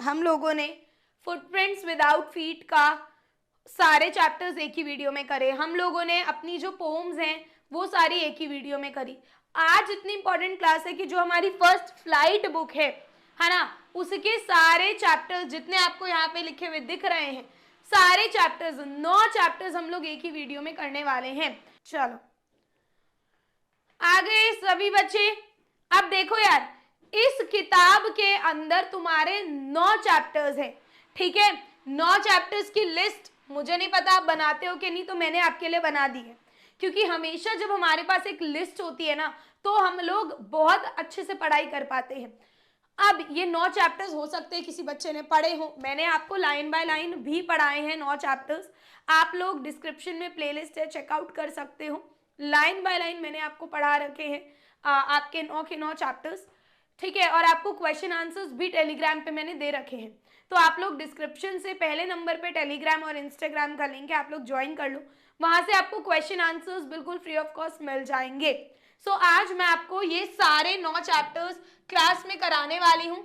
हम लोगों ने फुटप्रिंट्स विदाउट फीट का सारे चैप्टर्स एक ही वीडियो में करे। हम लोगों ने अपनी जो पोम्स हैं वो सारी एक ही वीडियो में करी। आज इतनी इंपॉर्टेंट क्लास है कि जो हमारी फर्स्ट फ्लाइट बुक है ना, उसके सारे चैप्टर्स जितने आपको यहाँ पे लिखे हुए दिख रहे हैं, सारे चैप्टर्स 9 चैप्टर्स हम लोग एक ही वीडियो में करने वाले हैं। चलो आगे सभी बच्चे, अब देखो यार, इस किताब के अंदर तुम्हारे 9 चैप्टर्स हैं, ठीक है। 9 चैप्टर्स की लिस्ट मुझे नहीं पता आप बनाते हो कि नहीं, तो मैंने आपके लिए बना दी है, क्योंकि हमेशा जब हमारे पास एक लिस्ट होती है ना, तो हम लोग बहुत अच्छे से पढ़ाई कर पाते हैं। अब ये 9 चैप्टर्स हो सकते हैं किसी बच्चे ने पढ़े हो, मैंने आपको लाइन बाय लाइन भी पढ़ाए हैं 9 चैप्टर्स। आप लोग डिस्क्रिप्शन में प्लेलिस्ट है, चेकआउट कर सकते हो। लाइन बाय लाइन मैंने आपको पढ़ा रखे हैं आपके 9 के 9 चैप्टर्स, ठीक है। और आपको क्वेश्चन आंसर्स भी टेलीग्राम पे मैंने दे रखे हैं, तो आप लोग डिस्क्रिप्शन से पहले नंबर पे टेलीग्राम और इंस्टाग्राम का लिंक है, आप लोग ज्वाइन कर लो, वहां से आपको क्वेश्चन आंसर्स बिल्कुल फ्री ऑफ कॉस्ट मिल जाएंगे। सो आज मैं आपको ये सारे 9 चैप्टर्स क्लास में कराने वाली हूँ।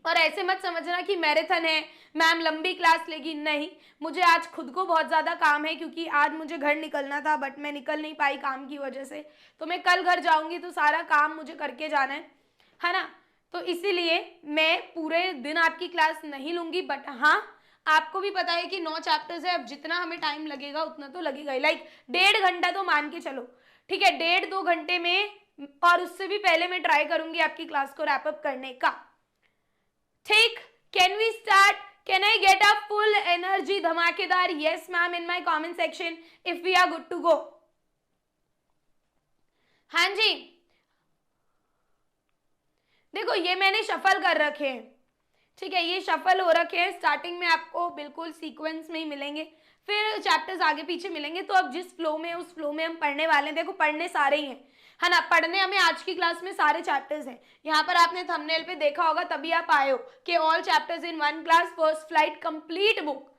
और ऐसे मत समझना कि मैराथन है, मैम लंबी क्लास लेगी, नहीं, मुझे आज खुद को बहुत ज़्यादा काम है, क्योंकि आज मुझे घर निकलना था बट मैं निकल नहीं पाई काम की वजह से। तो मैं कल घर जाऊंगी तो सारा काम मुझे करके जाना है ना। तो इसीलिए मैं पूरे दिन आपकी क्लास नहीं लूंगी, बट हाँ आपको भी पता है कि 9 चैप्टर्स है, अब जितना हमें टाइम लगेगा उतना तो लगेगा ही, लाइक 1.5 घंटा तो मान के चलो, ठीक है। 1.5-2 घंटे में, और उससे भी पहले मैं ट्राई करूंगी आपकी क्लास को रैप अप करने का, ठीक। Can we start? Can I get a full energy धमाकेदार yes ma'am in my comment section if we are good to go. हाँ जी, देखो ये मैंने शफल कर रखे हैं, ठीक है, ये शफल हो रखे हैं। स्टार्टिंग में आपको बिल्कुल सीक्वेंस में ही मिलेंगे, फिर चैप्टर्स आगे पीछे मिलेंगे। तो अब जिस फ्लो में, उस फ्लो में हम पढ़ने वाले हैं। देखो पढ़ने सारे ही हैं, है ना, पढ़ने हमें आज की क्लास में सारे चैप्टर्स हैं। यहाँ पर आपने थंबनेल पे देखा होगा, तभी आप आए हो कि all chapters in one class first flight complete book,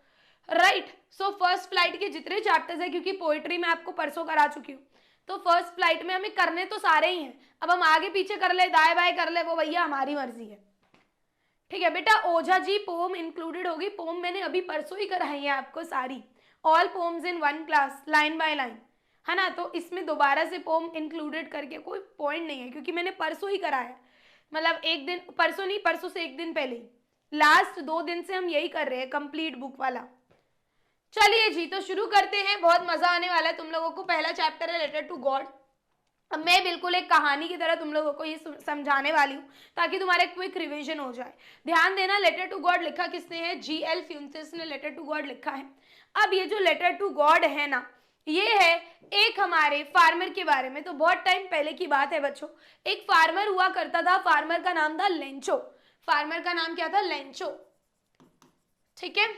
right. So first flight के जितने चैप्टर्स हैं, क्योंकि पोइट्री में आपको परसों करा चुकी हूँ, तो फर्स्ट फ्लाइट में हमें करने तो सारे ही हैं। अब हम आगे पीछे कर ले, दाएं बाएं कर ले, वो भैया हमारी मर्जी है, ठीक है। बेटा ओझा जी पोम इंक्लूडेड होगी, पोम मैंने अभी परसों ही कराई है आपको सारी, all poems in one class line by line, है ना। तो इसमें दोबारा से पोम इंक्लूडेड करके कोई पॉइंट नहीं है, क्योंकि मैंने परसों ही कराया, मतलब एक दिन, परसों नहीं, परसों से एक दिन पहले ही, लास्ट 2 दिन से हम यही कर रहे हैं कंप्लीट बुक वाला। चलिए जी, तो शुरू करते हैं, बहुत मजा आने वाला है तुम लोगों को। पहला चैप्टर है लेटर टू गॉड। अब मैं बिल्कुल एक कहानी की तरह तुम लोगों को ये समझाने वाली हूँ, ताकि तुम्हारा क्विक रिवीजन हो जाए। ध्यान देना, लेटर टू गॉड लिखा किसने है? GL फ्यूंसिस ने लेटर टू गॉड लिखा है। अब ये जो लेटर टू गॉड है ना, ये है एक हमारे फार्मर के बारे में। तो बहुत टाइम पहले की बात है बच्चों, एक फार्मर हुआ करता था, फार्मर का नाम था लेंचो। फार्मर का नाम क्या था? लेंचो, ठीक है।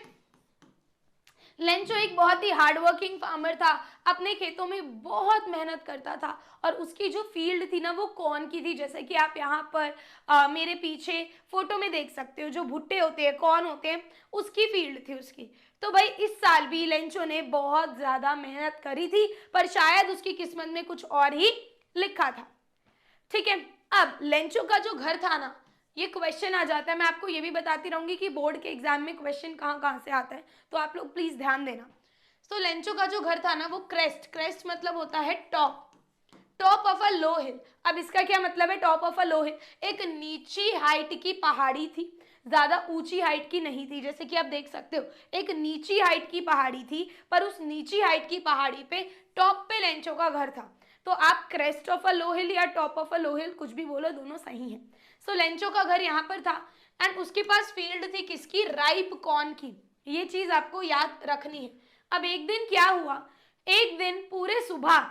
लेंचो एक बहुत ही हार्डवर्किंग फार्मर था, अपने खेतों में बहुत मेहनत करता था, और उसकी जो फील्ड थी ना वो कॉर्न की थी, जैसे कि आप यहाँ पर मेरे पीछे फोटो में देख सकते हो, जो भुट्टे होते हैं, कॉर्न होते हैं, उसकी फील्ड थी उसकी। तो भाई इस साल भी लेंचो ने बहुत ज्यादा मेहनत करी थी, पर शायद उसकी किस्मत में कुछ और ही लिखा था, ठीक है। अब लेंचो का जो घर था ना, ये क्वेश्चन आ जाता है, मैं आपको ये भी बताती रहूंगी कि बोर्ड के एग्जाम में क्वेश्चन कहाँ कहाँ से आता है, तो आप लोग प्लीज ध्यान देना। तो लेंचो का जो घर था ना, वो क्रेस्ट, क्रेस्ट मतलब होता है टॉप, टॉप ऑफ अ लो हिल। अब इसका क्या मतलब है टॉप ऑफ अ लो हिल? एक नीची हाइट की पहाड़ी थी, ज्यादा ऊंची हाइट की नहीं थी, जैसे कि आप देख सकते हो एक नीची हाइट की पहाड़ी थी, पर उस नीची हाइट की पहाड़ी पे टॉप पे लेंचो का घर था। तो आप क्रेस्ट ऑफ अ लो हिल या टॉप ऑफ अ लो हिल कुछ भी बोलो, दोनों सही है। सो लेंचो का घर यहाँ पर था, एंड उसके पास फील्ड थी किसकी? राइप कॉर्न की। ये चीज आपको याद रखनी है। अब एक दिन क्या हुआ, एक दिन पूरे सुबह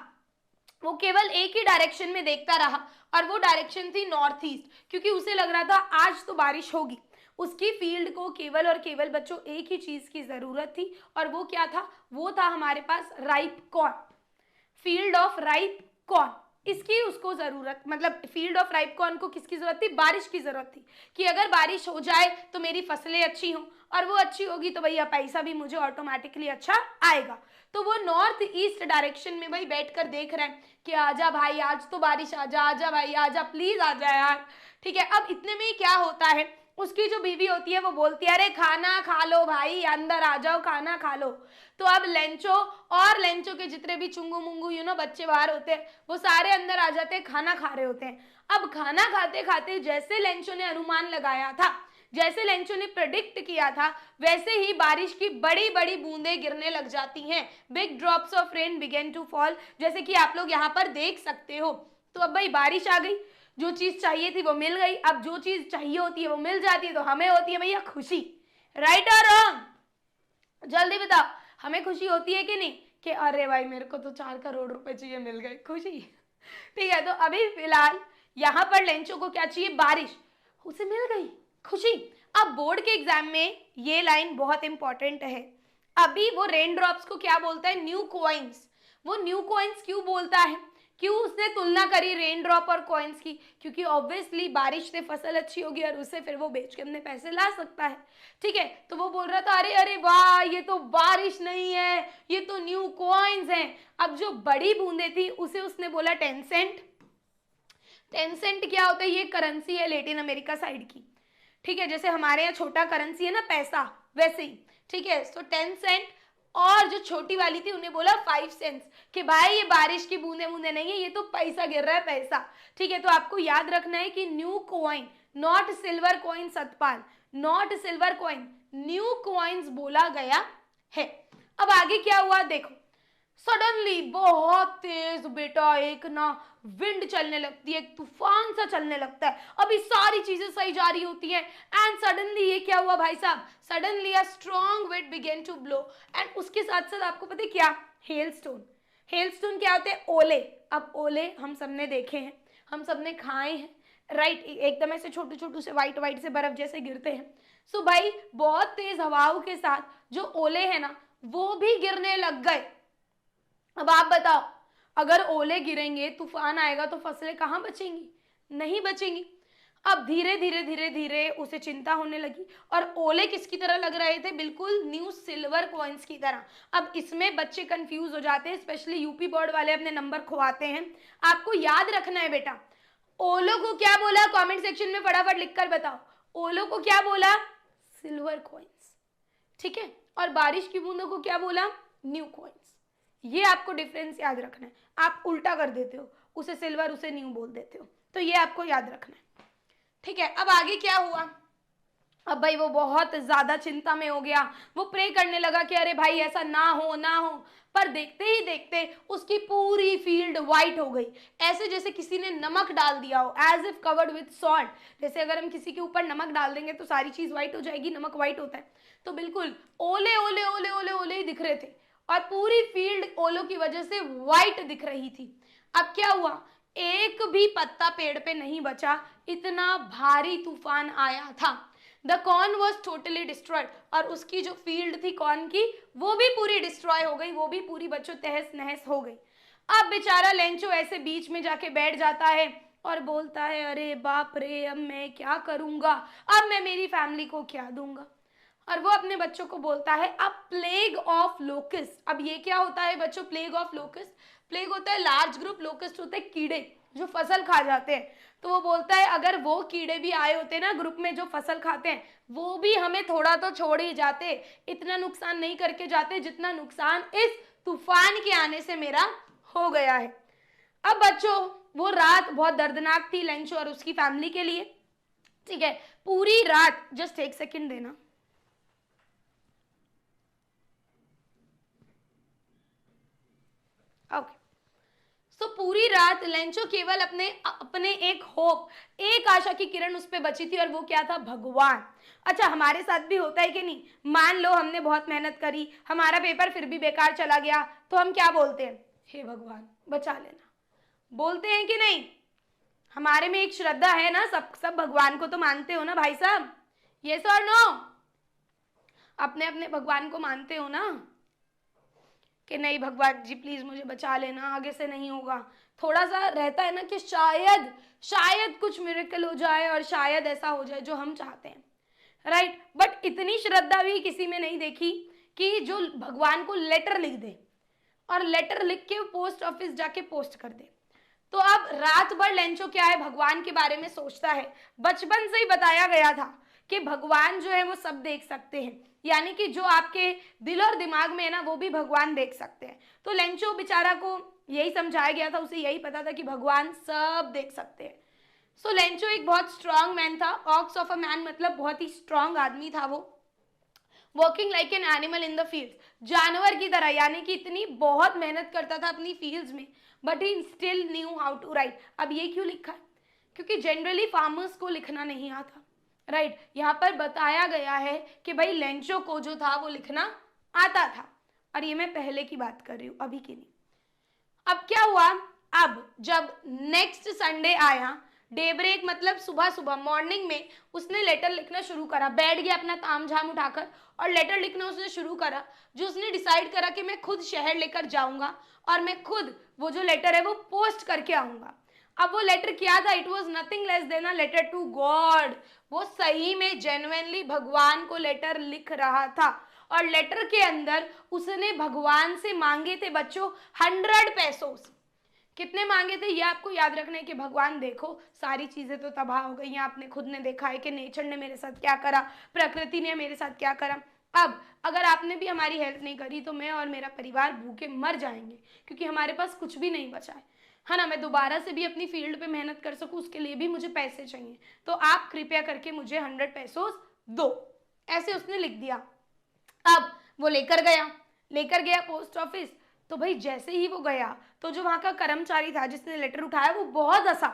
वो केवल एक ही डायरेक्शन में देखता रहा, और वो डायरेक्शन थी नॉर्थ ईस्ट, क्योंकि उसे लग रहा था आज तो बारिश होगी। उसकी फील्ड को केवल और केवल बच्चों एक ही चीज की जरूरत थी, और वो क्या था? वो था हमारे पास ripe corn, field of ripe corn. इसकी उसको जरूरत, मतलब फील्ड ऑफ राइप कॉर्न को किसकी जरूरत थी? बारिश की जरूरत थी, कि अगर बारिश हो जाए तो मेरी फसलें अच्छी हों, और वो अच्छी होगी तो भैया पैसा भी मुझे ऑटोमेटिकली अच्छा आएगा। तो वो नॉर्थ ईस्ट डायरेक्शन में भाई बैठकर देख रहे हैं कि आजा भाई आज तो बारिश, आजा आजा भाई आजा, प्लीज आजा यार, ठीक है। अब इतने में ही क्या होता है, उसकी जो बीवी होती है वो बोलती है अरे खाना खा लो भाई, अंदर आ जाओ, खाना खा लो। तो अब लेंचो और लेंचो के जितने भी चुंगू मुंगू बच्चे बाहर होते हैं वो सारे अंदर आ जाते हैं, खाना खा रहे होते हैं। अब खाना खाते खाते जैसे लेंचो ने अनुमान लगाया था, जैसे लेंचो ने प्रेडिक्ट किया था, वैसे ही बारिश की बड़ी बड़ी बूंदें गिरने लग जाती हैं। Big drops of rain began to fall, जैसे कि आप लोग यहाँ पर देख सकते हो। तो अब भाई बारिश आ गई, जो चीज चाहिए थी वो मिल गई। अब जो चीज चाहिए होती है वो मिल जाती है तो हमें होती है भैया खुशी। राइट और रॉन्ग? जल्दी बताओ, हमें खुशी होती है कि नहीं कि अरे भाई मेरे को तो 4 करोड़ रुपए चाहिए, मिल गए, खुशी। ठीक है, तो अभी फिलहाल यहाँ पर लेंचो को क्या चाहिए? बारिश, उसे मिल गई, खुशी। अब बोर्ड के एग्जाम में ये लाइन बहुत इंपॉर्टेंट है। अभी वो रेन ड्रॉप्स को क्या बोलता है? New coins. वो न्यू कॉइन्स क्यों बोलता है? क्यों उसने तुलना करी रेन ड्रॉप और कॉइन्स की? क्योंकि ऑब्वियसली बारिश से फसल अच्छी होगी और उससे फिर वो बेच के अपने पैसे ला सकता है। ठीक है, तो वो बोल रहा था अरे अरे वाह, ये तो बारिश नहीं है, ये तो न्यू कॉइन्स हैं। अब जो बड़ी बूंदे थी उसे उसने बोला 10 सेंट। 10 सेंट क्या होता है? ये करेंसी है लेटिन अमेरिका साइड की। ठीक है, जैसे हमारे यहाँ छोटा करेंसी है ना पैसा, वैसे ही। ठीक है, तो 10 सेंट। और जो छोटी वाली थी उन्हें बोला 5 सेंट्स कि भाई ये बारिश की बूंदे बूंदे नहीं है, ये तो पैसा गिर रहा है, पैसा। ठीक है, तो आपको याद रखना है कि new coin, not silver coin Satpal, not silver coin, new coins बोला गया है। अब आगे क्या हुआ देखो, सडनली बहुत तेज बेटा एक ना विंड चलने लगती है, एक तूफान सा चलने लगता है। अभी सारी चीजें सही जा रही होती हैं एंड सडनली ये क्या हुआ भाई साहब? Suddenly a strong wind began to blow and उसके साथ साथ आपको पता है क्या? हेलस्टोन। हेलस्टोन क्या होते हैं? ओले। अब ओले हम सबने देखे हैं, हम सबने खाए हैं, राइट? एकदम ऐसे छोटू छोटू से वाइट वाइट से बर्फ जैसे गिरते हैं। सो भाई बहुत तेज हवाओं के साथ जो ओले हैं ना वो भी गिरने लग गए। अब आप बताओ, अगर ओले गिरेंगे, तूफान आएगा तो फसलें कहाँ बचेंगी? नहीं बचेंगी। अब धीरे धीरे धीरे धीरे उसे चिंता होने लगी और ओले किसकी तरह लग रहे थे? बिल्कुल न्यू सिल्वर कॉइन्स की तरह। अब इसमें बच्चे कंफ्यूज हो जाते हैं, स्पेशली यूपी बोर्ड वाले अपने नंबर खुआते हैं। आपको याद रखना है बेटा, ओलो को क्या बोला? कमेंट सेक्शन में फटाफट लिखकर बताओ, ओलो को क्या बोला? Silver coins. ठीक है, और बारिश की बूंदों को क्या बोला? New coins. ये आपको डिफरेंस याद रखना है। आप उल्टा कर देते हो, उसे सिल्वर उसे न्यू बोल देते हो, तो ये आपको याद रखना है। ठीक है, अब आगे क्या हुआ? अब भाई वो बहुत ज्यादा चिंता में हो गया, वो प्रे करने लगा कि अरे भाई ऐसा ना हो ना हो। पर देखते ही देखते उसकी पूरी फील्ड व्हाइट हो गई, ऐसे जैसे किसी ने नमक डाल दिया हो, as if covered with salt. जैसे अगर हम किसी के ऊपर नमक डाल देंगे तो सारी चीज व्हाइट हो जाएगी, नमक व्हाइट होता है। तो बिल्कुल ओले ओले ओले ओले ओले ही दिख रहे थे और पूरी फील्ड ओलों की वजह से व्हाइट दिख रही थी। अब क्या हुआ? एक भी पत्ता पेड़ पे नहीं बचा, इतना भारी तूफान आया था। The corn was totally destroyed, और उसकी जो फील्ड थी कॉर्न की वो भी पूरी डिस्ट्रॉय हो गई, वो भी पूरी बच्चों तहस नहस हो गई। अब बेचारा लेंचो ऐसे बीच में जाके बैठ जाता है और बोलता है अरे बाप रे, अब मैं क्या करूंगा, अब मैं मेरी फैमिली को क्या दूंगा। और वो अपने बच्चों को बोलता है अ प्लेग ऑफ लोकस्ट। अब ये क्या होता है बच्चों? प्लेग ऑफ लोकस्ट, प्लेग होता है लार्ज ग्रुप, लोकस्ट होते हैं कीड़े जो फसल खा जाते हैं। तो वो बोलता है अगर वो कीड़े भी आए होते ना ग्रुप में जो फसल खाते हैं, वो भी हमें थोड़ा तो छोड़ ही जाते, इतना नुकसान नहीं करके जाते जितना नुकसान इस तूफान के आने से मेरा हो गया है। अब बच्चों वो रात बहुत दर्दनाक थी लेंचो और उसकी फैमिली के लिए। ठीक है, पूरी रात, जस्ट एक सेकेंड देना, ओके। सो पूरी रात लेंचो केवल अपने एक होप, एक आशा की किरण उस पर बची थी और वो क्या था? भगवान। अच्छा, हमारे साथ भी होता है कि नहीं? मान लो हमने बहुत मेहनत करी, हमारा पेपर फिर भी बेकार चला गया, तो हम क्या बोलते हैं? हे भगवान बचा लेना, बोलते हैं कि नहीं? हमारे में एक श्रद्धा है ना, सब भगवान को तो मानते हो ना भाई साहब? यस और नो? अपने अपने भगवान को मानते हो ना कि नहीं भगवान जी प्लीज मुझे बचा लेना, आगे से नहीं होगा। थोड़ा सा रहता है ना कि शायद कुछ मिरेकल हो जाए और शायद ऐसा हो जाए जो हम चाहते हैं, राइट? बट इतनी श्रद्धा भी किसी में नहीं देखी कि जो भगवान को लेटर लिख दे और लेटर लिख के पोस्ट ऑफिस जाके पोस्ट कर दे। तो अब रात भर लेंचो क्या है? भगवान के बारे में सोचता है। बचपन से ही बताया गया था कि भगवान जो है वो सब देख सकते हैं, यानी कि जो आपके दिल और दिमाग में है ना वो भी भगवान देख सकते हैं। तो लेंचो बेचारा को यही समझाया गया था, उसे यही पता था कि भगवान सब देख सकते हैं। सो लेंचो एक बहुत स्ट्रांग मैन था। ऑक्स ऑफ अ मैन मतलब बहुत ही स्ट्रांग आदमी था वो। Working like an animal in the field, जानवर की तरह, यानी कि इतनी बहुत मेहनत करता था अपनी फील्ड्स में, but he still knew how to write. अब ये क्यों लिखा है? क्योंकि जनरली फार्मर्स को लिखना नहीं आता, राइट। यहाँ पर बताया गया है कि भाई लेंचो को जो था वो लिखना आता था, और ये मैं पहले की बात कर रही हूँ, अभी की नहीं। अब क्या हुआ, अब जब नेक्स्ट संडे आया, डे ब्रेक मतलब सुबह सुबह मॉर्निंग में उसने लेटर लिखना शुरू करा, बैठ गया अपना ताम झाम उठाकर और लेटर लिखना उसने शुरू करा। जो उसने डिसाइड करा कि मैं खुद शहर लेकर जाऊंगा और मैं खुद वो जो लेटर है वो पोस्ट करके आऊंगा। अब वो लेटर क्या था? It was nothing less than a letter to God. वो सही में जेन्युइनली भगवान को लेटर लिख रहा था, और लेटर के अंदर उसने भगवान से मांगे थे बच्चों 100 पैसोस। कितने मांगे थे ये आपको याद रखना है कि भगवान देखो सारी चीजें तो तबाह हो गई हैं, आपने खुद ने देखा है कि नेचर ने मेरे साथ क्या करा, प्रकृति ने मेरे साथ क्या करा। अब अगर आपने भी हमारी हेल्प नहीं करी तो मैं और मेरा परिवार भूखे मर जाएंगे, क्योंकि हमारे पास कुछ भी नहीं बचा है ना। मैं दोबारा से भी अपनी फील्ड पे मेहनत कर सकूं उसके लिए भी मुझे पैसे चाहिए, तो आप कृपया करके मुझे 100 पैसोस दो। ऐसे उसने लिख दिया। अब वो लेकर गया पोस्ट ऑफिस। तो भाई जैसे ही वो गया तो जो वहां का कर्मचारी था जिसने लेटर उठाया वो बहुत हंसा,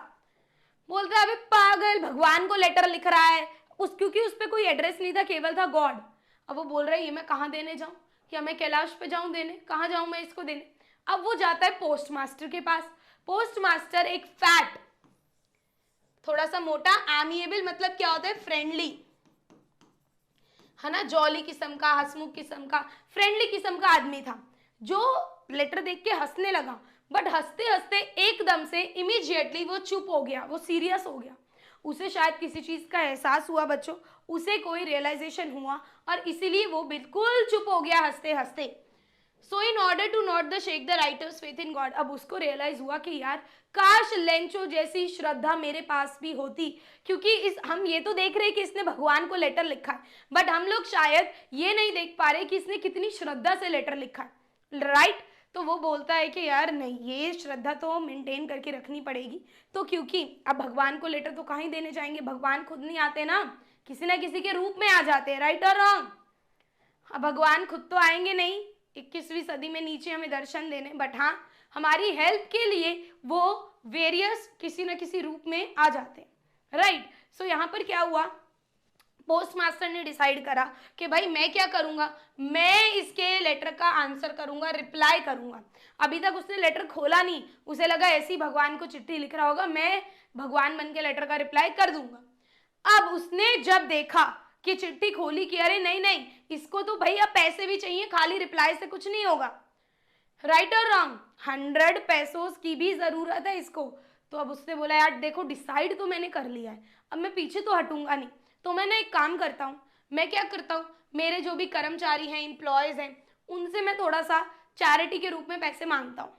बोलता है अबे पागल, भगवान को लेटर लिख रहा है, क्योंकि उस पर कोई एड्रेस नहीं था, केवल था गॉड। अब वो बोल रहा है ये मैं कहाँ देने जाऊं, क्या मैं कैलाश पे जाऊं देने, कहाँ जाऊं मैं इसको देने। अब वो जाता है पोस्ट के पास। पोस्ट मास्टर एक फैट, थोड़ा सा मोटा, एमिएबल मतलब क्या होता है? फ्रेंडली, है ना, जॉली किस्म का, हंसमुख किस्म का, फ्रेंडली किस्म का आदमी था, जो लेटर देख के हंसने लगा। बट हंसते हंसते एकदम से इमीडिएटली वो चुप हो गया, वो सीरियस हो गया। उसे शायद किसी चीज का एहसास हुआ बच्चों, उसे कोई रियलाइजेशन हुआ, और इसीलिए वो बिल्कुल चुप हो गया हंसते हंसते। So in order to not the shake the writers faith in God, अब उसको रियलाइज हुआ कि यार काश लेंचो जैसी श्रद्धा मेरे पास भी होती, क्योंकि हम ये तो देख रहे कि इसने भगवान को लेटर लिखा है, बट हम लोग शायद ये नहीं देख पा रहे कि इसने कितनी श्रद्धा से लेटर लिखा है, राइट। तो वो बोलता है कि यार नहीं, ये श्रद्धा तो मेंटेन करके रखनी पड़ेगी। तो क्योंकि अब भगवान को लेटर तो कहीं देने जाएंगे, भगवान खुद नहीं आते ना, किसी ना किसी के रूप में आ जाते हैं, राइट और रॉन्ग। अब भगवान खुद तो आएंगे नहीं 21वीं सदी में नीचे हमें दर्शन देने, बट हाँ हमारी हेल्प के लिए वो वेरियस किसी न किसी रूप में आ जाते हैं, राइट। सो यहाँ पर क्या हुआ, पोस्ट मास्टर ने डिसाइड करा कि भाई मैं क्या करूंगा, मैं इसके लेटर का आंसर करूंगा, रिप्लाई करूंगा। अभी तक उसने लेटर खोला नहीं, उसे लगा ऐसे ही भगवान को चिट्ठी लिख रहा होगा, मैं भगवान बन के लेटर का रिप्लाई कर दूंगा। अब उसने जब देखा कि चिट्ठी खोली कि अरे नहीं नहीं, इसको तो भाई अब पैसे भी चाहिए, खाली रिप्लाई से कुछ नहीं होगा, राइट और रॉन्ग, 100 पैसोस की भी जरूरत है इसको। तो अब उसने बोला यार देखो डिसाइड तो मैंने कर लिया है, अब मैं पीछे तो हटूंगा नहीं, तो मैं ना एक काम करता हूँ, मैं क्या करता हूँ, मेरे जो भी कर्मचारी हैं, एम्प्लॉयज हैं, उनसे मैं थोड़ा सा चैरिटी के रूप में पैसे मांगता हूँ,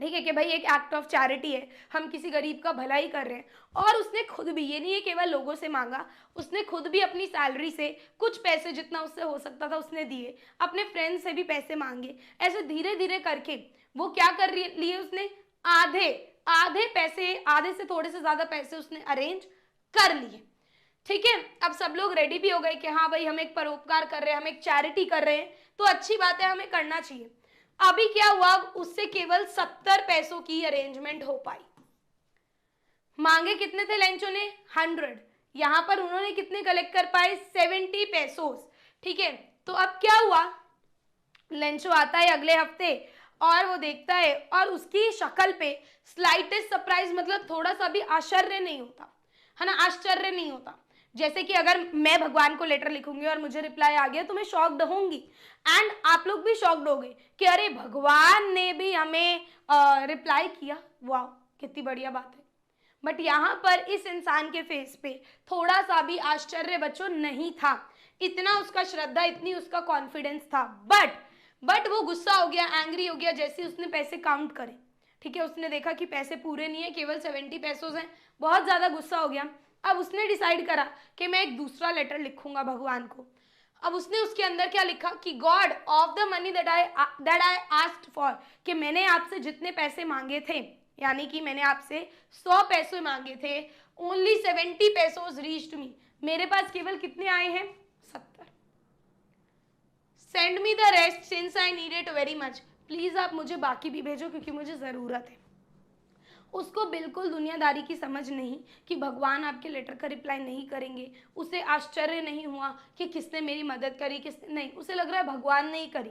ठीक है, कि भाई एक एक्ट ऑफ चैरिटी है, हम किसी गरीब का भला ही कर रहे हैं। और उसने खुद भी, ये नहीं है केवल लोगों से मांगा, उसने खुद भी अपनी सैलरी से कुछ पैसे जितना उससे हो सकता था उसने दिए, अपने फ्रेंड से भी पैसे मांगे। ऐसे धीरे धीरे करके वो क्या कर लिए, उसने आधे पैसे, आधे से थोड़े से ज्यादा पैसे उसने अरेंज कर लिए, ठीक है। अब सब लोग रेडी भी हो गए कि हाँ भाई हम एक परोपकार कर रहे हैं, हम एक चैरिटी कर रहे हैं, तो अच्छी बात है, हमें करना चाहिए। अभी क्या हुआ, उससे केवल 70 पैसों की अरेंजमेंट हो पाई। मांगे कितने थे लेंचो ने? 100। यहां पर उन्होंने कितने कलेक्ट कर पाए? 70 पैसोस, ठीक है। तो अब क्या हुआ, लेंचो आता है अगले हफ्ते और वो देखता है, और उसकी शक्ल पे स्लाइटेस्ट सरप्राइज, मतलब थोड़ा सा भी आश्चर्य नहीं होता, है ना, आश्चर्य नहीं होता। जैसे कि अगर मैं भगवान को लेटर लिखूंगी और मुझे रिप्लाई आ गया तो मैं शॉक्ड होंगी, एंड आप लोग भी शॉक्ड होंगे कि अरे भगवान ने भी हमें रिप्लाई किया, वाह कितनी बढ़िया बात है। बट यहाँ पर इस इंसान के फेस पे थोड़ा सा भी आश्चर्य बच्चों नहीं था, इतना उसका श्रद्धा, इतनी उसका कॉन्फिडेंस था। बट वो गुस्सा हो गया, एंग्री हो गया जैसे उसने पैसे काउंट करे, ठीक है। उसने देखा कि पैसे पूरे नहीं है, केवल 70 पैसों हैं, बहुत ज्यादा गुस्सा हो गया। अब उसने डिसाइड करा कि मैं एक दूसरा लेटर लिखूंगा भगवान को। अब उसने उसके अंदर क्या लिखा कि God of the money that I asked for, कि मैंने आपसे जितने पैसे मांगे थे, यानी कि मैंने आपसे 100 पैसे मांगे थे, ओनली 70 पैसोज रीच्ड मी, मेरे पास केवल कितने आए हैं? 70। Send me the rest since I need it very much, please आप मुझे बाकी भी भेजो क्योंकि मुझे जरूरत है। उसको बिल्कुल दुनियादारी की समझ नहीं कि भगवान आपके लेटर का रिप्लाई नहीं करेंगे। उसे आश्चर्य नहीं हुआ कि किसने मेरी मदद करी, किसने नहीं, उसे लग रहा है भगवान ने ही करी।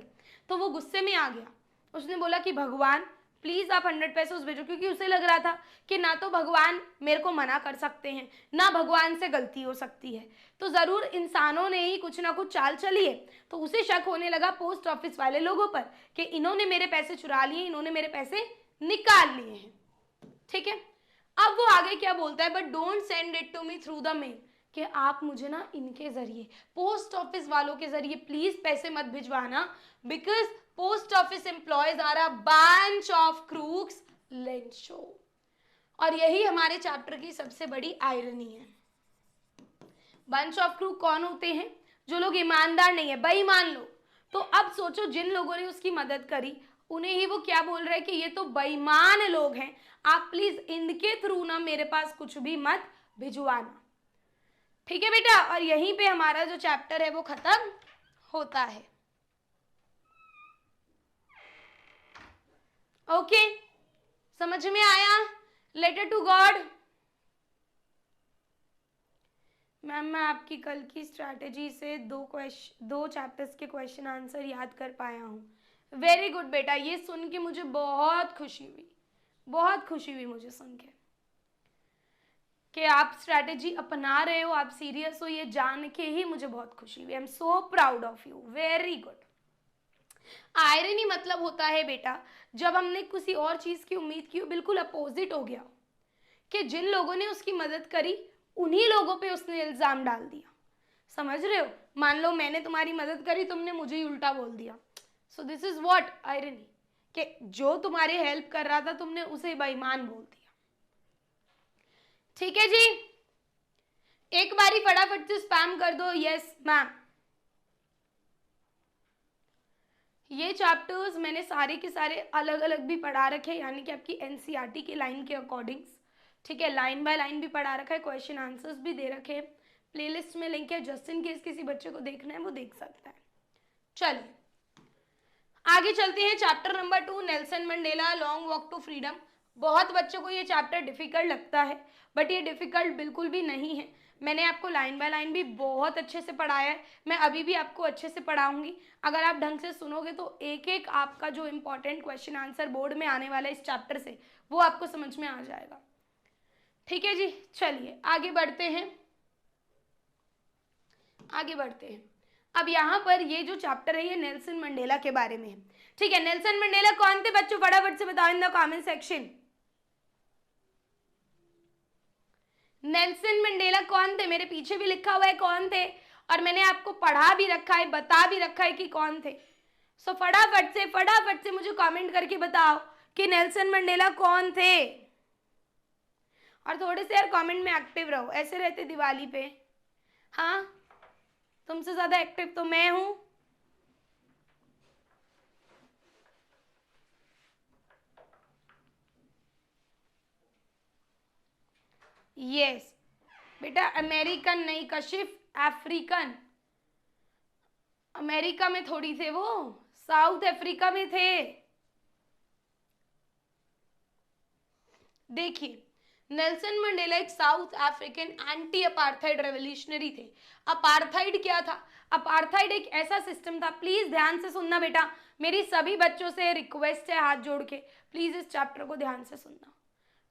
तो वो गुस्से में आ गया, उसने बोला कि भगवान प्लीज आप 100 पैसे भेजो, क्योंकि उसे लग रहा था कि ना तो भगवान मेरे को मना कर सकते हैं, ना भगवान से गलती हो सकती है, तो जरूर इंसानों ने ही कुछ ना कुछ चाल चली है। तो उसे शक होने लगा पोस्ट ऑफिस वाले लोगों पर कि इन्होंने मेरे पैसे चुरा लिए, इन्होंने मेरे पैसे निकाल लिए हैं। ठीक है, अब वो आगे क्या बोलता है, but don't send it to me through the mail, कि आप मुझे ना इनके जरिए, पोस्ट ऑफिस वालों के जरिए प्लीज पैसे मत भिजवाना, because post office employees are a bunch of crooks, Lencho. और यही हमारे चैप्टर की सबसे बड़ी आयरनी है। बंच ऑफ क्रूक कौन होते हैं? जो लोग ईमानदार नहीं है, बेईमान लोग। तो अब सोचो जिन लोगों ने उसकी मदद करी उन्हें ही वो क्या बोल रहे हैं कि ये तो बेईमान लोग हैं, आप प्लीज इनके थ्रू ना मेरे पास कुछ भी मत भिजवाना। ठीक है बेटा, और यहीं पे हमारा जो चैप्टर है वो खत्म होता है। ओके, समझ में आया? Letter to God. मैम मैं आपकी कल की स्ट्रैटेजी से दो चैप्टर्स के क्वेश्चन आंसर याद कर पाया हूँ। वेरी गुड बेटा, ये सुन के मुझे बहुत खुशी हुई, बहुत खुशी हुई मुझे सुन के कि आप स्ट्रैटेजी अपना रहे हो, आप सीरियस हो, ये जान के ही मुझे बहुत खुशी हुई। I am so proud of you, very good. Irony मतलब होता है बेटा जब हमने किसी और चीज की उम्मीद की, बिल्कुल अपोजिट हो गया, कि जिन लोगों ने उसकी मदद करी उन्हीं लोगों पे उसने इल्जाम डाल दिया। समझ रहे हो? मान लो मैंने तुम्हारी मदद करी, तुमने मुझे ही उल्टा बोल दिया। So this is what irony, कि जो तुम्हारी हेल्प कर रहा था तुमने उसे बेईमान बोल दिया। ठीक है जी, एक बारी फटाफट से स्पैम कर दो यस मैम। ये चैप्टर्स मैंने सारे के सारे अलग अलग भी पढ़ा रखे, यानी कि आपकी एनसीईआरटी की लाइन के अकॉर्डिंग्स। ठीक है, लाइन बाय लाइन भी पढ़ा रखा है, क्वेश्चन आंसर्स भी दे रखे हैं। प्लेलिस्ट में लिंक है, जस्ट इन केस किसी बच्चे को देखना है वो देख सकता है। चलिए आगे चलते हैं। Chapter number 2, Nelson Mandela long walk to freedom. बहुत बच्चों को ये चैप्टर डिफिकल्ट लगता है, बट ये डिफिकल्ट बिल्कुल भी नहीं है। मैंने आपको लाइन बाय लाइन भी बहुत अच्छे से पढ़ाया है, मैं अभी भी आपको अच्छे से पढ़ाऊंगी। अगर आप ढंग से सुनोगे तो एक एक आपका जो इंपॉर्टेंट क्वेश्चन आंसर बोर्ड में आने वाला है इस चैप्टर से, वो आपको समझ में आ जाएगा। ठीक है जी, चलिए आगे बढ़ते हैं, आगे बढ़ते हैं। अब यहाँ पर ये जो चैप्टर है ये नेल्सन मंडेला के बारे में है। ठीक है, नेल्सन मंडेला कौन थे बच्चों? फटाफट से बताओ in the comment section. Nelson Mandela कौन थे? मेरे पीछे भी लिखा हुआ है कौन थे, और मैंने आपको पढ़ा भी रखा है, बता भी रखा है कि कौन थे। सो फटाफट से मुझे कमेंट करके बताओ कि नेल्सन मंडेला कौन थे। और थोड़े से यार कमेंट में एक्टिव रहो, ऐसे रहते दिवाली पे। हाँ, तुमसे ज्यादा एक्टिव तो मैं हूं। यस बेटा, अमेरिकन नहीं कशिफ, अफ्रीकन। अमेरिका में थोड़ी थे वो, साउथ अफ्रीका में थे। देखिए, नेल्सन मंडेला एक south African anti apartheid revolutionary थे। अपार्थाइड क्या था? अपार्थाइड एक ऐसा सिस्टम था, प्लीज ध्यान से सुनना बेटा, मेरी सभी बच्चों से रिक्वेस्ट है हाथ जोड़ के, प्लीज इस चैप्टर को ध्यान से सुनना।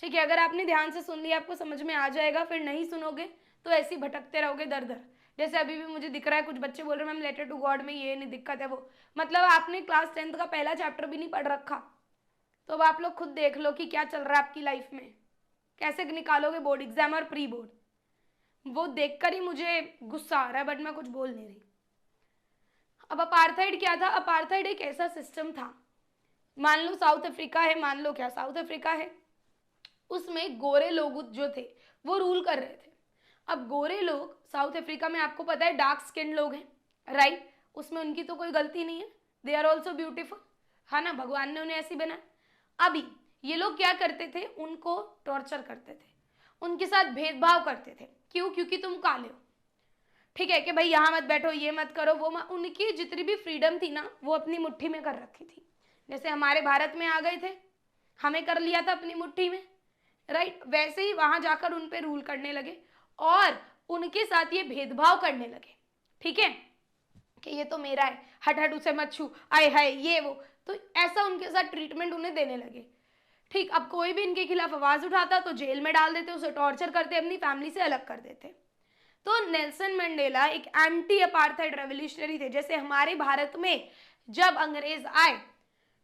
ठीक है, अगर आपने ध्यान से सुन लिया आपको समझ में आ जाएगा, फिर नहीं सुनोगे तो ऐसे ही भटकते रहोगे दर दर। जैसे अभी भी मुझे दिख रहा है कुछ बच्चे बोल रहे हैं मैम लेटर टू गॉड में ये नहीं दिक्कत है वो, मतलब आपने क्लास 10th का पहला चैप्टर भी नहीं पढ़ रखा। तो अब आप लोग खुद देख लो कि क्या चल रहा है आपकी लाइफ में, कैसे निकालोगे बोर्ड एग्जाम और प्री बोर्ड। वो देखकर ही मुझे गुस्सा आ रहा है, बट मैं कुछ बोल नहीं रही। अब अपार्थाइड क्या था? अपार्थाइड एक ऐसा सिस्टम था, मान लो साउथ अफ्रीका है, मान लो क्या साउथ अफ्रीका है, उसमें गोरे लोग जो थे वो रूल कर रहे थे। अब गोरे लोग साउथ अफ्रीका में आपको पता है डार्क स्किन लोग हैं, राइट, उसमें उनकी तो कोई गलती नहीं है, दे आर ऑल्सो ब्यूटीफुल, है ना, भगवान ने उन्हें ऐसी बनाया। अभी ये लोग क्या करते थे, उनको टॉर्चर करते थे, उनके साथ भेदभाव करते थे। क्यों? क्योंकि तुम काले हो, ठीक है, कि भाई यहाँ मत बैठो, ये मत करो, वो मत, उनकी जितनी भी फ्रीडम थी ना वो अपनी मुट्ठी में कर रखी थी। जैसे हमारे भारत में आ गए थे, हमें कर लिया था अपनी मुट्ठी में, राइट, वैसे ही वहां जाकर उन पे रूल करने लगे और उनके साथ ये भेदभाव करने लगे, ठीक है, कि ये तो मेरा है, हट हट उसे मत छू, आए हाय ये वो, तो ऐसा उनके साथ ट्रीटमेंट उन्हें देने लगे। ठीक, अब कोई भी इनके खिलाफ आवाज उठाता तो जेल में डाल देते, उसे टॉर्चर करते, अपनी फैमिली से अलग कर देते। तो नेल्सन मंडेला एक एंटी अपार्थाइड रेवोल्यूशनरी थे। जैसे हमारे भारत में जब अंग्रेज आए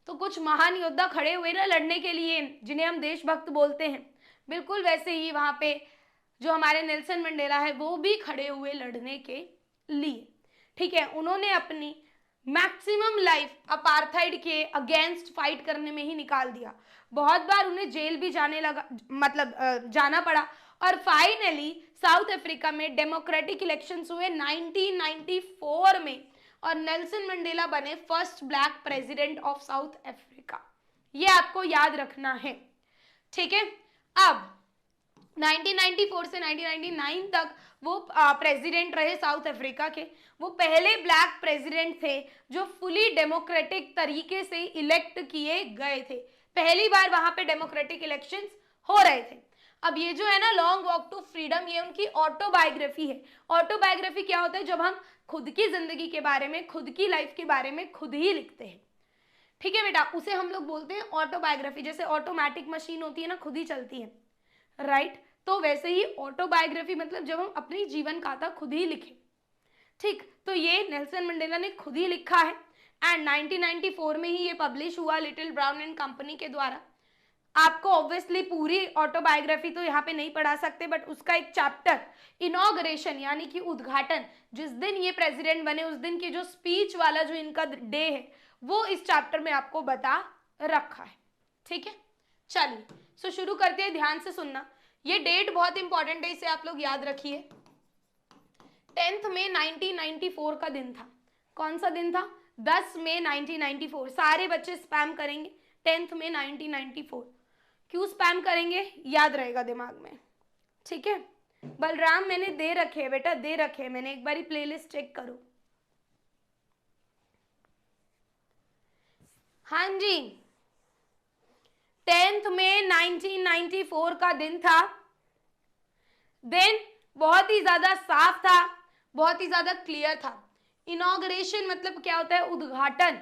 तो कुछ महान योद्धा खड़े हुए ना लड़ने के लिए, जिन्हें हम देशभक्त बोलते हैं, बिल्कुल वैसे ही वहां पे जो हमारे नेल्सन मंडेला है वो भी खड़े हुए लड़ने के लिए, ठीक है। उन्होंने अपनी मैक्सिमम लाइफ अपार्थाइड के अगेंस्ट फाइट करने में ही निकाल दिया। बहुत बार उन्हें जेल भी जाने लगा, मतलब जाना पड़ा, और फाइनली साउथ अफ्रीका में डेमोक्रेटिक इलेक्शंस हुए 1994 में और नेल्सन मंडेला बने first black president of south Africa. ये आपको याद रखना है, ठीक है। अब 1994 से 1999 तक वो प्रेसिडेंट रहे साउथ अफ्रीका के। वो पहले ब्लैक प्रेसिडेंट थे जो फुली डेमोक्रेटिक तरीके से इलेक्ट किए गए थे। पहली बार वहां पे डेमोक्रेटिक इलेक्शंस हो रहे थे। अब ये जो है ना लॉन्ग वॉक टू फ्रीडम, ये उनकी ऑटोबायोग्राफी है। ऑटोबायोग्राफी क्या होता है? जब हम खुद की जिंदगी के बारे में, खुद की लाइफ के बारे में खुद ही लिखते हैं, ठीक है बेटा, उसे हम लोग बोलते हैं ऑटोबायोग्राफी। जैसे ऑटोमेटिक मशीन होती है ना, खुद ही चलती है, राइट, तो वैसे ही ऑटोबायोग्राफी मतलब जब हम अपनी जीवन गाथा खुद ही लिखें, ठीक। तो ये नेल्सन मंडेला ने खुद ही लिखा है एंड 1994 में ही ये पब्लिश हुआ लिटिल ब्राउन एंड कंपनी के द्वारा। आपको ऑब्वियसली पूरी ऑटोबायोग्राफी तो यहाँ पे नहीं पढ़ा सकते, बट उसका एक चैप्टर इनॉग्रेशन यानी कि उद्घाटन, जिस दिन ये प्रेसिडेंट बने उस दिन की जो स्पीच वाला जो इनका डे है वो इस चैप्टर में आपको बता रखा है, ठीक है। चलिए सो शुरू करते हैं, ध्यान से सुनना। ये डेट बहुत इंपॉर्टेंट है, इसे आप लोग याद रखिए। 10 मई 1994 का दिन था। कौन सा दिन था? 10 मई 1994। सारे बच्चे स्पैम करेंगे 10 मई 1994। क्यों स्पैम करेंगे? याद रहेगा दिमाग में, ठीक है। बलराम मैंने दे रखे है बेटा, दे रखे है मैंने, एक बारी प्लेलिस्ट चेक करो। हाँ जी, 10 मई 1994 का दिन था। दिन बहुत ही ज्यादा साफ था, बहुत ही ज्यादा क्लियर था। इनॉग्रेशन मतलब क्या होता है? उद्घाटन,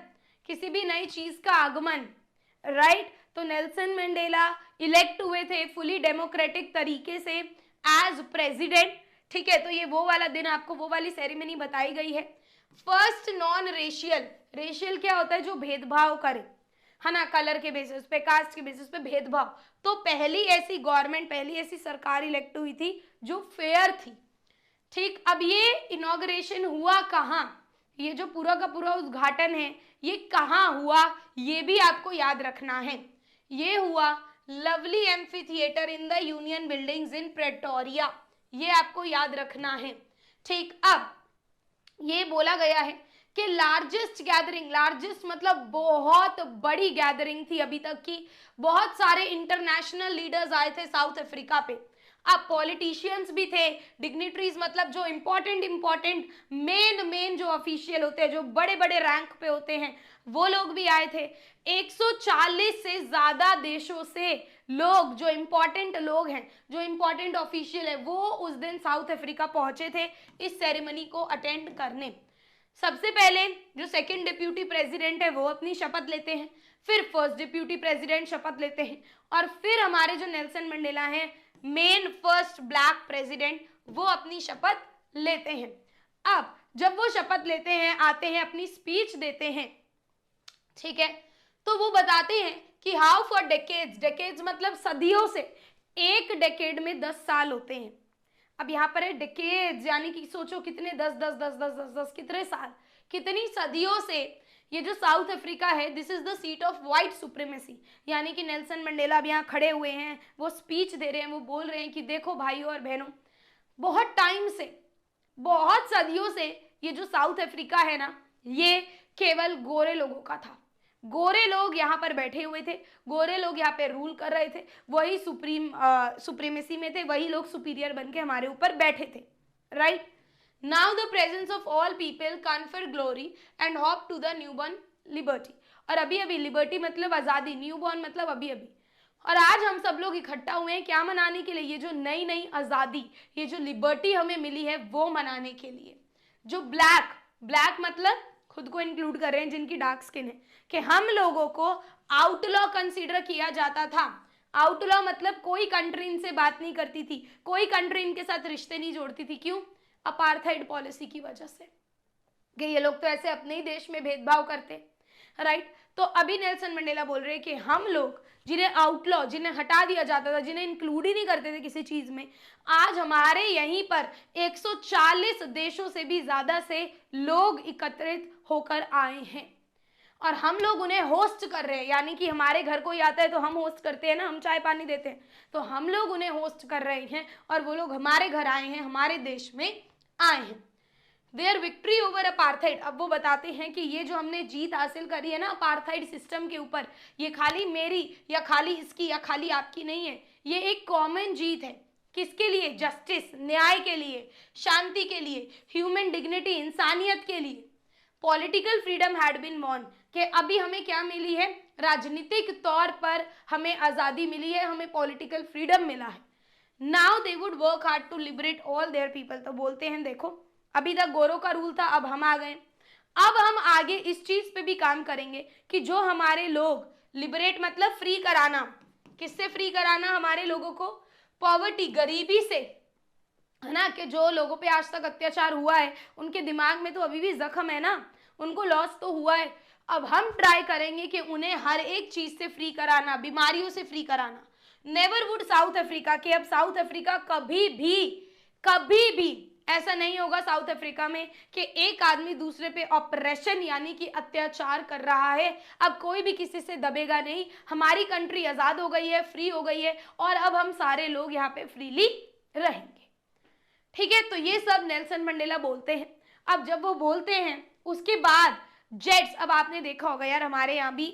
किसी भी नई चीज का आगमन, राइट। तो नेल्सन मंडेला इलेक्ट हुए थे फुली डेमोक्रेटिक तरीके से एज प्रेसिडेंट, ठीक है। तो ये वो वाला दिन, आपको वो वाली सेरेमनी बताई गई है। फर्स्ट नॉन रेशियल, रेशियल क्या होता है? जो भेदभाव करे, है ना, कलर के बेसिस पे, कास्ट के बेसिस पे भेदभाव। तो पहली ऐसी गवर्नमेंट, पहली ऐसी सरकार इलेक्ट हुई थी जो फेयर थी, ठीक। अब ये इनॉग्रेशन हुआ कहाँ? ये जो पूरा का पूरा उद्घाटन है ये कहाँ हुआ, ये भी आपको याद रखना है। ये हुआ lovely amphi theatre in the union buildings in Pretoria, ये आपको याद रखना है, ठीक। अब ये बोला गया है कि लार्जेस्ट गैदरिंग, लार्जेस्ट मतलब बहुत बड़ी गैदरिंग थी अभी तक की। बहुत सारे इंटरनेशनल लीडर्स आए थे साउथ अफ्रीका पे। अब पॉलिटिशियंस भी थे, डिग्निटरीज मतलब जो इंपॉर्टेंट मेन जो ऑफिशियल होते हैं, जो बड़े बड़े रैंक पे होते हैं, वो लोग भी आए थे। 140 से ज्यादा देशों से लोग, जो इंपॉर्टेंट लोग हैं, जो इंपॉर्टेंट ऑफिशियल है, वो उस दिन साउथ अफ्रीका पहुंचे थे इस सेरेमनी को अटेंड करने। सबसे पहले जो सेकंड डिप्यूटी प्रेसिडेंट है वो अपनी शपथ लेते हैं, फिर फर्स्ट डिप्यूटी प्रेसिडेंट शपथ लेते हैं, और फिर हमारे जो नेल्सन मंडेला हैं, मेन फर्स्ट ब्लैक प्रेसिडेंट, वो अपनी शपथ लेते हैं। अब जब वो शपथ लेते हैं, आते हैं, अपनी स्पीच देते हैं, ठीक है, तो वो बताते हैं कि हाउ फॉर डेकेड्स, डेकेड्स मतलब सदियों से, एक डेकेड में 10 साल होते हैं। अब यहाँ पर है डेकेड्स, यानी कि सोचो कितने 10 कितने साल, कितनी सदियों से ये जो साउथ अफ्रीका है, this is the seat of white supremacy. यानी कि नेल्सन मंडेला अब यहाँ खड़े हुए हैं, वो स्पीच दे रहे हैं, वो बोल रहे हैं कि देखो भाइयों और बहनों, बहुत टाइम से, बहुत सदियों से ये जो साउथ अफ्रीका है ना, ये केवल गोरे लोगों का था। गोरे लोग यहाँ पर बैठे हुए थे, गोरे लोग यहाँ पे रूल कर रहे थे, वही सुप्रीमेसी में थे, वही लोग सुपीरियर बन के हमारे ऊपर बैठे थे, right. Now the presence of all people confer glory and hope to the newborn liberty. और अभी अभी, लिबर्टी मतलब आजादी, न्यूबॉर्न मतलब अभी अभी। और आज हम सब लोग इकट्ठा हुए हैं क्या मनाने के लिए? ये जो नई नई आजादी, ये जो लिबर्टी हमें मिली है वो मनाने के लिए। जो ब्लैक, ब्लैक मतलब खुद को इंक्लूड कर रहे हैं जिनकी डार्क स्किन है, कि हम लोगों को आउटलॉ कंसीडर किया जाता था। आउटलॉ मतलब कोई कंट्री इनसे बात नहीं करती थी, कोई कंट्री इनके साथ रिश्ते नहीं जोड़ती थी। क्यों? अपार्थाइड पॉलिसी की वजह से, कि ये लोग तो ऐसे अपने ही देश में भेदभाव करते, राइट। तो अभी नेल्सन मंडेला बोल रहे हैं कि हम लोग जिन्हें आउटलॉ, जिन्हें हटा दिया जाता था, जिन्हें इंक्लूड ही नहीं करते थे किसी चीज में, आज हमारे यहीं पर 140 देशों से भी ज्यादा से लोग एकत्रित होकर आए हैं और हम लोग उन्हें होस्ट कर रहे हैं। यानी कि हमारे घर कोई आता है तो हम होस्ट करते हैं ना, हम चाय पानी देते हैं, तो हम लोग उन्हें होस्ट कर रहे हैं और वो लोग हमारे घर आए हैं, हमारे देश में आए हैं। There victory over apartheid. अब वो बताते हैं कि ये जो हमने जीत हासिल करी है ना अपार्थाइड सिस्टम के ऊपर, ये खाली मेरी या खाली इसकी या खाली आपकी नहीं है, ये एक कॉमन जीत है। किसके लिए? जस्टिस, न्याय के लिए, शांति के लिए, ह्यूमन डिग्निटी, इंसानियत के लिए। Political freedom had been won, कि अभी हमें क्या मिली है? राजनीतिक तौर पर हमें आजादी मिली है, हमें पॉलिटिकल फ्रीडम मिला है। Now they would work hard to liberate all their people. तो बोलते हैं देखो, अभी तक गोरों का रूल था, अब हम आ गए, अब हम आगे इस चीज पे भी काम करेंगे कि जो हमारे लोग, लिबरेट मतलब फ्री कराना, किससे फ्री कराना? हमारे लोगों को पॉवर्टी, गरीबी से, है ना, कि जो लोगों पे आज तक अत्याचार हुआ है उनके दिमाग में तो अभी भी जख्म है ना, उनको लॉस तो हुआ है। अब हम ट्राई करेंगे कि उन्हें हर एक चीज से फ्री कराना, बीमारियों से फ्री कराना। नेवर वुड साउथ अफ्रीका, कि अब साउथ अफ्रीका कभी भी ऐसा नहीं होगा साउथ अफ्रीका में कि एक आदमी दूसरे पे ऑपरेशन यानी कि अत्याचार कर रहा है। अब कोई भी किसी से दबेगा नहीं, हमारी कंट्री आजाद हो गई है, फ्री हो गई है और अब हम सारे लोग यहाँ पे फ्रीली रहेंगे, ठीक है। तो ये सब नेल्सन मंडेला बोलते हैं। अब जब वो बोलते हैं उसके बाद जेट्स, अब आपने देखा होगा यार, हमारे यहाँ भी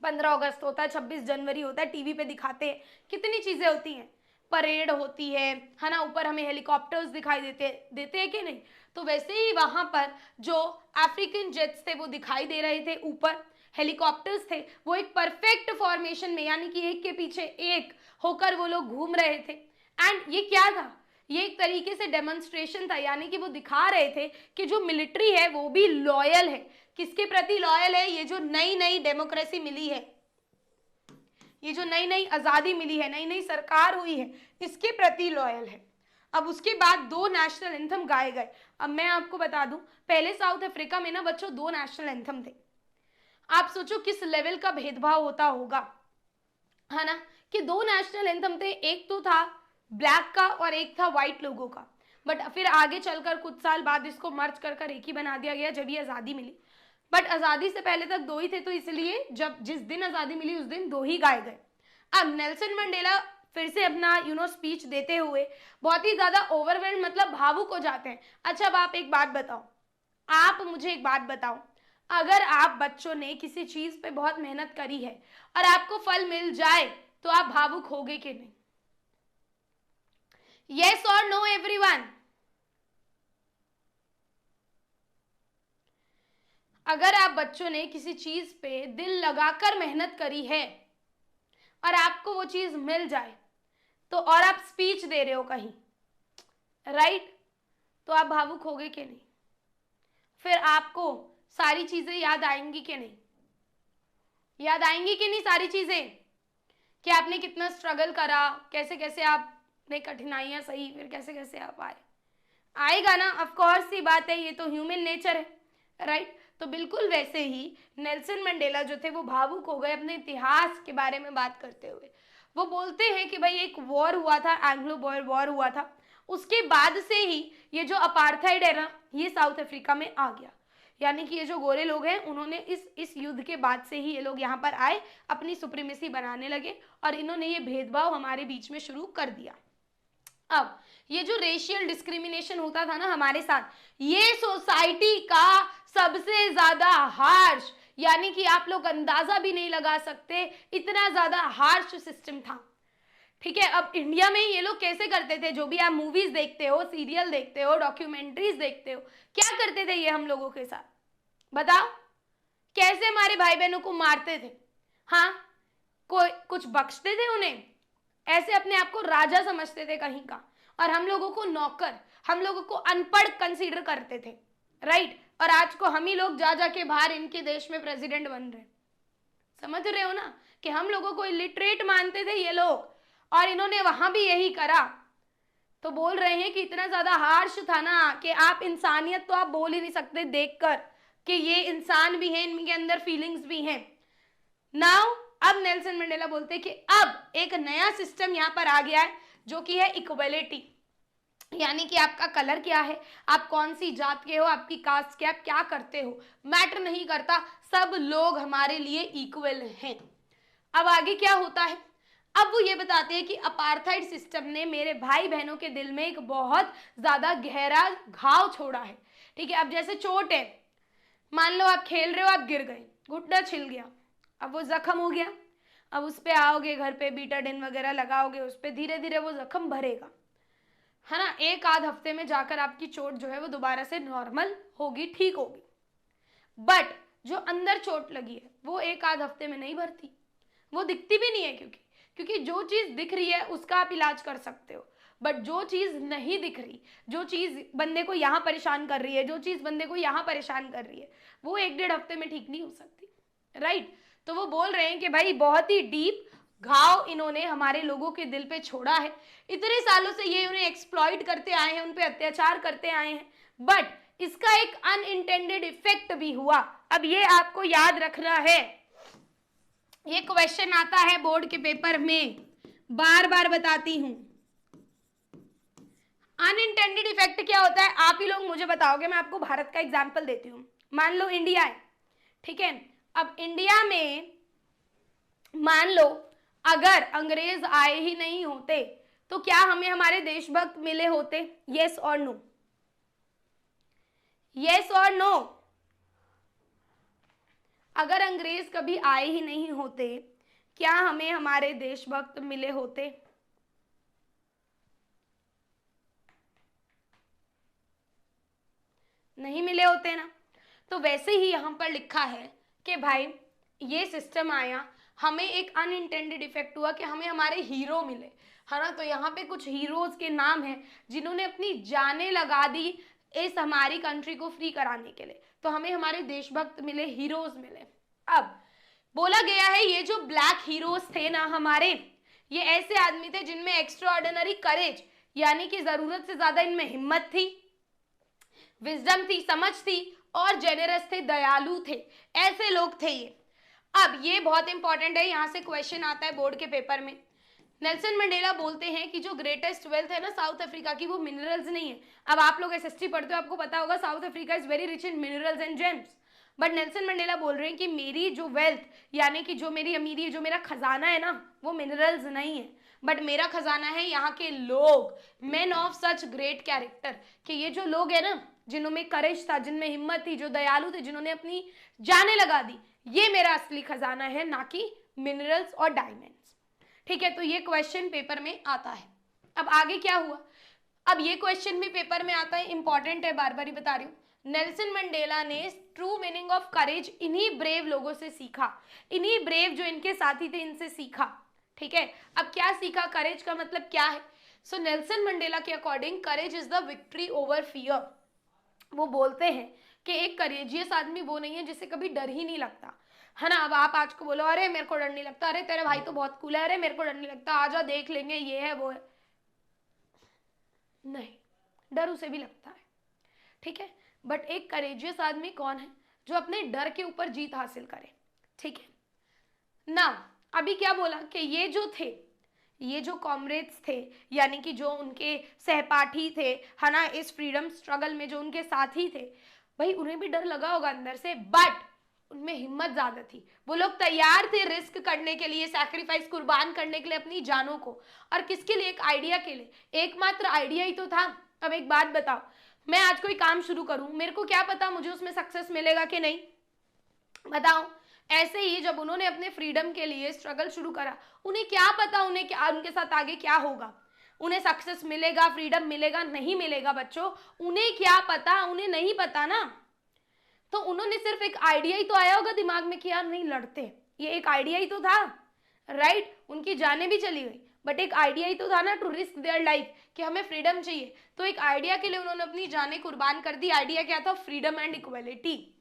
15 अगस्त होता है, 26 जनवरी होता है, टीवी पे दिखाते हैं, कितनी चीजें होती हैं, परेड होती है ना, ऊपर हमें हेलीकॉप्टर्स दिखाई देते हैं कि नहीं? तो वैसे ही वहां पर जो अफ्रीकन जेट्स थे वो दिखाई दे रहे थे, ऊपर हेलीकॉप्टर्स थे, वो एक परफेक्ट फॉर्मेशन में यानी कि एक के पीछे एक होकर वो लोग घूम रहे थे। एंड ये क्या था? ये एक तरीके से डेमोन्स्ट्रेशन था, यानी कि वो दिखा रहे थे कि जो मिलिट्री है वो भी लॉयल है। किसके प्रति लॉयल है? ये जो नई नई डेमोक्रेसी मिली है, ये जो नई नई आजादी मिली है, नई नई सरकार हुई है, इसके प्रति लॉयल है। अब उसके बाद 2 नेशनल एंथम गाए गए। अब मैं आपको बता दूं, पहले साउथ अफ्रीका में ना बच्चों 2 नेशनल एंथम थे। आप सोचो किस लेवल का भेदभाव होता होगा, है ना, कि 2 नेशनल एंथम थे, एक तो था ब्लैक का और एक था व्हाइट लोगों का। बट फिर आगे चलकर कुछ साल बाद इसको मर्ज कर एक ही बना दिया गया जब ये आजादी मिली। बट आजादी से पहले तक 2 ही थे, तो इसलिए जब जिस दिन आजादी मिली उस दिन 2 ही गाए गए। अब नेल्सन मंडेला फिर से अपना स्पीच देते हुए बहुत ही ज्यादा ओवरवेल्ड मतलब भावुक हो जाते हैं। अच्छा, अब आप एक बात बताओ, आप मुझे एक बात बताओ, अगर आप बच्चों ने किसी चीज पे बहुत मेहनत करी है और आपको फल मिल जाए तो आप भावुक होगे कि नहीं? Yes or no everyone? अगर आप बच्चों ने किसी चीज पे दिल लगाकर मेहनत करी है और आपको वो चीज मिल जाए तो, और आप स्पीच दे रहे हो कहीं, राइट, तो आप भावुक होगे कि नहीं? फिर आपको सारी चीजें याद आएंगी कि नहीं? याद आएंगी कि नहीं सारी चीजें, कि आपने कितना स्ट्रगल करा, कैसे कैसे आपने कठिनाइयां सही, फिर कैसे कैसे आप आएगा ना, ऑफ कोर्स सी बात है, ये तो ह्यूमन नेचर है, राइट। तो बिल्कुल वैसे ही नेल्सन मंडेला जो थे वो भावुक हो गए अपने इतिहास के बारे में बात करते हुए। वो बोलते हैं कि भाई एक वॉर हुआ था, एंग्लो बॉयर वॉर हुआ था, उसके बाद से ही ये जो अपार्थाइड है ना, ये साउथ अफ्रीका में आ गया। यानी कि ये जो गोरे लोग हैं उन्होंने इस युद्ध के बाद से ही ये लोग यहाँ पर आए, अपनी सुप्रीमेसी बनाने लगे और इन्होंने ये भेदभाव हमारे बीच में शुरू कर दिया। अब ये जो रेशियल डिस्क्रिमिनेशन होता था ना हमारे साथ, ये सोसाइटी का सबसे ज्यादा हार्श, यानी कि आप लोग अंदाजा भी नहीं लगा सकते इतना ज्यादा हार्श सिस्टम था। ठीक है, अब इंडिया में ये लोग कैसे करते थे, जो भी आप मूवीज देखते हो, सीरियल देखते हो, डॉक्यूमेंट्रीज देखते हो, क्या करते थे ये हम लोगों के साथ, बताओ कैसे हमारे भाई बहनों को मारते थे। हाँ, कोई कुछ बख्शते थे उन्हें, ऐसे अपने आप को राजा समझते थे कहीं का, और हम लोगों को नौकर, हम लोगों को अनपढ़ कंसीडर करते थे, राइट। और आज को हम ही लोग जा जाके बाहर इनके देश में प्रेसिडेंट बन रहे, समझ रहे हो ना, कि हम लोगों को इलिटरेट मानते थे ये लोग, और इन्होंने वहां भी यही करा। तो बोल रहे हैं कि इतना ज्यादा हार्श था ना कि आप इंसानियत तो आप बोल ही नहीं सकते देखकर कि ये इंसान भी हैं, इनके अंदर फीलिंग्स भी हैं। नाउ अब नेल्सन मंडेला बोलते हैं कि अब एक नया सिस्टम यहां पर आ गया है जो कि है इक्वलिटी, यानी कि आपका कलर क्या है, आप कौन सी जात के हो, आपकी कास्ट क्या, क्या करते हो, मैटर नहीं करता, सब लोग हमारे लिए इक्वल हैं। अब आगे क्या होता है, अब वो ये बताते हैं कि अपार्थाइड सिस्टम ने मेरे भाई बहनों के दिल में एक बहुत ज्यादा गहरा घाव छोड़ा है। ठीक है, अब जैसे चोट है, मान लो आप खेल रहे हो, आप गिर गए, घुटना छिल गया, अब वो जख्म हो गया, अब उस पे आओगे घर पे, बीटाडिन वगैरह लगाओगे उस पे, धीरे धीरे वो जख्म भरेगा, है ना, एक आध हफ्ते में जाकर आपकी चोट जो है वो दोबारा से नॉर्मल होगी, ठीक होगी। बट जो अंदर चोट लगी है वो एक आध हफ्ते में नहीं भरती, वो दिखती भी नहीं है, क्योंकि जो चीज दिख रही है उसका आप इलाज कर सकते हो, बट जो चीज नहीं दिख रही, जो चीज बंदे को यहाँ परेशान कर रही है, जो चीज बंदे को यहाँ परेशान कर रही है, वो एक डेढ़ हफ्ते में ठीक नहीं हो सकती, राइट। तो वो बोल रहे हैं कि भाई बहुत ही डीप घाव इन्होंने हमारे लोगों के दिल पे छोड़ा है, इतने सालों से ये उन्हें एक्सप्लॉइट करते आए हैं, उन पे अत्याचार करते आए हैं, बट इसका एक अनइंटेंडेड इफेक्ट भी हुआ। अब ये आपको याद रखना है, ये क्वेश्चन आता है बोर्ड के पेपर में, बार बार बताती हूं। अनइंटेंडेड इफेक्ट क्या होता है, आप ही लोग मुझे बताओगे, मैं आपको भारत का एग्जांपल देती हूं। मान लो इंडिया है, ठीक है, अब इंडिया में मान लो अगर अंग्रेज आए ही नहीं होते तो क्या हमें हमारे देशभक्त मिले होते, यस और नो, यस और नो। अगर अंग्रेज कभी आए ही नहीं होते क्या हमें हमारे देशभक्त मिले होते, नहीं मिले होते ना। तो वैसे ही यहां पर लिखा है कि भाई ये सिस्टम आया, हमें एक अनइंटेंडेड इफेक्ट हुआ कि हमें हमारे हीरो मिले, है ना। तो यहाँ पे कुछ हीरोज के नाम हैं जिन्होंने अपनी जानें लगा दी इस हमारी कंट्री को फ्री कराने के लिए, तो हमें हमारे देशभक्त मिले, हीरोज मिले। अब बोला गया है ये जो ब्लैक हीरोज थे ना हमारे, ये ऐसे आदमी थे जिनमें एक्स्ट्रा ऑर्डिनरी करेज, यानी कि जरूरत से ज्यादा इनमें हिम्मत थी, विजडम थी, समझ थी, और जेनरस थे, दयालु थे, ऐसे लोग थे ये। अब ये बहुत इंपॉर्टेंट है, यहां से क्वेश्चन आता है बोर्ड के पेपर में। नेल्सन मंडेला बोलते हैं कि जो ग्रेटेस्ट वेल्थ है ना साउथ अफ्रीका की, वो मिनरल्स नहीं है। अब आप लोग एसएसटी पढ़ते हो, आपको पता होगा south Africa is very rich in minerals and James, but Nelson Mandela बोल रहे हैं कि मेरी जो वेल्थ, यानी कि जो मेरी अमीरी, जो मेरा खजाना है ना, वो मिनरल्स नहीं है, बट मेरा खजाना है यहाँ के लोग, main of such great character, कि ये जो लोग है ना जिन्होंने करेज था, जिनमें हिम्मत थी, जो दयालु थे, जिन्होंने अपनी जानें लगा दी, ये मेरा असली खजाना है, ना कि मिनरल्स और डायमंड्स। ठीक है, तो ये क्वेश्चन पेपर में आता है। अब आगे क्या हुआ, अब ये क्वेश्चन भी पेपर में आता है, इंपॉर्टेंट है, बार बार ही बता रही हूँ। नेल्सन मंडेला ने ट्रू मीनिंग ऑफ करेज इन्हीं ब्रेव लोगों से सीखा, इन्हीं ब्रेव जो इनके साथी थे इनसे सीखा। ठीक है, अब क्या सीखा, करेज का मतलब क्या है। सो नेल्सन मंडेला के according courage is the victory over fear. वो बोलते हैं कि एक करेजियस आदमी वो नहीं है जिसे कभी डर ही नहीं लगता, है ना। अब आप आज को बोलो अरे मेरे को डर नहीं लगता, अरे तेरे भाई तो बहुत कूल है, अरे मेरे को डर नहीं लगता, आजा देख लेंगे, ये है वो है, नहीं, डर उसे भी लगता है। ठीक है, बट एक करेजियस आदमी कौन है, जो अपने डर के ऊपर जीत हासिल करे। ठीक है ना, अभी क्या बोला कि ये जो थे, ये जो कॉमरेड्स थे, यानी कि जो उनके सहपाठी थे, है ना, इस फ्रीडम स्ट्रगल में जो उनके साथी थे, भाई उन्हें भी डर लगा होगा अंदर से, बट उनमें हिम्मत ज्यादा थी, वो लोग तैयार थे रिस्क करने के लिए, सैक्रिफाइस, कुर्बान करने के लिए अपनी जानों को। और किसके लिए? एक आइडिया के लिए, एकमात्र आइडिया ही तो था। अब एक बात बताओ, मैं आज कोई काम शुरू करूं, मेरे को क्या पता मुझे उसमें सक्सेस मिलेगा कि नहीं, बताओ। ऐसे ही जब उन्होंने अपने फ्रीडम के लिए स्ट्रगल शुरू करा, उन्हें क्या पता उन्हें क्या, उनके साथ आगे क्या होगा, उन्हें सक्सेस मिलेगा, फ्रीडम मिलेगा, नहीं मिलेगा बच्चों, उन्हें क्या पता, उन्हें नहीं पता ना। तो उन्होंने सिर्फ एक आइडिया ही तो आया होगा दिमाग में कि यार नहीं लड़ते, ये एक आइडिया ही तो था, राइट। उनकी जानें भी चली गई, बट एक आइडिया ही तो था ना, टू रिस्क देयर लाइफ, कि हमें फ्रीडम चाहिए। तो एक आइडिया के लिए उन्होंने अपनी जानें कुर्बान कर दी। आइडिया क्या था? Freedom and equality.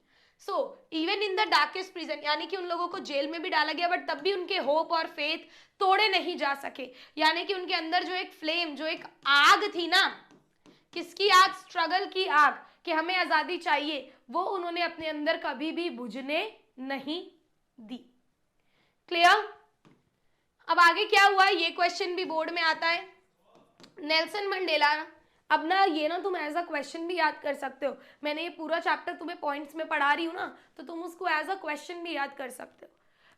So even in the darkest prison, यानी कि उन लोगों को जेल में भी डाला गया, बट तब भी उनके होप और फेथ तोड़े नहीं जा सके। यानी कि उनके अंदर जो एक फ्लेम, जो एक आग थी ना, किसकी आग? स्ट्रगल की आग, कि हमें आजादी चाहिए, वो उन्होंने अपने अंदर कभी भी बुझने नहीं दी। क्लियर? अब आगे क्या हुआ, ये क्वेश्चन भी बोर्ड में आता है। नेल्सन मंडेला, अब ना ये ना तुम एज अ क्वेश्चन भी याद कर सकते हो, मैंने ये पूरा चैप्टर तुम्हें पॉइंट्स में पढ़ा रही हूँ ना, तो तुम उसको एज अ क्वेश्चन भी याद कर सकते हो।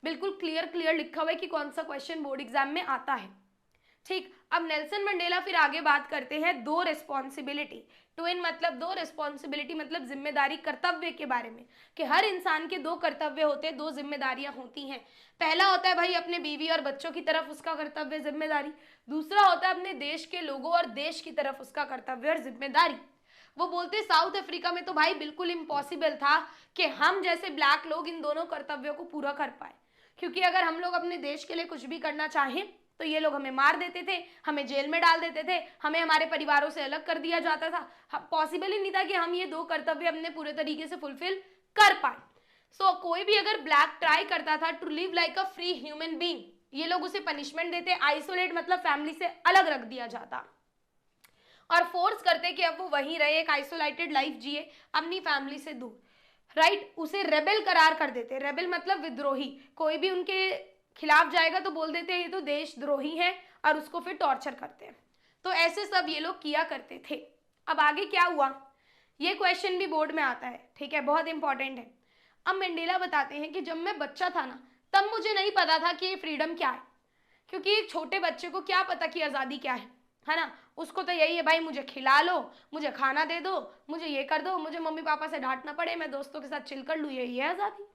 बिल्कुल क्लियर लिखा हुआ है कि कौन सा क्वेश्चन बोर्ड एग्जाम में आता है। ठीक, अब नेल्सन मंडेला फिर आगे बात करते हैं दो रिस्पॉन्सिबिलिटी, ट्विन मतलब दो, रिस्पॉन्सिबिलिटी मतलब जिम्मेदारी, कर्तव्य के बारे में, कि हर इंसान के दो कर्तव्य होते हैं, दो जिम्मेदारियां होती हैं। पहला होता है भाई अपने बीवी और बच्चों की तरफ उसका कर्तव्य जिम्मेदारी, दूसरा होता है अपने देश के लोगों और देश की तरफ उसका कर्तव्य और जिम्मेदारी। वो बोलते साउथ अफ्रीका में तो भाई बिल्कुल इम्पॉसिबल था कि हम जैसे ब्लैक लोग इन दोनों कर्तव्यों को पूरा कर पाए, क्योंकि अगर हम लोग अपने देश के लिए कुछ भी करना चाहें तो ये लोग हमें मार देते थे, हमें जेल में डाल देते थे, हमें हमारे परिवारों से अलग कर दिया जाता था। पॉसिबल ही नहीं था कि हम ये दो कर्तव्य अपने पूरे तरीके से फुलफिल कर पाए। सो कोई भी अगर ब्लैक ट्राई करता था to live like a free human being, ये लोग उसे पनिशमेंट देते, आइसोलेट मतलब फैमिली से अलग रख दिया जाता, और फोर्स करते कि अब वो वहीं रहे, एक आइसोलेटेड लाइफ जिए अपनी फैमिली से दूर, राइट। उसे रेबेल करार कर देते, रेबेल मतलब विद्रोही, कोई भी उनके खिलाफ जाएगा तो बोल देते हैं ये तो देशद्रोही है, और उसको फिर टॉर्चर करते हैं। तो ऐसे सब ये लोग किया करते थे। अब आगे क्या हुआ, ये क्वेश्चन भी बोर्ड में आता है, ठीक है, बहुत इंपॉर्टेंट है। अब मंडेला बताते हैं कि जब मैं बच्चा था ना, तब मुझे नहीं पता था कि ये फ्रीडम क्या है, क्योंकि एक छोटे बच्चे को क्या पता कि आज़ादी क्या है ना। उसको तो यही है भाई, मुझे खिला लो, मुझे खाना दे दो, मुझे ये कर दो, मुझे मम्मी पापा से डांटना पड़े, मैं दोस्तों के साथ चिल कर लूँ, यही है आज़ादी,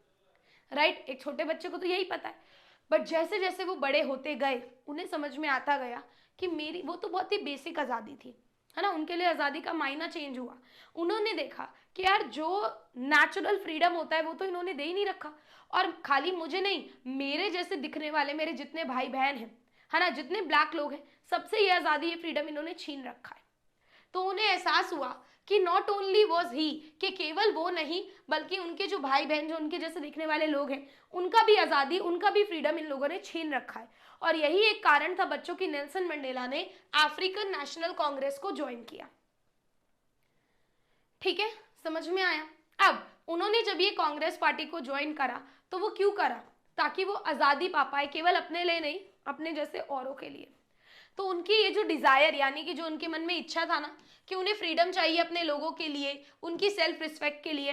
राइट। एक छोटे बच्चे को तो यही पता है। बट जैसे जैसे वो बड़े होते गए, उन्हें समझ में आता गया कि मेरी वो तो बहुत ही बेसिक आज़ादी थी, है ना। उनके लिए आज़ादी का मायना चेंज हुआ। उन्होंने देखा कि यार जो नेचुरल फ्रीडम होता है वो तो इन्होंने दे ही नहीं रखा, और खाली मुझे नहीं, मेरे जैसे दिखने वाले मेरे जितने भाई बहन हैं, है ना, जितने ब्लैक लोग हैं, सबसे ये आज़ादी, ये फ्रीडम इन्होंने छीन रखा है। तो उन्हें एहसास हुआ कि नॉट ओनली वॉज ही, कि केवल वो नहीं बल्कि उनके जो भाई बहन, जो उनके जैसे दिखने वाले लोग हैं, उनका भी आज़ादी, उनका भी फ्रीडम इन लोगों ने छीन रखा है। और यही एक कारण था बच्चों की नेल्सन मंडेला ने अफ्रीकन नेशनल कांग्रेस को ज्वाइन किया। ठीक है, समझ में आया। अब उन्होंने जब ये कांग्रेस पार्टी को ज्वाइन करा तो वो क्यों करा? ताकि वो आज़ादी पा पाए, केवल अपने लिए नहीं, अपने जैसे औरों के लिए। तो उनकी ये जो डिजायर, यानी कि जो उनके मन में इच्छा था ना कि उन्हें फ्रीडम चाहिए अपने लोगों के लिए, उनकी सेल्फ रिस्पेक्ट के लिए,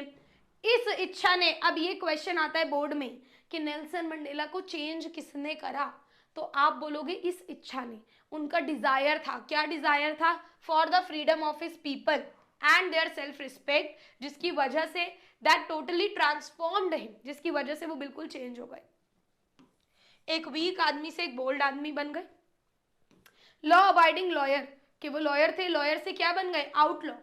इस इच्छा ने, अब ये क्वेश्चन आता है बोर्ड में कि नेल्सन मंडेला को चेंज किसने करा, तो आप बोलोगे इस इच्छा ने। उनका डिजायर था, क्या डिजायर था? For the freedom of his people and their self respect, जिसकी वजह say that totally transformed him, जिसकी वजह से वो बिल्कुल चेंज हो गए, एक वीक आदमी से एक बोल्ड आदमी बन गए। लॉ अबाइडिंग लॉयर, कि वो लॉयर थे, लॉयर से क्या बन गए? आउटलॉ,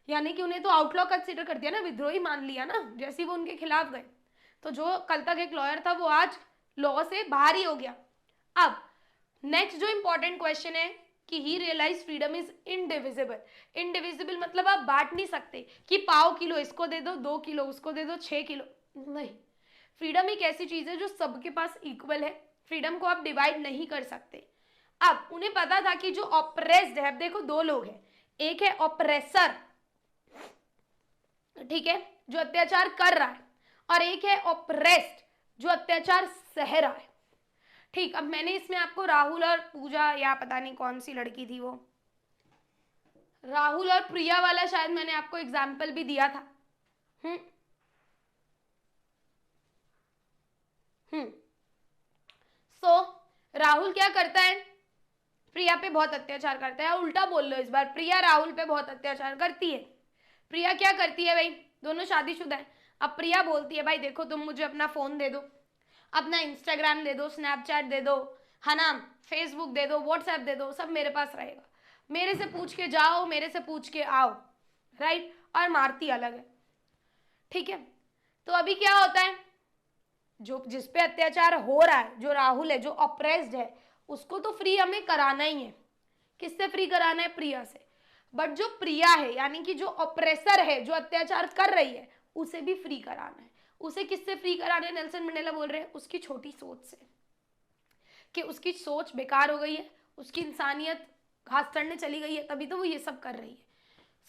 यानी कि उन्हें तो आउटलॉ कंसिडर कर दिया ना, विद्रोही मान लिया ना, जैसे वो उनके खिलाफ गए। तो जो कल तक एक लॉयर था वो आज लॉ से बाहर ही हो गया। अब नेक्स्ट जो इंपॉर्टेंट क्वेश्चन है कि he realise freedom is indivisible. Indivisible मतलब आप बांट नहीं सकते कि पाव किलो इसको दे दो, 2 किलो उसको दे दो, 6 किलो, नहीं। फ्रीडम एक ऐसी चीज है जो सबके पास इक्वल है, फ्रीडम को आप डिवाइड नहीं कर सकते। अब उन्हें पता था कि जो ऑप्रेस्ड है, अब देखो दो लोग हैं, एक है ऑप्रेसर, ठीक है, जो अत्याचार कर रहा है, और एक है ऑप्रेस्ड, जो अत्याचार सह रहा है। ठीक, अब मैंने इसमें आपको राहुल और पूजा, या पता नहीं कौन सी लड़की थी वो, राहुल और प्रिया वाला शायद मैंने आपको एग्जाम्पल भी दिया था। राहुल क्या करता है, प्रिया पे बहुत अत्याचार करता है। उल्टा बोल लो इस बार, प्रिया राहुल पे बहुत अत्याचार करती है। प्रिया क्या करती है भाई, दोनों शादीशुदा है। अब प्रिया बोलती है भाई देखो तुम मुझे अपना फोन दे दो, अपना इंस्टाग्राम दे दो, स्नैपचैट दे दो, है ना, फेसबुक दे दो, व्हाट्सएप दे दो, सब मेरे पास रहेगा, मेरे से पूछ के जाओ, मेरे से पूछ के आओ, राइट। और मारती अलग है, ठीक है। तो अभी क्या होता है, जो जिस पे अत्याचार हो रहा है, जो राहुल है, जो ऑप्रेस्ड है, उसको तो फ्री हमें कराना ही है। किससे फ्री कराना है, प्रिया से। बट जो प्रिया है यानी कि जो ऑप्रेसर है, जो अत्याचार कर रही है, उसे भी फ्री कराना है। उसे किससे फ्री कराना है, नेल्सन मंडेला बोल रहे हैं उसकी छोटी सोच से, कि उसकी सोच बेकार हो गई है, उसकी इंसानियत घास चढ़ने चली गई है, तभी तो वो ये सब कर रही है।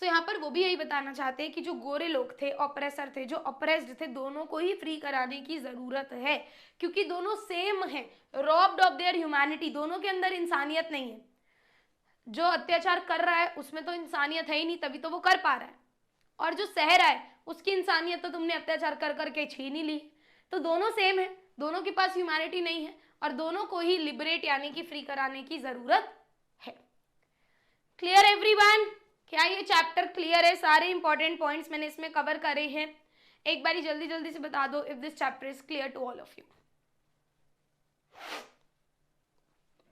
सो यहाँ पर वो भी यही बताना चाहते हैं कि जो गोरे लोग थे, ऑप्रेसर थे, जो ऑप्रेस्ड थे, दोनों को ही फ्री कराने की जरूरत है, क्योंकि दोनों सेम हैं, रॉब्ड ऑफ देयर ह्यूमैनिटी, दोनों के अंदर इंसानियत नहीं है। जो अत्याचार कर रहा है उसमें तो इंसानियत है ही नहीं, तभी तो वो कर पा रहा है, और जो सह रहा है उसकी इंसानियत तो तुमने अत्याचार कर करके छीन ही ली। तो दोनों सेम है, दोनों के पास ह्यूमैनिटी नहीं है, और दोनों को ही लिबरेट यानी कि फ्री कराने की जरूरत है। Clear everyone? क्या ये चैप्टर क्लियर है? सारे इंपॉर्टेंट पॉइंट्स मैंने इसमें कवर करे हैं। एक बारी जल्दी जल्दी से बता दो if this chapter is clear to all of you.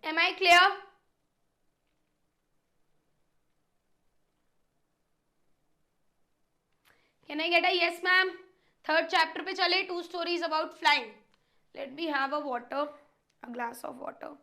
Am I clear? Can I get a yes ma'am? Third chapter पे चले, 2 stories about flying. Let me have a water, a glass of water.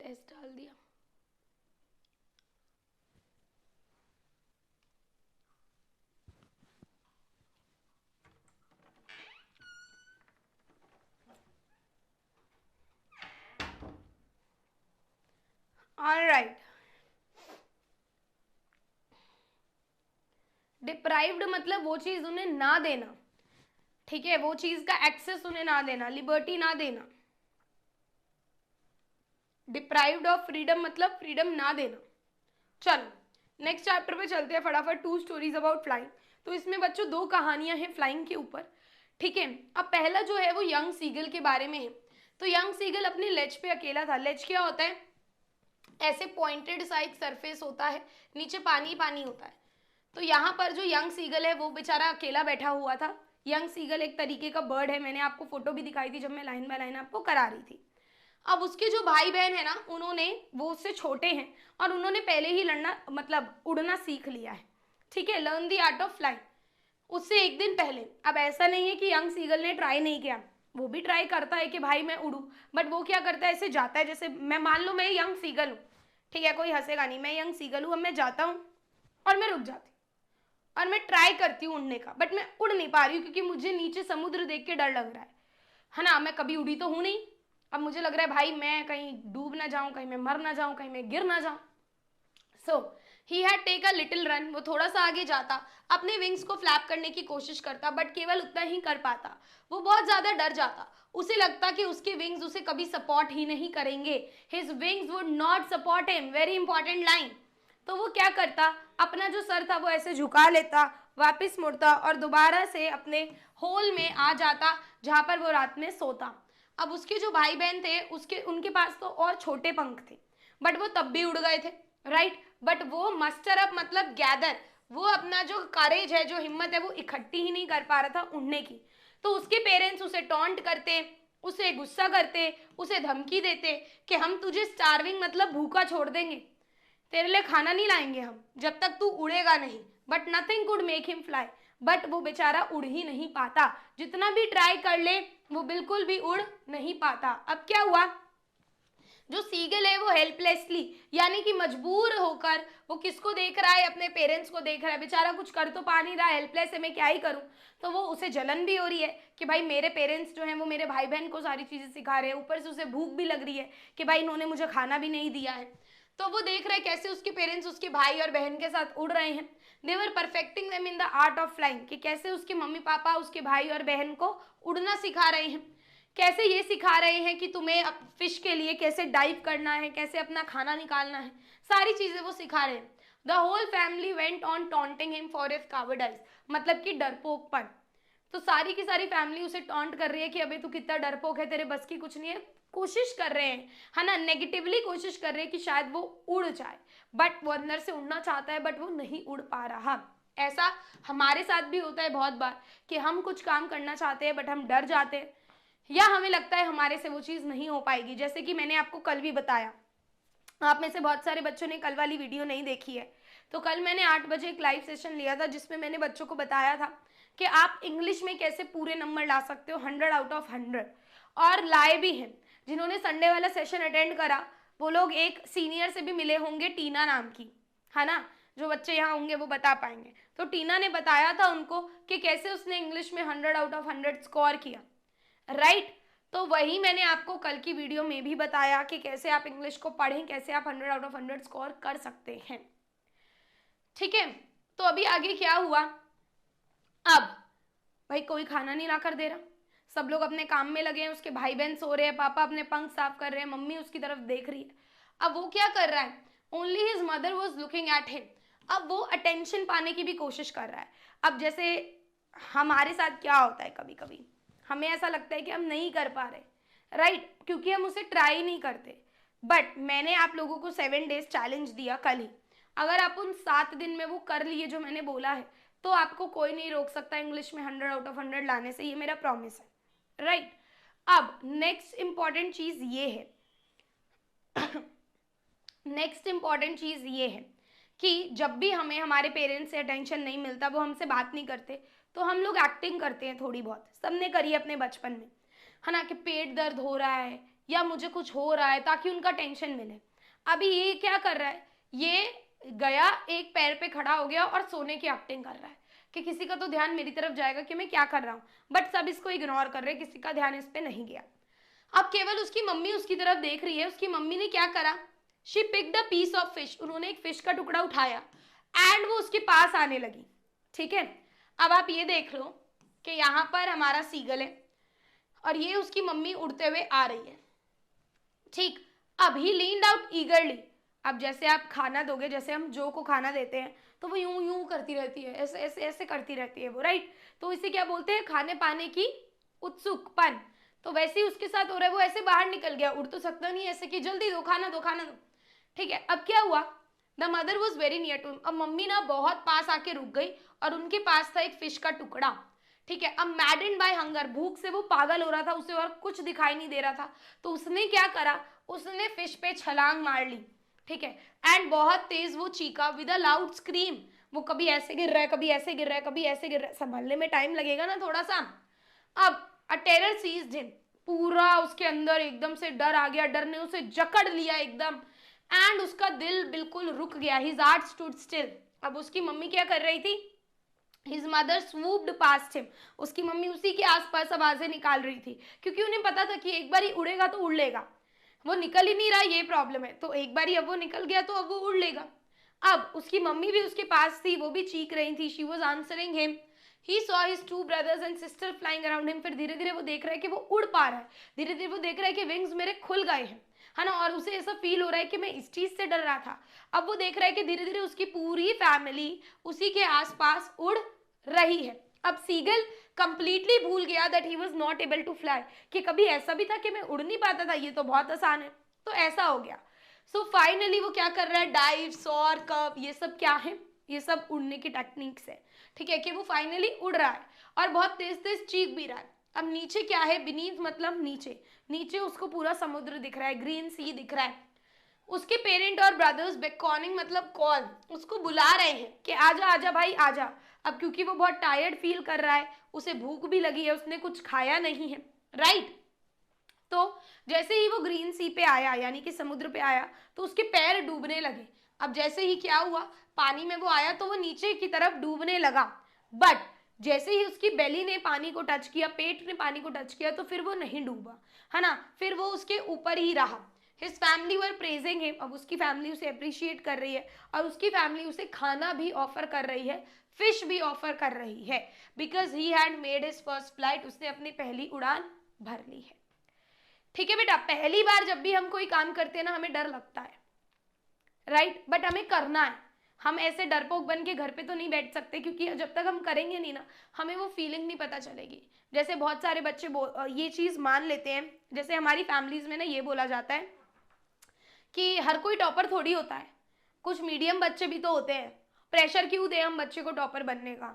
Taste डाल दिया। Alright, deprived मतलब वो चीज उन्हें ना देना, ठीक है, वो चीज का एक्सेस उन्हें ना देना, लिबर्टी ना देना। डिप्राइव्ड ऑफ फ्रीडम मतलब फ्रीडम ना देना। चलो नेक्स्ट चैप्टर पे चलते हैं फटाफट, 2 स्टोरीज अबाउट फ्लाइंग। तो इसमें बच्चों 2 कहानियां हैं फ्लाइंग के ऊपर, ठीक है। अब पहला जो है वो यंग सीगल के बारे में है। तो यंग सीगल अपने लेज पे अकेला था। लेज क्या होता है, ऐसे पॉइंटेड सा एक सरफेस होता है, नीचे पानी पानी होता है। तो यहाँ पर जो यंग सीगल है वो बेचारा अकेला बैठा हुआ था। यंग सीगल एक तरीके का बर्ड है, मैंने आपको फोटो भी दिखाई थी जब मैं लाइन बाय लाइन आपको करा रही थी। अब उसके जो भाई बहन है ना, उन्होंने, वो उससे छोटे हैं और उन्होंने पहले ही लड़ना मतलब उड़ना सीख लिया है, ठीक है, learn the art of flying, उससे एक दिन पहले। अब ऐसा नहीं है कि यंग सीगल ने ट्राई नहीं किया, वो भी ट्राई करता है कि भाई मैं उड़ूं, बट वो क्या करता है, ऐसे जाता है, जैसे मैं मान लो मैं यंग सीगल हूँ, ठीक है, कोई हंसेगा नहीं, मैं यंग सीगल हूँ, अब मैं जाता हूँ और मैं रुक जाती हूँ और मैं ट्राई करती हूँ उड़ने का, बट मैं उड़ नहीं पा रही हूँ क्योंकि मुझे नीचे समुद्र देख के डर लग रहा है ना, मैं कभी उड़ी तो हूँ नहीं। अब मुझे लग रहा है भाई मैं कहीं डूब ना जाऊं, कहीं मैं मर ना जाऊं, कहीं मैं गिर ना जाऊं। So he had take a little run, वो थोड़ा सा आगे जाता, अपने विंग्स को फ्लैप करने की कोशिश करता, बट केवल उतना ही कर पाता। वो बहुत ज्यादा डर जाता, उसे लगता कि उसके विंग्स उसे कभी सपोर्ट ही नहीं करेंगे, his wings would not support him, very important line. तो वो क्या करता, अपना जो सर था वो ऐसे झुका लेता, वापस मुड़ता और दोबारा से अपने होल में आ जाता जहां पर वो रात में सोता। अब उसके जो भाई बहन थे उसके उनके पास तो और छोटे पंख थे, बट वो तब भी उड़ गए थे, राइट। बट वो मस्टर अप मतलब गैदर, वो अपना जो करेज है, जो हिम्मत है, वो इकट्ठी ही नहीं कर पा रहा था उड़ने की। तो उसके पेरेंट्स उसे टॉन्ट करते, उसे गुस्सा करते, उसे धमकी देते कि हम तुझे स्टार्विंग मतलब भूखा छोड़ देंगे, तेरे लिए खाना नहीं लाएंगे हम जब तक तू उड़ेगा नहीं। But nothing could make him fly, but वो बेचारा उड़ ही नहीं पाता, जितना भी ट्राई कर ले वो बिल्कुल भी उड़ नहीं पाता। अब क्या हुआ, जो सीगल है वो हेल्पलेसली यानी कि मजबूर होकर वो किसको देख रहा है, अपने पेरेंट्स को देख रहा है, बेचारा कुछ कर तो पा नहीं रहा, हेल्पलेस है, मैं क्या ही करूं। तो वो उसे जलन भी हो रही है कि भाई मेरे पेरेंट्स जो हैं वो मेरे भाई बहन को सारी चीजें सिखा रहे हैं, ऊपर से उसे भूख भी लग रही है कि भाई इन्होंने मुझे खाना भी नहीं दिया है। तो वो देख रहे हैं कैसे उसके पेरेंट्स उसके भाई और बहन के साथ उड़ रहे हैं। They were perfecting them in the art of flying, कि कैसे उसके मम्मी पापा उसके भाई और बहन को उड़ना सिखा रहे हैं, कैसे ये सिखा रहे हैं कि तुम्हें फिश के लिए कैसे डाइव करना है, कैसे अपना खाना निकालना है, सारी चीजें वो सिखा रहे हैं। The whole family went on taunting him for his cowardice, मतलब कि डरपोकपन। तो सारी की सारी फैमिली उसे टॉन्ट कर रही है कि अबे तू कितना डरपोक है, तेरे बस की कुछ नहीं है, कोशिश कर रहे हैं, है ना, नेगेटिवली कोशिश कर रहे हैं कि शायद वो उड़ जाए, बट वो अंदर से उड़ना चाहता है बट वो नहीं उड़ पा रहा। ऐसा हमारे साथ भी होता है बहुत बार कि हम कुछ काम करना चाहते हैं बट हम डर जाते हैं, या हमें लगता है हमारे से वो चीज़ नहीं हो पाएगी। जैसे कि मैंने आपको कल भी बताया, आप में से बहुत सारे बच्चों ने कल वाली वीडियो नहीं देखी है, तो कल मैंने 8 बजे एक लाइव सेशन लिया था जिसमें मैंने बच्चों को बताया था कि आप इंग्लिश में कैसे पूरे नंबर ला सकते हो 100 आउट ऑफ 100, और लाए भी हैं। जिन्होंने संडे वाला सेशन अटेंड करा वो लोग एक सीनियर से भी मिले होंगे, टीना नाम की, है ना, जो बच्चे यहाँ होंगे वो बता पाएंगे। तो टीना ने बताया था उनको कि कैसे उसने इंग्लिश में 100 आउट ऑफ 100 स्कोर किया, राइट। तो वही मैंने आपको कल की वीडियो में भी बताया कि कैसे आप इंग्लिश को पढ़ें, कैसे आप 100 आउट ऑफ 100 स्कोर कर सकते हैं, ठीक है। तो अभी आगे क्या हुआ, अब भाई कोई खाना नहीं ला कर दे रहा, सब लोग अपने काम में लगे हैं, उसके भाई बहन सो रहे हैं, पापा अपने पंख साफ कर रहे हैं, मम्मी उसकी तरफ देख रही है। अब वो क्या कर रहा है, only his mother was looking at him, अब वो अटेंशन पाने की भी कोशिश कर रहा है। अब जैसे हमारे साथ क्या होता है, कभी कभी हमें ऐसा लगता है कि हम नहीं कर पा रहे, राइट, क्योंकि हम उसे ट्राई नहीं करते। बट मैंने आप लोगों को 7 डेज चैलेंज दिया कल ही, अगर आप उन 7 दिन में वो कर लिए जो मैंने बोला है तो आपको कोई नहीं रोक सकता इंग्लिश में 100 आउट ऑफ 100 लाने से, ये मेरा प्रॉमिस है, राइट। अब नेक्स्ट इंपॉर्टेंट चीज ये है नेक्स्ट इंपॉर्टेंट चीज ये है कि जब भी हमें हमारे पेरेंट्स से अटेंशन नहीं मिलता, वो हमसे बात नहीं करते, तो हम लोग एक्टिंग करते हैं थोड़ी बहुत, सबने करी है अपने बचपन में, है ना, कि पेट दर्द हो रहा है या मुझे कुछ हो रहा है ताकि उनका टेंशन मिले। अभी ये क्या कर रहा है, ये गया एक पैर पे खड़ा हो गया और सोने की एक्टिंग कर रहा है कि किसी का तो ध्यान मेरी तरफ जाएगा कि मैं क्या कर रहा हूँ, बट सब इसको इग्नोर कर रहे हैं, किसी का ध्यान इस पे नहीं गया। अब केवल उसकी मम्मी उसकी तरफ देख रही है। उसकी मम्मी ने क्या करा, she picked a piece of fish, उन्होंने एक फिश का टुकड़ा उठाया एंड वो उसके पास आने लगी, ठीक है। अब आप ये देख लो कि यहाँ पर हमारा सीगल है और ये उसकी मम्मी उड़ते हुए आ रही है, ठीक। अब ही लीन्ड आउट ईगरली, अब जैसे आप खाना दोगे, जैसे हम जो को खाना देते हैं तो वो यूं यूं करती रहती है, ऐसे ऐसे ऐसे करती रहती है वो, राइट। तो इसे क्या बोलते हैं, खाने पाने की उत्सुकपन। तो वैसे ही उसके साथ हो रहा है, वो ऐसे बाहर निकल गया, उड़ तो सकता नहीं, ऐसे कि जल्दी दो खाना दो खाना दो, ठीक है। अब क्या हुआ, the mother was very near to, अब मम्मी ना बहुत पास आके रुक गई और उनके पास था एक फिश का टुकड़ा, ठीक है। अब मैडेंड बाय हंगर, भूख से वो पागल हो रहा था, उसे और कुछ दिखाई नहीं दे रहा था, तो उसने क्या करा, उसने फिश पे छलांग मार ली, ठीक है। एंड बहुत तेज वो चीखा विद अ लाउड स्क्रीम, वो कभी ऐसे गिर रहा है, कभी ऐसे गिर रहा है, कभी ऐसे गिर रहा है, संभलने में टाइम लगेगा ना थोड़ा सा। अब अ टेरर सीज्ड हिम, पूरा उसके अंदर एकदम से डर आ गया, डर ने उसे जकड़ लिया एकदम, एंड उसका दिल बिल्कुल रुक गया, हिज हार्ट स्टूड स्टिल। अब उसकी मम्मी क्या कर रही थी, हिज मदर स्वूप्ड पास्ट हिम, उसकी मम्मी उसी के आसपास आवाजें निकाल रही थी, क्योंकि उन्हें पता था कि एक बार ही उड़ेगा तो उड़ लेगा, वो निकल ही नहीं रहा, ये प्रॉब्लम है, तो एक बार ही अब वो निकल गया तो अब वो उड़ लेगा। अब उसकी मम्मी भी उसके पास थी, वो भी चीख रही थी, she was answering him, he saw his 2 brothers and sister flying around him. फिर धीरे धीरे वो देख रहा है कि वो उड़ पा रहा है, धीरे धीरे वो देख रहा है कि विंग्स मेरे खुल गए हैं, है ना, और उसे ऐसा फील हो रहा है कि मैं इस चीज से डर रहा था। अब वो देख रहा है कि धीरे धीरे उसकी पूरी फैमिली उसी के आसपास उड़ रही है। अब सीगल कंप्लीटली भूल गया that he was not able to fly, कि कभी ऐसा भी था कि मैं उड़ नहीं पाता था, ये तो बहुत आसान है, तो ऐसा हो गया। सो फाइनली वो क्या कर रहा है, डाइव, सॉर, कर्व, ये सब क्या है, ये सब उड़ने की टेक्निक्स है, ठीक है, कि वो फाइनली उड़ रहा है और बहुत तेज तेज चीख भी रहा है। अब नीचे क्या है, बीनीथ मतलब नीचे, नीचे उसको पूरा समुद्र दिख रहा है, ग्रीन सी दिख रहा है। उसके पेरेंट और ब्रदर्स बेकॉनिंग मतलब कॉल, उसको बुला रहे हैं कि आजा आजा भाई आजा। अब क्योंकि वो बहुत टायर्ड फील कर रहा है, उसे भूख भी लगी है, उसने कुछ खाया नहीं है, राइट। तो जैसे ही वो ग्रीन सी पे आया, यानी कि समुद्र पे आया, तो उसके पैर डूबने लगे। अब जैसे ही क्या हुआ, पानी में वो आया तो वो नीचे की तरफ डूबने लगा, बट जैसे ही उसकी बेली ने पानी को टच किया, पेट ने पानी को टच किया, तो फिर वो नहीं डूबा, है ना, फिर वो उसके ऊपर ही रहा। हिज फैमिली वर प्रेजिंग हिम, अब उसकी फैमिली उसे अप्रिशिएट कर रही है, और उसकी फैमिली उसे खाना भी ऑफर कर रही है, फिश भी ऑफर कर रही है, because he had made his first flight, उसने अपनी पहली उड़ान भर ली है। ठीक है बेटा, पहली बार जब भी हम कोई काम करते हैं ना, हमें डर लगता है, राइट, बट हमें करना है। हम ऐसे डरपोक बन के घर पे तो नहीं बैठ सकते, क्योंकि जब तक हम करेंगे नहीं ना, हमें वो फीलिंग नहीं पता चलेगी। जैसे बहुत सारे बच्चे ये चीज मान लेते हैं, जैसे हमारी फैमिलीज में ना ये बोला जाता है कि हर कोई टॉपर थोड़ी होता है, कुछ मीडियम बच्चे भी तो होते हैं, प्रेशर क्यों दे हम बच्चे को टॉपर बनने का।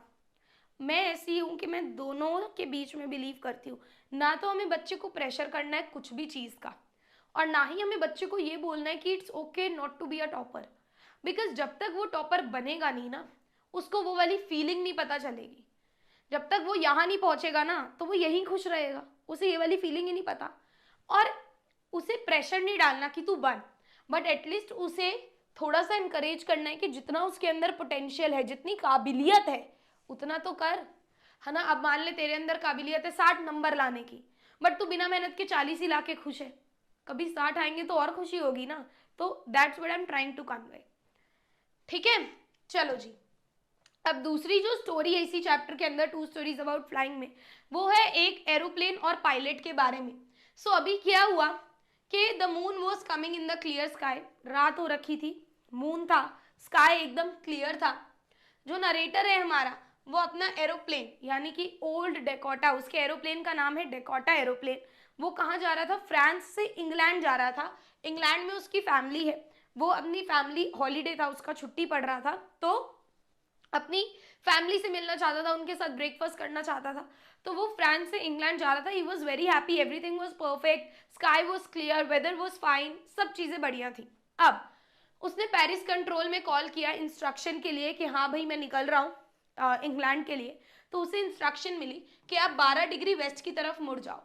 मैं ऐसी हूँ कि मैं दोनों के बीच में बिलीव करती हूँ, ना तो हमें बच्चे को प्रेशर करना है कुछ भी चीज़ का, और ना ही हमें बच्चे को ये बोलना है कि it's okay not to be a topper, because जब तक वो टॉपर बनेगा नहीं ना, उसको वो वाली फीलिंग नहीं पता चलेगी। जब तक वो यहाँ नहीं पहुंचेगा ना, तो वो यहीं खुश रहेगा, उसे ये वाली फीलिंग ही नहीं पता। और उसे प्रेशर नहीं डालना कि तू बन, बट एटलीस्ट उसे थोड़ा सा इनकरेज करना है कि जितना उसके अंदर पोटेंशियल है, जितनी काबिलियत है, उतना तो कर, है ना। अब मान ले तेरे अंदर काबिलियत है 60 नंबर लाने की, बट तू बिना मेहनत के 40 ही ला के खुश है, कभी 60 आएंगे तो और खुशी होगी ना। तो that's what I am trying to convey. ठीक है, चलो जी। अब दूसरी जो स्टोरी है इसी चैप्टर के अंदर, 2 स्टोरीज अबाउट फ्लाइंग में, वो है एक एरोप्लेन और पायलट के बारे में। सो अभी क्या हुआ कि the moon was coming in the clear sky, रात हो रखी थी, मून था, स्काई एकदम क्लियर था। जो नरेटर है हमारा, वो अपना एरोप्लेन, यानी कि ओल्ड डेकोटा, उसके एरोप्लेन का नाम है डेकोटा एरोप्लेन, वो कहाँ जा रहा था, फ्रांस से इंग्लैंड जा रहा था। इंग्लैंड में उसकी फैमिली है, वो अपनी फैमिली, हॉलीडे था उसका, छुट्टी पड़ रहा था, तो अपनी फैमिली से मिलना चाहता था, उनके साथ ब्रेकफास्ट करना चाहता था। तो वो फ्रांस से इंग्लैंड जा रहा था। He was very happy, everything was perfect, sky was clear, weather was fine, सब चीज़ें बढ़िया थी। अब उसने पेरिस कंट्रोल में कॉल किया इंस्ट्रक्शन के लिए कि हाँ भाई मैं निकल रहा हूँ इंग्लैंड के लिए। तो उसे इंस्ट्रक्शन मिली कि आप 12 डिग्री वेस्ट की तरफ मुड़ जाओ।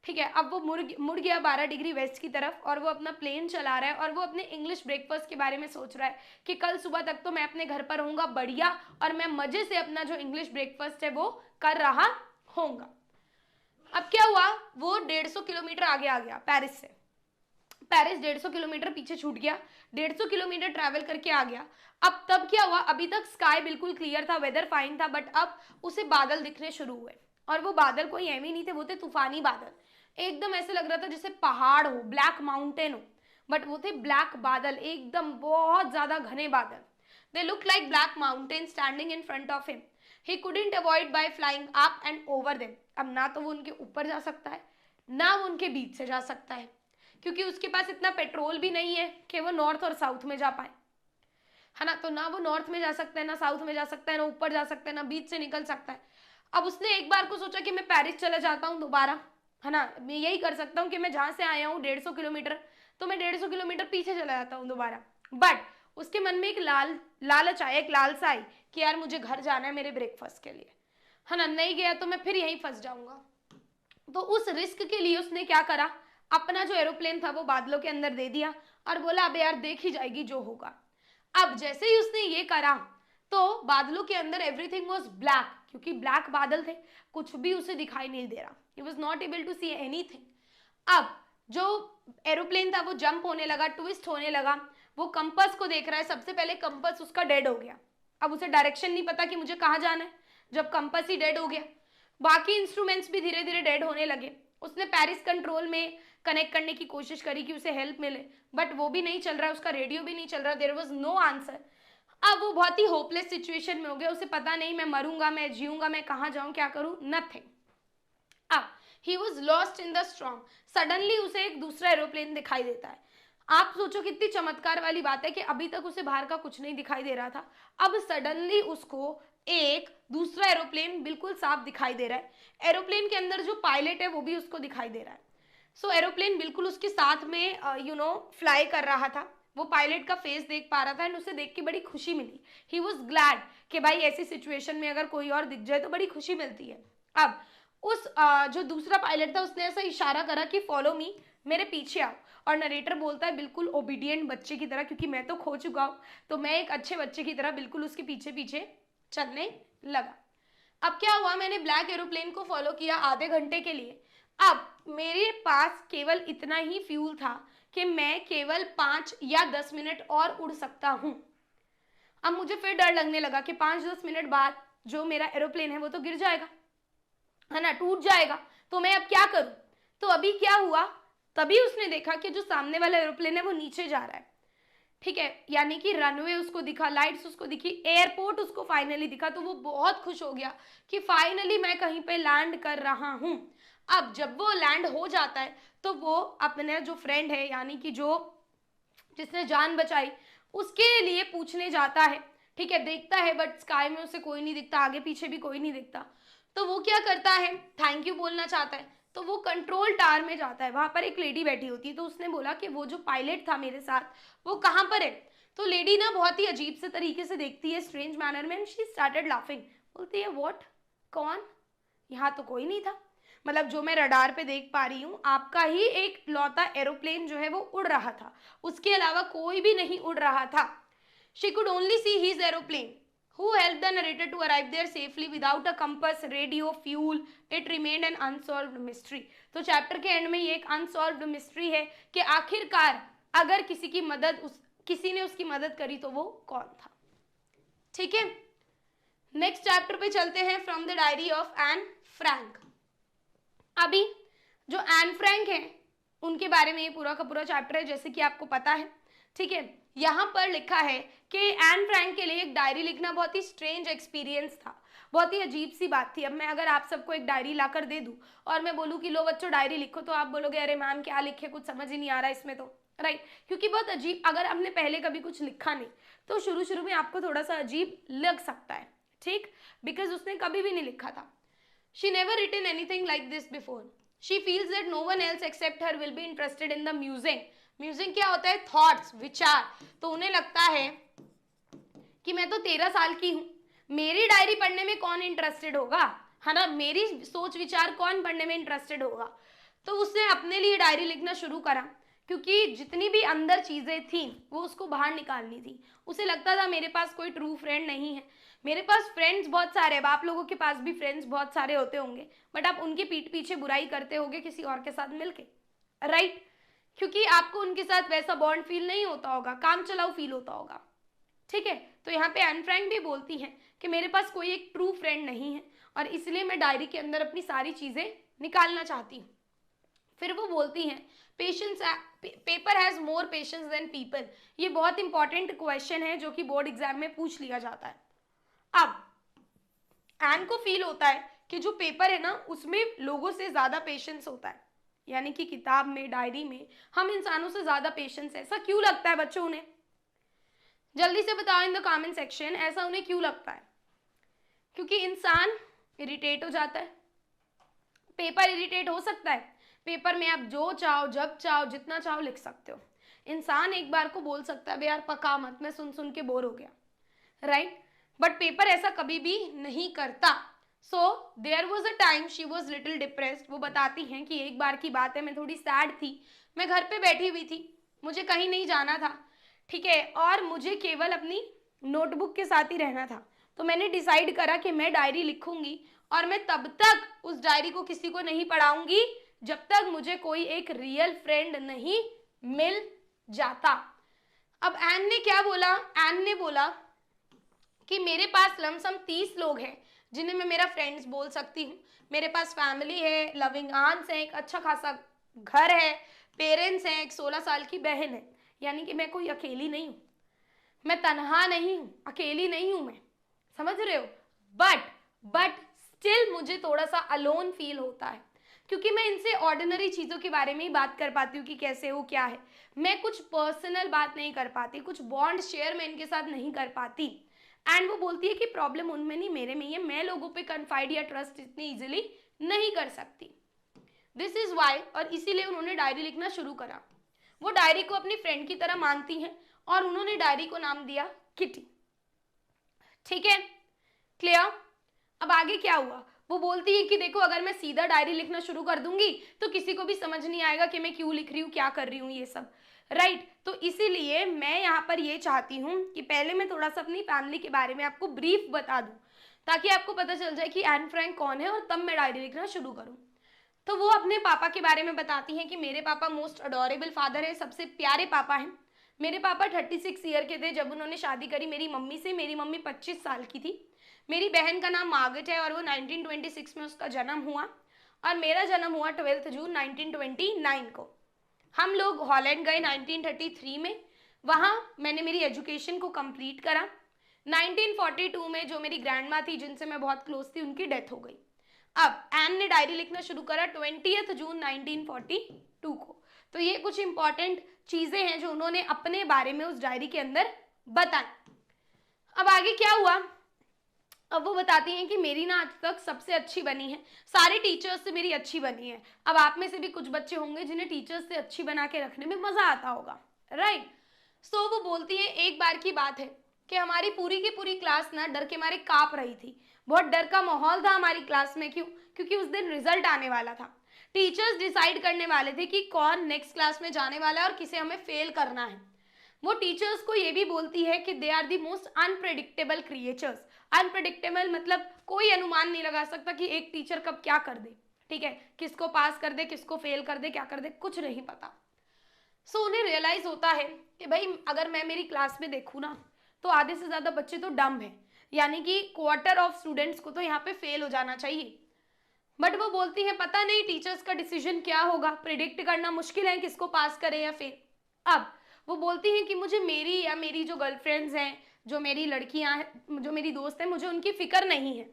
ठीक है, अब वो मुड़ गया 12 डिग्री वेस्ट की तरफ, और वो अपना प्लेन चला रहा है, और वो अपने इंग्लिश ब्रेकफास्ट के बारे में सोच रहा है कि कल सुबह तक तो मैं अपने घर पर रहूँगा बढ़िया, और मैं मजे से अपना जो इंग्लिश ब्रेकफास्ट है वो कर रहा होऊंगा। अब क्या हुआ, वो 150 किलोमीटर आगे आ गया पेरिस से। पेरिस 150 किलोमीटर पीछे छूट गया, 150 किलोमीटर ट्रैवल करके आ गया। अब तब क्या हुआ, अभी तक स्काई बिल्कुल क्लियर था, वेदर फाइन था, बट अब उसे बादल दिखने शुरू हुए, और वो बादल कोई एम ही नहीं थे, वो थे तूफानी बादल। एकदम ऐसे लग रहा था जैसे पहाड़ हो, ब्लैक माउंटेन हो, बट वो थे ब्लैक बादल, एकदम बहुत ज्यादा घने बादल। They look like black mountain standing in front of him. He couldn't avoid by flying up and over them. अब ना तो वो उनके ऊपर जा सकता है, ना वो उनके बीच से जा सकता है, क्योंकि उसके पास इतना पेट्रोल भी नहीं है कि वो नॉर्थ और साउथ में जा पाए, है ना। तो ना वो नॉर्थ में जा सकता है, ना साउथ में जा सकता है, ना ऊपर जा सकता है, ना बीच से निकल सकता है। अब उसने एक बार को सोचा कि मैं पेरिस चला जाता हूँ दोबारा, है ना, मैं यही कर सकता हूँ कि मैं जहाँ से आया हूँ 150 किलोमीटर, तो मैं 150 किलोमीटर पीछे चला जाता हूँ दोबारा। बट उसके मन में एक लालच आया, एक लालसा आई कि यार मुझे घर जाना है मेरे ब्रेकफास्ट के लिए, है ना, नहीं गया तो मैं फिर यहीं फंस जाऊंगा। तो उस रिस्क के लिए उसने क्या करा, अपना जो एरोप्लेन था वो बादलों के अंदर दे दिया, और बोला अब यार देख ही जाएगी जो होगा। अब जैसे ही उसने ये करा, तो बादलों के अंदर एवरीथिंग वॉज ब्लैक, क्योंकि ब्लैक बादल थे, कुछ भी उसे दिखाई नहीं दे रहा, he was not able to see anything. अब जो एरोप्लेन था वो जंप होने लगा, ट्विस्ट होने लगा, वो कंपास को देख रहा है, सबसे पहले कंपास उसका डेड हो गया। अब उसे डायरेक्शन नहीं पता कि मुझे कहाँ जाना है, जब कंपास ही डेड हो गया, बाकी इंस्ट्रूमेंट्स भी धीरे धीरे डेड होने लगे। उसने पेरिस कंट्रोल में कनेक्ट करने की कोशिश करी कि उसे हेल्प मिले, बट वो भी नहीं चल रहा, उसका रेडियो भी नहीं चल रहा, देयर वाज नो आंसर। अब वो बहुत ही होपलेस सिचुएशन में हो गया, उसे पता नहीं मैं मरूंगा, मैं जीऊंगा, मैं कहाँ जाऊं, क्या करूं, नथिंग। अब he was lost in the storm. Suddenly उसे एक दूसरा एरोप्लेन दिखाई देता है। आप सोचो कितनी चमत्कार वाली बात है कि अभी तक उसे बाहर का कुछ नहीं दिखाई दे रहा था, अब सडनली उसको एक दूसरा एरोप्लेन बिल्कुल साफ दिखाई दे रहा है। एरोप्लेन के अंदर जो पायलट है वो भी उसको दिखाई दे रहा है। सो एरोप्लेन बिल्कुल उसके साथ में फ्लाई कर रहा था, वो पायलट का फेस देख पा रहा था, एंड उसे देख के बड़ी खुशी मिली। ही वॉज ग्लैड कि भाई ऐसी सिचुएशन में अगर कोई और दिख जाए तो बड़ी खुशी मिलती है। अब उस जो दूसरा पायलट था उसने ऐसा इशारा करा कि फॉलो मी, मेरे पीछे आओ। और नरेटर बोलता है बिल्कुल ओबीडियंट बच्चे की तरह, क्योंकि मैं तो खो चुका हूँ, तो मैं एक अच्छे बच्चे की तरह बिल्कुल उसके पीछे पीछे चलने लगा। अब क्या हुआ, मैंने ब्लैक एरोप्लेन को फॉलो किया आधे घंटे के लिए। अब मेरे पास केवल इतना ही फ्यूल था कि मैं केवल 5 या 10 मिनट और उड़ सकता हूं। अब मुझे फिर डर लगने लगा कि 5-10 मिनट बाद जो मेरा एरोप्लेन है वो तो गिर जाएगा, है ना, टूट जाएगा, तो मैं अब क्या करूं। तो अभी क्या हुआ, तभी उसने देखा कि जो सामने वाला एरोप्लेन है वो नीचे जा रहा है, ठीक है, यानी कि रनवे उसको दिखा, लाइट्स उसको दिखी, एयरपोर्ट उसको फाइनली दिखा। तो वो बहुत खुश हो गया कि फाइनली मैं कहीं पे लैंड कर रहा हूं। अब जब वो लैंड हो जाता है तो वो अपने जो फ्रेंड है, यानी कि जो जिसने जान बचाई, उसके लिए पूछने जाता है, ठीक है, देखता है बट स्काई में उसे कोई नहीं दिखता, आगे पीछे भी कोई नहीं दिखता। तो वो क्या करता है, थैंक यू बोलना चाहता है, तो वो कंट्रोल टावर में जाता है। वहां पर एक लेडी बैठी होती है, तो उसने बोला कि वो जो पायलट था मेरे साथ वो कहाँ पर है। तो लेडी ना बहुत ही अजीब से तरीके से देखती है, स्ट्रेंज मैनर में, एंड शी स्टार्टेड लाफिंग। बोलती है व्हाट, कौन, यहाँ तो कोई नहीं था, मतलब जो मैं रडार पे देख पा रही हूँ आपका ही एक लौता एरोप्लेन जो है वो उड़ रहा था, उसके अलावा कोई भी नहीं उड़ रहा था। She could only see his aeroplane who helped the narrator to arrive there safely without a compass, radio, fuel. It remained an unsolved mystery. तो चैप्टर के एंड में ये एक अनसॉल्व्ड मिस्ट्री है कि आखिरकार अगर किसी ने उसकी मदद करी तो वो कौन था। ठीक है, नेक्स्ट चैप्टर पे चलते हैं, from the diary of Anne Frank. अभी जो एन फ्रैंक है उनके बारे में ये पूरा का पूरा चैप्टर है, जैसे कि आपको पता है, ठीक है। यहाँ पर लिखा है कि एन फ्रैंक के लिए एक डायरी लिखना बहुत ही स्ट्रेंज एक्सपीरियंस था, बहुत ही अजीब सी बात थी। अब मैं अगर आप सबको एक डायरी लाकर दे दूं और मैं बोलूं कि लो बच्चों डायरी लिखो, तो आप बोलोगे अरे मैम क्या लिखे, कुछ समझ ही नहीं आ रहा इसमें, तो राइट, क्योंकि बहुत अजीब, अगर आपने पहले कभी कुछ लिखा नहीं तो शुरू शुरू में आपको थोड़ा सा अजीब लग सकता है, ठीक, बिकॉज उसने कभी भी नहीं लिखा था। She never written anything like this before. She feels that no one else except her will be interested in the musing. Musing क्या होता है, थॉट्स, विचार। तो उन्हें लगता है कि मैं तो 13 साल की हूँ, मेरी डायरी पढ़ने में कौन इंटरेस्टेड होगा, है ना, मेरी सोच विचार कौन पढ़ने में इंटरेस्टेड होगा। तो उसने अपने लिए डायरी लिखना शुरू करा, क्योंकि जितनी भी अंदर चीजें थी वो उसको बाहर निकालनी थी। उसे लगता था मेरे पास कोई ट्रू फ्रेंड नहीं है, मेरे पास फ्रेंड्स बहुत सारे, अब आप लोगों के पास भी फ्रेंड्स बहुत सारे होते होंगे, बट आप उनके पीठ पीछे बुराई करते होगे किसी और के साथ मिलके, राइट, क्योंकि आपको उनके साथ वैसा बॉन्ड फील नहीं होता होगा, काम चलाओ फील होता होगा, ठीक है। तो यहाँ पे एन फ्रैंक भी बोलती हैं कि मेरे पास कोई एक ट्रू फ्रेंड नहीं है और इसलिए मैं डायरी के अंदर अपनी सारी चीजें निकालना चाहती हूँ। फिर वो बोलती हैं patience, paper has more patience than people. ये बहुत इंपॉर्टेंट क्वेश्चन है जो कि बोर्ड एग्जाम में पूछ लिया जाता है। अब एन को फील होता है कि जो पेपर है ना उसमें लोगों से ज्यादा पेशेंस होता है, यानी कि किताब में, डायरी में हम इंसानों से ज्यादा पेशेंस है। ऐसा क्यों लगता है बच्चों उन्हें, जल्दी से बताओ इन द कमेंट सेक्शन, ऐसा उन्हें क्यों लगता है? क्योंकि इंसान इरिटेट हो जाता है, पेपर इरिटेट हो सकता है, पेपर में आप जो चाहो जब चाहो जितना चाहो लिख सकते हो। इंसान एक बार को बोल सकता है यार पका मत, मैं सुन सुन के बोर हो गया, राइट, बट पेपर ऐसा कभी भी नहीं करता। So there was a time she was little depressed. वो बताती हैं कि एक बार की बात है, मैं थोड़ी सैड थी, मैं घर पे बैठी हुई थी, मुझे कहीं नहीं जाना था, ठीक है, और मुझे केवल अपनी नोटबुक के साथ ही रहना था। तो मैंने डिसाइड करा कि मैं डायरी लिखूंगी और मैं तब तक उस डायरी को किसी को नहीं पढ़ाऊंगी जब तक मुझे कोई एक रियल फ्रेंड नहीं मिल जाता। अब एन ने क्या बोला, एन ने बोला कि मेरे पास लमसम 30 लोग हैं जिन्हें मैं मेरा फ्रेंड्स बोल सकती हूँ, मेरे पास फैमिली है, लविंग आंट्स हैं, एक अच्छा खासा घर है, पेरेंट्स हैं, एक 16 साल की बहन है, यानी कि मैं कोई अकेली नहीं हूँ, मैं तनहा नहीं हूँ, अकेली नहीं हूँ मैं, समझ रहे हो। बट स्टिल मुझे थोड़ा सा अलोन फील होता है, क्योंकि मैं इनसे ऑर्डिनरी चीज़ों के बारे में ही बात कर पाती हूँ कि कैसे हो क्या है, मैं कुछ पर्सनल बात नहीं कर पाती, कुछ बॉन्ड शेयर मैं इनके साथ नहीं कर पाती। एंड वो बोलती है कि प्रॉब्लम उनमें नहीं मेरे में ही है, मैं लोगों पे कन्फाइड या ट्रस्ट इतनी इजीली नहीं कर सकती, दिस इज वाई। और इसीलिए उन्होंने डायरी लिखना शुरू करा। वो डायरी को अपनी फ्रेंड की तरह मानती हैं और उन्होंने डायरी को नाम दिया किटी, ठीक है, क्लियर। अब आगे क्या हुआ, वो बोलती है कि देखो अगर मैं सीधा डायरी लिखना शुरू कर दूंगी तो किसी को भी समझ नहीं आएगा कि मैं क्यों लिख रही हूँ, क्या कर रही हूँ ये सब, राइट। तो इसीलिए मैं यहाँ पर ये चाहती हूँ कि पहले मैं थोड़ा सा अपनी फैमिली के बारे में आपको ब्रीफ बता दूँ, ताकि आपको पता चल जाए कि एन फ्रैंक कौन है, और तब मैं डायरी लिखना शुरू करूँ। तो वो अपने पापा के बारे में बताती हैं कि मेरे पापा मोस्ट अडोरेबल फादर है, सबसे प्यारे पापा हैं। मेरे पापा 36 ईयर के थे जब उन्होंने शादी करी मेरी मम्मी से। मेरी मम्मी 25 साल की थी। मेरी बहन का नाम मार्गरेट है और वो 1926 में उसका जन्म हुआ, और मेरा जन्म हुआ 12 जून 1929 को। हम लोग हॉलैंड गए 1933 में, वहाँ मैंने मेरी एजुकेशन को कंप्लीट करा। 1942 में जो मेरी ग्रैंड माँ थी जिनसे मैं बहुत क्लोज थी, उनकी डेथ हो गई। अब एन ने डायरी लिखना शुरू करा 20 जून 1942 को। तो ये कुछ इंपॉर्टेंट चीजें हैं जो उन्होंने अपने बारे में उस डायरी के अंदर बताई। अब आगे क्या हुआ, अब वो बताती हैं कि मेरी ना आज तक सबसे अच्छी बनी है, सारे टीचर्स से मेरी अच्छी बनी है। अब आप में से भी कुछ बच्चे होंगे जिन्हें टीचर्स से अच्छी बना के रखने में मजा आता होगा, राइट। सो वो बोलती है एक बार की बात है कि हमारी पूरी की पूरी क्लास ना डर के मारे कांप रही थी। बहुत डर का माहौल था हमारी क्लास में। क्यों? क्योंकि उस दिन रिजल्ट आने वाला था। टीचर्स डिसाइड करने वाले थे कि कौन नेक्स्ट क्लास में जाने वाला है और किसे हमें फेल करना है। वो टीचर्स को ये भी बोलती है कि they are the most unpredictable creatures. Unpredictable मतलब कोई अनुमान नहीं लगा सकता कि एक टीचर कब क्या कर दे, ठीक है, किसको पास कर दे, किसको फेल कर दे, क्या कर दे, कुछ नहीं पता। सो उन्हें रियलाइज होता है कि भाई अगर मैं मेरी क्लास में देखूँ ना तो आधे से ज्यादा बच्चे तो डम है, यानी कि क्वार्टर ऑफ स्टूडेंट्स को तो यहाँ पे फेल हो जाना चाहिए। बट वो बोलती हैं पता नहीं टीचर्स का डिसीजन क्या होगा, प्रिडिक्ट करना मुश्किल है किसको पास करे या फेल। अब वो बोलती हैं कि मुझे मेरी या मेरी जो गर्लफ्रेंड्स हैं, जो मेरी लड़कियां हैं, जो मेरी दोस्त हैं, मुझे उनकी फिक्र नहीं है।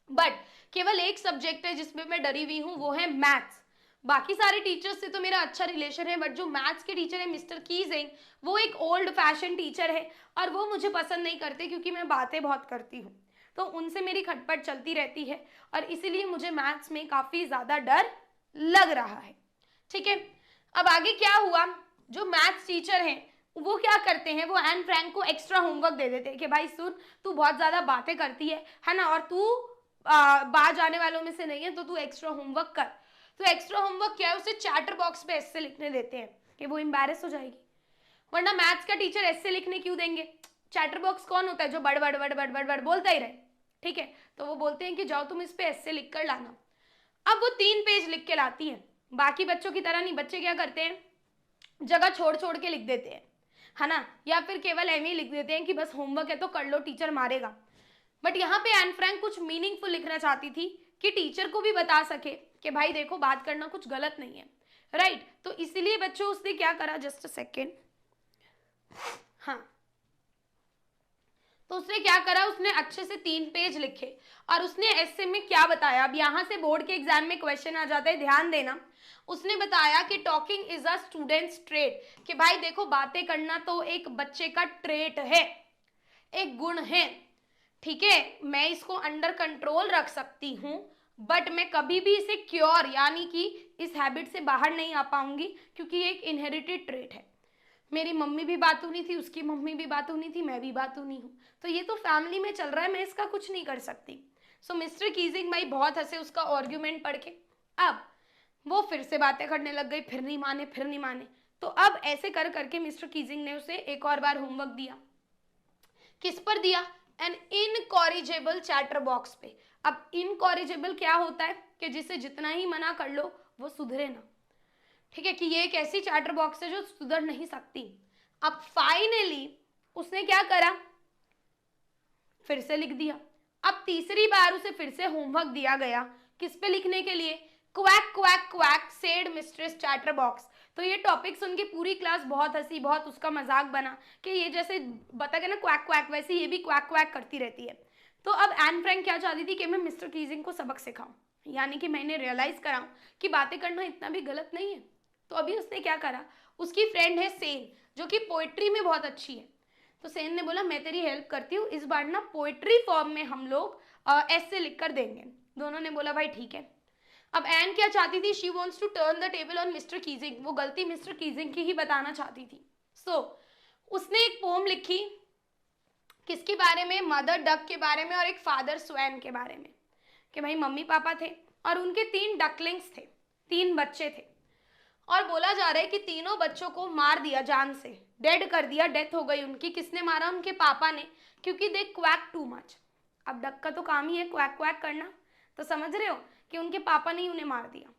बट केवल एक सब्जेक्ट है जिसमें मैं डरी हुई हूँ, वो है मैथ्स। बाकी सारे टीचर्स से तो मेरा अच्छा रिलेशन है, बट जो मैथ्स के टीचर है मिस्टर कीजिंग, वो एक ओल्ड फैशन टीचर है और वो मुझे पसंद नहीं करते क्योंकि मैं बातें बहुत करती हूँ। तो उनसे मेरी खटपट चलती रहती है और इसीलिए मुझे मैथ्स में काफ़ी ज़्यादा डर लग रहा है, ठीक है। अब आगे क्या हुआ, जो मैथ्स टीचर हैं वो क्या करते हैं, वो एन फ्रैंक को एक्स्ट्रा होमवर्क दे देते हैं कि भाई सुन, तू बहुत ज़्यादा बातें करती है ना, और तू बाहर जाने वालों में से नहीं है, तो तू एक्स्ट्रा होमवर्क कर। तो एक्स्ट्रा होमवर्क क्या है, उसे चैटर बॉक्स पे ऐसे लिखने देते हैं कि वो एम्बैरेस हो जाएगी। वरना मैथ्स का टीचर ऐसे लिखने क्यों देंगे? चैटर बॉक्स कौन होता है? जो बड़ बड़ बड़ बड़ बड़ बड़ बोलता ही रहे, ठीक है। तो वो बोलते हैं कि जाओ तुम इस पे ऐसे लिख कर लाना। अब वो 3 पेज लिख के लाती है। बाकी बच्चों की तरह नहीं, बच्चे क्या करते हैं, जगह छोड़ छोड़ के लिख देते हैं, है ना, या फिर केवल एम ही लिख देते हैं कि बस होमवर्क है तो कर लो, टीचर मारेगा। बट यहाँ पे एन फ्रैंक कुछ मीनिंगफुल लिखना चाहती थी कि टीचर को भी बता सके कि भाई देखो बात करना कुछ गलत नहीं है, राइट। तो इसीलिए बच्चों उसने क्या करा, जस्ट अ सेकेंड, हाँ, तो उसने क्या करा, उसने अच्छे से 3 पेज लिखे और उसने ऐसे में क्या बताया। अब यहाँ से बोर्ड के एग्जाम में क्वेश्चन आ जाता है, ध्यान देना। उसने बताया कि talking is a students trait, कि भाई देखो बातें करना तो एक बच्चे का ट्रेट है, एक गुण है, ठीक है। मैं इसको अंडर कंट्रोल रख सकती हूँ, बट मैं कभी भी इसे क्योर यानी कि इस हैबिट से बाहर नहीं आ पाऊंगी क्योंकि ये एक इनहेरिटेड ट्रेट है। मेरी मम्मी भी बातूनी थी, उसकी मम्मी भी बातूनी थी, मैं भी बातूनी हूँ, तो ये तो फैमिली में चल रहा है, मैं इसका कुछ नहीं कर सकती। सो मिस्टर कीजिंग भाई बहुत हंसे उसका आर्ग्यूमेंट पढ़ के। अब वो फिर से बातें करने लग गई, फिर नहीं माने, फिर नहीं माने। तो अब ऐसे कर करके मिस्टर कीजिंग ने उसे एक और बार होमवर्क दिया। किस पर दिया? एन इनकॉरिजेबल चैटर बॉक्स पे। अब इनकॉरिजेबल क्या होता है कि जिसे जितना ही मना कर लो वो सुधरे ना, ठीक है, कि ये एक ऐसी चैटर बॉक्स है जो सुधर नहीं सकती। अब फाइनली उसने क्या करा, फिर से लिख दिया। अब तीसरी बार उसे फिर से होमवर्क दिया गया, किस पे लिखने के लिए? Quack quack quack said mistress chatter box. तो ये टॉपिक सुन के पूरी क्लास बहुत हंसी, बहुत उसका मजाक बना कि ये जैसे बता गया ना क्वैक क्वैक, वैसे ये भी क्वैक क्वैक करती रहती है। तो अब एन फ्रैंक क्या चाहती थी कि मैं मिस्टर कीजिंग को सबक सिखाऊं, यानी कि मैंने रियलाइज कराऊं कि बातें करना इतना भी गलत नहीं है। तो अभी उसने क्या करा, उसकी फ्रेंड है सेन जो कि पोइट्री में बहुत अच्छी है। तो सेन ने बोला मैं तेरी हेल्प करती हूँ, इस बार ना पोइट्री फॉर्म में हम लोग ऐसे लिख कर देंगे। दोनों ने बोला भाई ठीक है। अब एन क्या चाहती थी, she wants to turn the table on Mr Keesing, वो गलती मिस्टर कीजिंग की ही बताना चाहती थी। सो उसने एक पोम लिखी, किसके बारे में? मदर डक के बारे में और एक फादर स्वैन के बारे में। कि भाई मम्मी पापा थे और उनके 3 डकलिंग्स थे, 3 बच्चे थे, और बोला जा रहा है कि तीनों बच्चों को मार दिया, जान से डेड कर दिया, डेथ हो गई उनकी। किसने मारा? उनके पापा ने, क्योंकि दे क्वैक टू मच। अब डक का तो काम ही है क्वैक क्वैक करना, तो समझ रहे हो कि उनके पापा ने ही उन्हें मार दिया।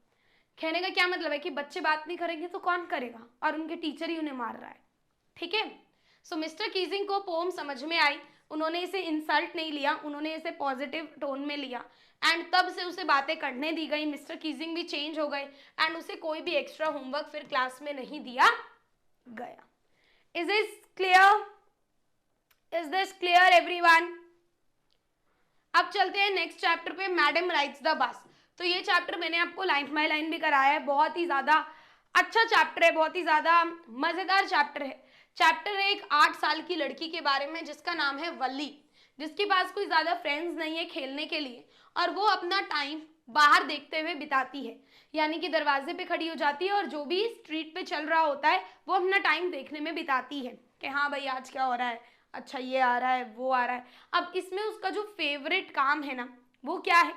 कहने का क्या मतलब है कि बच्चे बात नहीं करेंगे तो कौन करेगा, और उनके टीचर ही उन्हें मार रहा है। ठीक है, सो मिस्टर कीजिंग को पोम समझ में आई, उन्होंने इसे इंसल्ट नहीं लिया, उन्होंने इसे पॉजिटिव टोन में लिया, एंड तब से उसे बातें करने दी गई। मिस्टर कीजिंग भी चेंज हो गए एंड उसे कोई भी एक्स्ट्रा होमवर्क फिर क्लास में नहीं दिया गया। Is this clear? Is this clear everyone? अब चलते हैं नेक्स्ट चैप्टर पे, मैडम राइड्स द बस। तो ये चैप्टर मैंने आपको लाइन बाय लाइन भी कराया है, बहुत ही ज्यादा अच्छा चैप्टर है, बहुत ही ज्यादा मजेदार चैप्टर है। चैप्टर है एक 8 साल की लड़की के बारे में जिसका नाम है वल्ली, जिसके पास कोई ज्यादा फ्रेंड्स नहीं है खेलने के लिए, और वो अपना टाइम बाहर देखते हुए बिताती है, यानी कि दरवाजे पे खड़ी हो जाती है और जो भी स्ट्रीट पे चल रहा होता है वो अपना टाइम देखने में बिताती है कि हाँ भाई आज क्या हो रहा है, अच्छा ये आ रहा है, वो आ रहा है। अब इसमें उसका जो फेवरेट काम है ना, वो क्या है?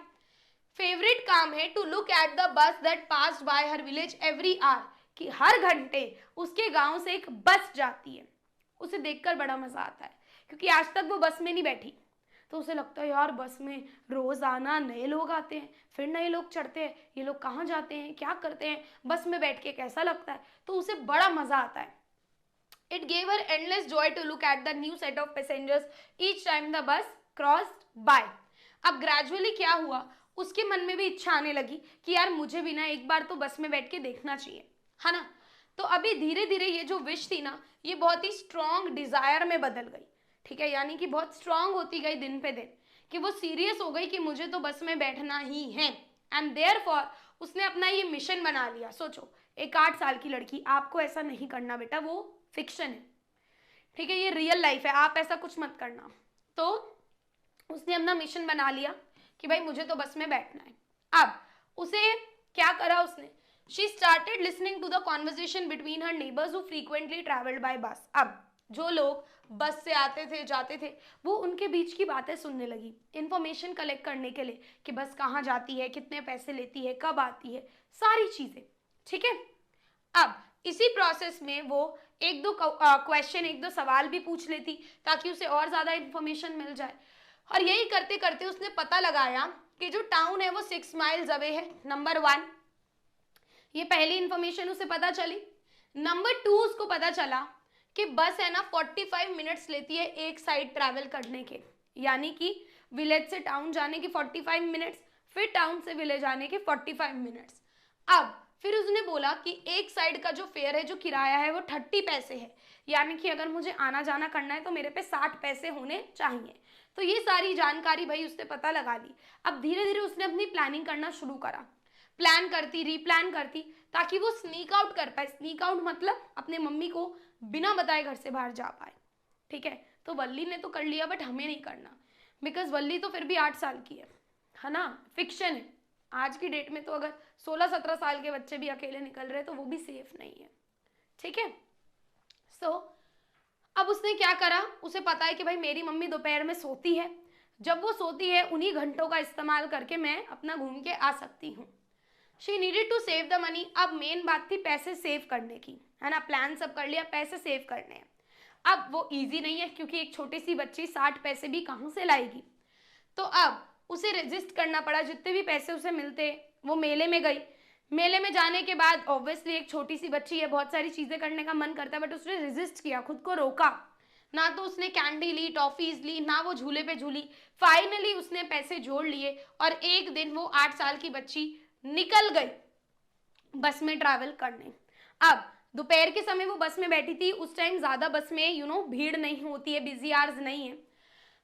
फेवरेट काम है to look at the bus that passed by her village every hour, कि हर घंटे उसके गांव से एक बस जाती है, उसे देखकर बड़ा मजा आता है, क्योंकि आज तक वो बस में नहीं बैठी, तो उसे लगता है यार बस में रोज आना, नए लोग आते हैं, फिर नए लोग चढ़ते हैं, ये लोग कहाँ जाते हैं, क्या करते हैं, बस में बैठ के कैसा लगता है, तो उसे बड़ा मजा आता है। It gave her endless joy to look at the new set of passengers each time the bus crossed by. अब ग्रेजुअली क्या हुआ, उसके मन में भी इच्छा आने लगी कि यार मुझे भी ना एक बार तो बस में बैठ के देखना चाहिए, है ना। तो अभी धीरे धीरे ये जो विश थी ना, ये बहुत ही स्ट्रॉन्ग डिजायर में बदल गई। ठीक है, यानी कि बहुत स्ट्रॉन्ग होती गई दिन पे दिन, कि वो सीरियस हो गई कि मुझे तो बस में बैठना ही है, एंड देयरफॉर उसने अपना ये मिशन बना लिया। सोचो एक 8 साल की लड़की, आपको ऐसा नहीं करना बेटा, वो फिक्शन है, ठीक है, ये रियल लाइफ है, आप ऐसा कुछ मत करना। तो उसने अपना मिशन बना लिया कि भाई मुझे तो बस में बैठना है। अब उसे क्या करा उसने, she started listening to the conversation between her neighbours who frequently travelled by bus. अब जो लोग बस से आते थे जाते थे, वो उनके बीच की बातें सुनने लगी, इंफॉर्मेशन कलेक्ट करने के लिए कि बस कहाँ जाती है, कितने पैसे लेती है, कब आती है, सारी चीजें। ठीक है, अब इसी प्रोसेस में वो एक दो क्वेश्चन, एक दो सवाल भी पूछ लेती ताकि उसे और ज्यादा इंफॉर्मेशन मिल जाए। और यही करते करते उसने पता लगाया कि जो टाउन है वो 6 माइल्स अवे है, नंबर 1, ये पहली इंफॉर्मेशन उसे पता चली। नंबर 2, उसको पता चला कि बस है ना 45 मिनट्स लेती है एक साइड ट्रैवल करने के, यानी कि विलेज से टाउन जाने के 45 मिनट्स, फिर टाउन से विलेज आने के 45 मिनट्स। अब फिर उसने बोला कि एक साइड का जो फेयर है, जो किराया है, वो 30 पैसे है, यानी कि अगर मुझे आना जाना करना है तो मेरे पे 60 पैसे होने चाहिए। तो ये सारी जानकारी भाई उसने पता लगा ली। अब धीरे धीरे उसने अपनी प्लानिंग करना शुरू करा, प्लान करती, रीप्लान करती, ताकि वो स्नीक आउट कर पाए। स्नीक आउट मतलब अपने मम्मी को बिना बताए घर से बाहर जा पाए। ठीक है, तो वल्ली ने तो कर लिया, बट हमें नहीं करना, बिकॉज वल्ली तो फिर भी 8 साल की है ना, फिक्शन है। आज की डेट में तो अगर 16-17 साल के बच्चे भी अकेले निकल रहे तो वो भी सेफ नहीं है। ठीक है, सो अब उसने क्या करा, उसे पता है कि भाई मेरी मम्मी दोपहर में सोती है, जब वो सोती है उन्हीं घंटों का इस्तेमाल करके मैं अपना घूम के आ सकती हूँ। She needed to save the money. अब मेन बात थी पैसे सेव करने की, है ना, प्लान सब कर लिया, पैसे सेव करने हैं। अब वो इजी नहीं है, क्योंकि एक छोटी सी बच्ची 60 पैसे भी कहाँ से लाएगी। तो अब उसे रेजिस्ट करना पड़ा, जितने भी पैसे उसे मिलते। वो मेले में गई, मेले में जाने के बाद ऑब्वियसली एक छोटी सी बच्ची है, बहुत सारी चीजें करने का मन करता है, बट उसने रेजिस्ट किया, खुद को रोका ना। तो उसने कैंडी ली, टॉफीज ली, ना वो झूले पे झूली। फाइनली उसने पैसे जोड़ लिए और एक दिन वो 8 साल की बच्ची निकल गई बस में ट्रैवल करने। अब दोपहर के समय वो बस में बैठी थी, उस टाइम ज्यादा बस में भीड़ नहीं होती है, बिजी आवर्स नहीं है।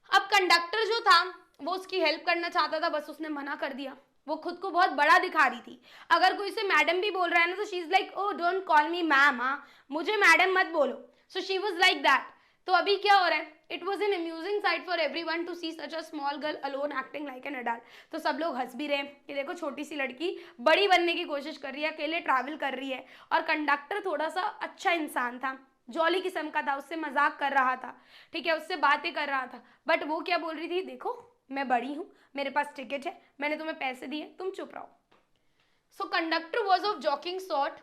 अब कंडक्टर जो था वो उसकी हेल्प करना चाहता था, बस उसने मना कर दिया। वो खुद को बहुत बड़ा दिखा रही थी, अगर कोई से मैडम भी बोल रहा है ना तो she is like, oh don't call me ma'am, मुझे मैडम मत बोलो। So she was like that. तो अभी क्या हो रहा है, it was an amusing sight for everyone to see such a small girl alone acting like an adult. तो सब लोग हंस भी रहे हैं कि देखो छोटी सी लड़की बड़ी बनने की कोशिश कर रही है, अकेले ट्रैवल कर रही है। और कंडक्टर थोड़ा सा अच्छा इंसान था, जॉली किस्म का था, उससे मजाक कर रहा था, ठीक है, उससे बातें कर रहा था। बट वो क्या बोल रही थी, देखो मैं बड़ी हूँ, मेरे पास टिकट है, मैंने तुम्हें पैसे दिए, तुम चुप रहो। So conductor was of joking sort,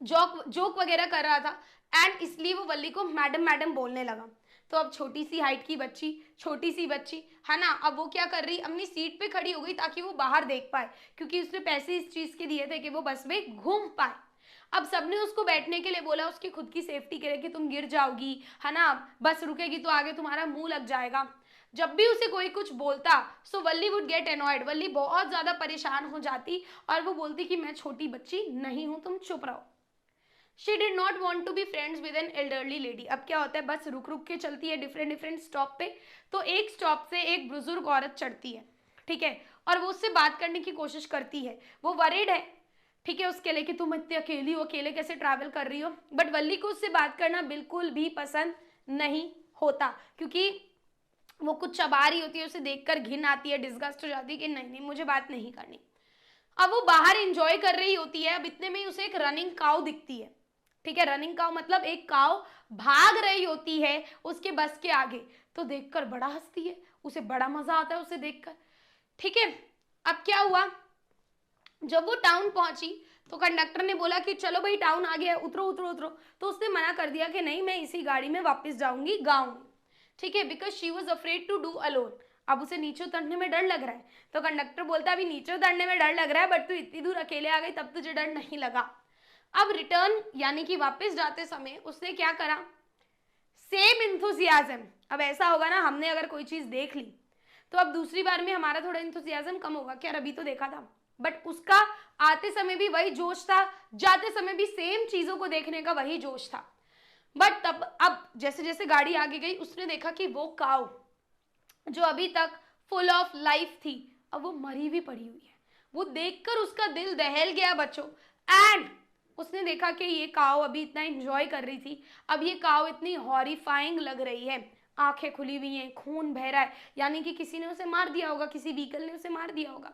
joke वगैरह कर रहा था, एंड इसलिए वो वल्ली को मैडम मैडम बोलने लगा। तो अब छोटी सी हाइट की बच्ची, छोटी सी बच्ची है ना, अब वो क्या कर रही, अपनी सीट पे खड़ी हो गई ताकि वो बाहर देख पाए, क्योंकि उसने पैसे इस चीज के दिए थे कि वो बस में घूम पाए। अब सबने उसको बैठने के लिए बोला, उसकी खुद की सेफ्टी के लिए कि तुम गिर जाओगी, है ना, बस रुकेगी तो आगे तुम्हारा मुंह लग जाएगा। जब भी उसे कोई कुछ बोलता, सो वल्ली वुड गेट एनॉयड, वल्ली बहुत ज्यादा परेशान हो जाती और वो बोलती कि मैं छोटी बच्ची नहीं हूं, तुम चुप रहो। She did not want to be friends with an elderly lady. अब क्या होता है, बस रुक रुक के चलती है डिफरेंट डिफरेंट स्टॉप पे, तो एक स्टॉप से एक बुजुर्ग औरत चढ़ती है, ठीक है, और वो उससे बात करने की कोशिश करती है। वो वरीड है, ठीक है, उसके लिए कि तुम इतनी अकेली हो, अकेले कैसे ट्रैवल कर रही हो, बट वल्ली को उससे बात करना बिल्कुल भी पसंद नहीं होता, क्योंकि वो कुछ चबा रही होती है, उसे देखकर घिन आती है, डिस्गस्ट हो जाती है कि नहीं नहीं मुझे बात नहीं करनी। अब वो बाहर एंजॉय कर रही होती है, अब इतने में उसे एक रनिंग काऊ दिखती है, ठीक है, रनिंग काऊ मतलब एक काऊ भाग रही होती है उसके बस के आगे, तो देखकर बड़ा हंसती है, उसे बड़ा मजा आता है उसे देखकर, ठीक है। अब क्या हुआ, जब वो टाउन पहुंची तो कंडक्टर ने बोला कि चलो भाई टाउन आ गया, उतरो उतरो उतरो, तो उसने मना कर दिया कि नहीं मैं इसी गाड़ी में वापस जाऊंगी गाँव, ठीक है, because she was afraid to do alone. अब उसे नीचे उतरने में डर लग रहा है, तो कंडक्टर बोलता है अभी नीचे उतरने में डर लग रहा है, बट तू इतनी दूर अकेले आ गई तब तुझे डर नहीं लगा। अब रिटर्न यानी कि वापस जाते समय उसने क्या करा, सेम इंथुसियाज्म। अब ऐसा होगा ना, हमने अगर कोई चीज देख ली तो अब दूसरी बार में हमारा थोड़ा इंथुसियाज्म कम होगा, क्या अभी तो देखा था, बट उसका आते समय भी वही जोश था, जाते समय भी सेम चीजों को देखने का वही जोश था। बट तब अब जैसे जैसे गाड़ी आगे गई उसने देखा कि वो काऊ जो अभी तक फुल ऑफ लाइफ थी अब वो मरी भी पड़ी हुई है। वो देखकर उसका दिल दहल गया बच्चों, एंड उसने देखा कि ये काऊ अभी इतना एंजॉय कर रही थी, अब ये काऊ इतनी हॉरिफाइंग लग रही है, आंखें खुली हुई हैं, खून बह रहा है, यानी कि किसी ने उसे मार दिया होगा, किसी व्हीकल ने उसे मार दिया होगा।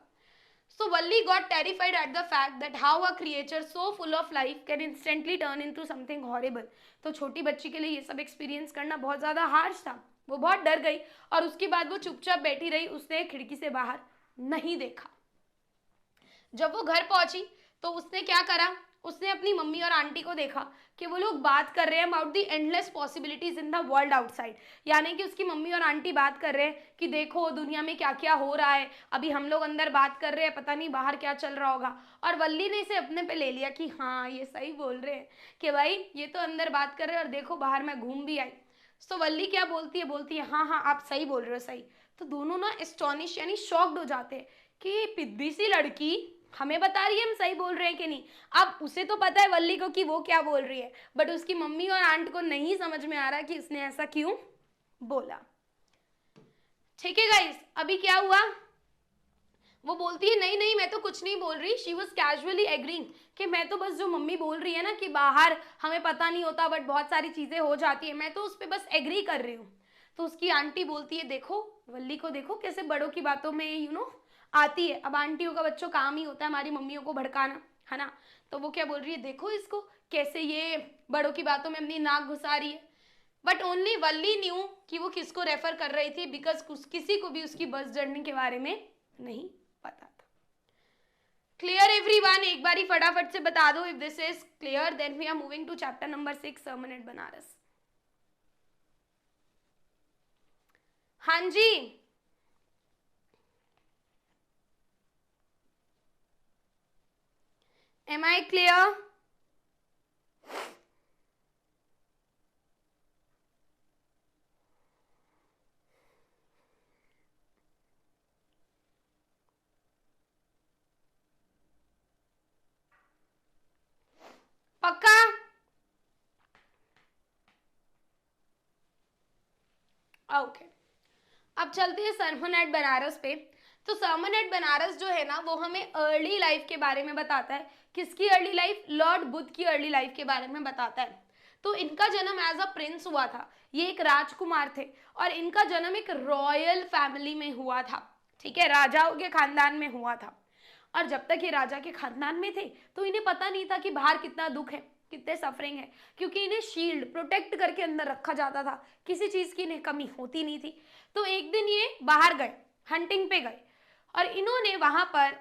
So Valli got terrified at the fact that how a creature so full of life can instantly turn into something horrible. तो छोटी बच्ची के लिए ये सब एक्सपीरियंस करना बहुत ज़्यादा हार्श था, वो बहुत डर गई और उसके बाद वो चुपचाप बैठी रही, उसने खिड़की से बाहर नहीं देखा। जब वो घर पहुंची तो उसने क्या करा, उसने अपनी मम्मी और आंटी को देखा कि वो लोग बात कर रहे हैं about the endless possibilities in the world outside, यानी कि उसकी मम्मी और आंटी बात कर रहे हैं कि देखो दुनिया में क्या क्या हो रहा है, अभी हम लोग अंदर बात कर रहे हैं, पता नहीं बाहर क्या चल रहा होगा। और वल्ली ने इसे अपने पे ले लिया कि हाँ ये सही बोल रहे हैं कि भाई ये तो अंदर बात कर रहे हैं और देखो बाहर मैं घूम भी आई। तो वल्ली क्या बोलती है हाँ हाँ आप सही बोल रहे हो, सही। तो दोनों ना एस्टॉनिश यानी शॉक्ड हो जाते हैं कि पिद्दी सी लड़की हमें बता रही है हम सही बोल रहे हैं कि नहीं। अब उसे तो पता है वल्ली को कि वो क्या बोल रही है, बट उसकी मम्मी और आंट को नहीं समझ में आ रहा कि इसने ऐसा क्यों बोला। ठीक है गाइस, अभी क्या हुआ, वो बोलती है नहीं नहीं मैं तो कुछ नहीं बोल रही, शी वॉज कैजुअली एग्रीइंग कि मैं तो बस जो मम्मी बोल रही है ना कि बाहर हमें पता नहीं होता बट बहुत सारी चीजें हो जाती है, मैं तो उस पर बस एग्री कर रही हूँ। तो उसकी आंटी बोलती है देखो वल्ली को देखो कैसे बड़ों की बातों में आती है। अब आंटियों का बच्चों काम ही होता है हमारी मम्मियों को भड़काना, है ना। तो वो क्या बोल रही है, देखो इसको कैसे ये बड़ों की बातों में अपनी नाक घुसा रही है। बट ओनली वल्ली न्यू कि वो किसको रेफर कर रही थी, बिकॉज किसी को भी उसकी बस जर्नी के बारे में नहीं पता था। क्लियर एवरीवन, एक बारी फटाफट से बता दो if this is clear, then we are moving to chapter number 6 sermon at Banaras. हाँ जी, am I clear? पक्का? ओके, अब चलते हैं सरमन एट बनारस पे। तो सरमन एट बनारस जो है ना वो हमें अर्ली लाइफ के बारे में बताता है। किसकी अर्ली लाइफ? लॉर्ड बुद्ध की अर्ली लाइफ के बारे में बताता है। तो इनका जन्म एज अ प्रिंस हुआ था, ये एक राजकुमार थे और इनका जन्म एक रॉयल फैमिली में हुआ था, ठीक है, राजाओं के खानदान में हुआ था। और जब तक ये राजा के खानदान में थे तो इन्हें पता नहीं था कि बाहर कितना दुख है, कितने सफरिंग है, क्योंकि इन्हें शील्ड प्रोटेक्ट करके अंदर रखा जाता था, किसी चीज की इन्हें कमी होती नहीं थी। तो एक दिन ये बाहर गए, हंटिंग पे गए और इन्होंने वहां पर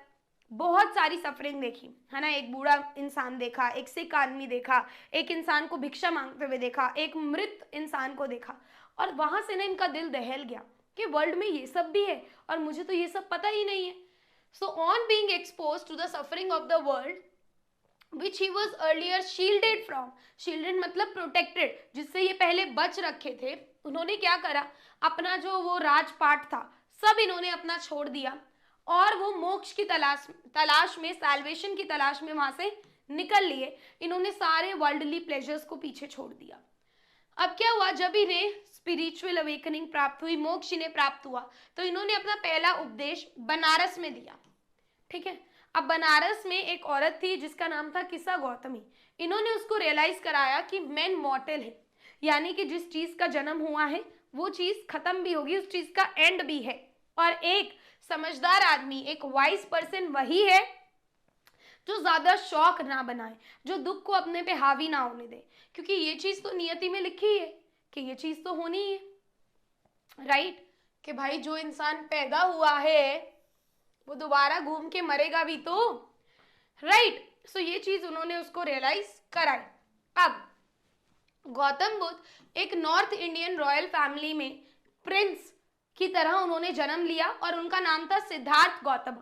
बहुत सारी सफरिंग देखी, है ना। एक बूढ़ा इंसान देखा, एक सिक आदमी देखा, एक इंसान को भिक्षा मांगते हुए देखा, एक मृत इंसान को देखा, और वहां से ना इनका दिल दहल गया कि वर्ल्ड में ये सब भी है और मुझे तो ये सब पता ही नहीं है। So on being expose to the suffering of the world which he was earlier shielded from, shielded मतलब protected, जिससे ये पहले बच रखे थे, उन्होंने क्या करा, अपना जो वो राजपाट था सब इन्होंने अपना छोड़ दिया और वो मोक्ष की तलाश में, सैल्वेशन की तलाश में वहां से निकल लिए। इन्होंने सारे वर्ल्डली प्लेजर्स को पीछे छोड़ दिया। अब क्या हुआ, जब इन्हें स्पिरिचुअल अवेकनिंग प्राप्त हुई, मोक्ष इन्हें प्राप्त हुआ, तो इन्होंने अपना पहला उपदेश बनारस में दिया। ठीक है, अब बनारस में एक औरत थी जिसका नाम था किसा गौतमी। इन्होंने उसको रियलाइज कराया कि मैन मॉर्टल है, यानी कि जिस चीज का जन्म हुआ है वो चीज खत्म भी होगी, उस चीज का एंड भी है, और एक समझदार आदमी, एक वाइज पर्सन वही है जो ज्यादा शौक ना बनाए, जो दुख को अपने पे हावी ना होने दे, क्योंकि ये चीज तो नियति में लिखी है कि ये चीज तो होनी ही है, राइट। कि भाई जो इंसान पैदा हुआ है वो दोबारा घूम के मरेगा भी तो, राइट। सो ये चीज उन्होंने उसको रियलाइज कराई। अब गौतम बुद्ध एक नॉर्थ इंडियन रॉयल फैमिली में प्रिंस की तरह उन्होंने जन्म लिया और उनका नाम था सिद्धार्थ गौतम।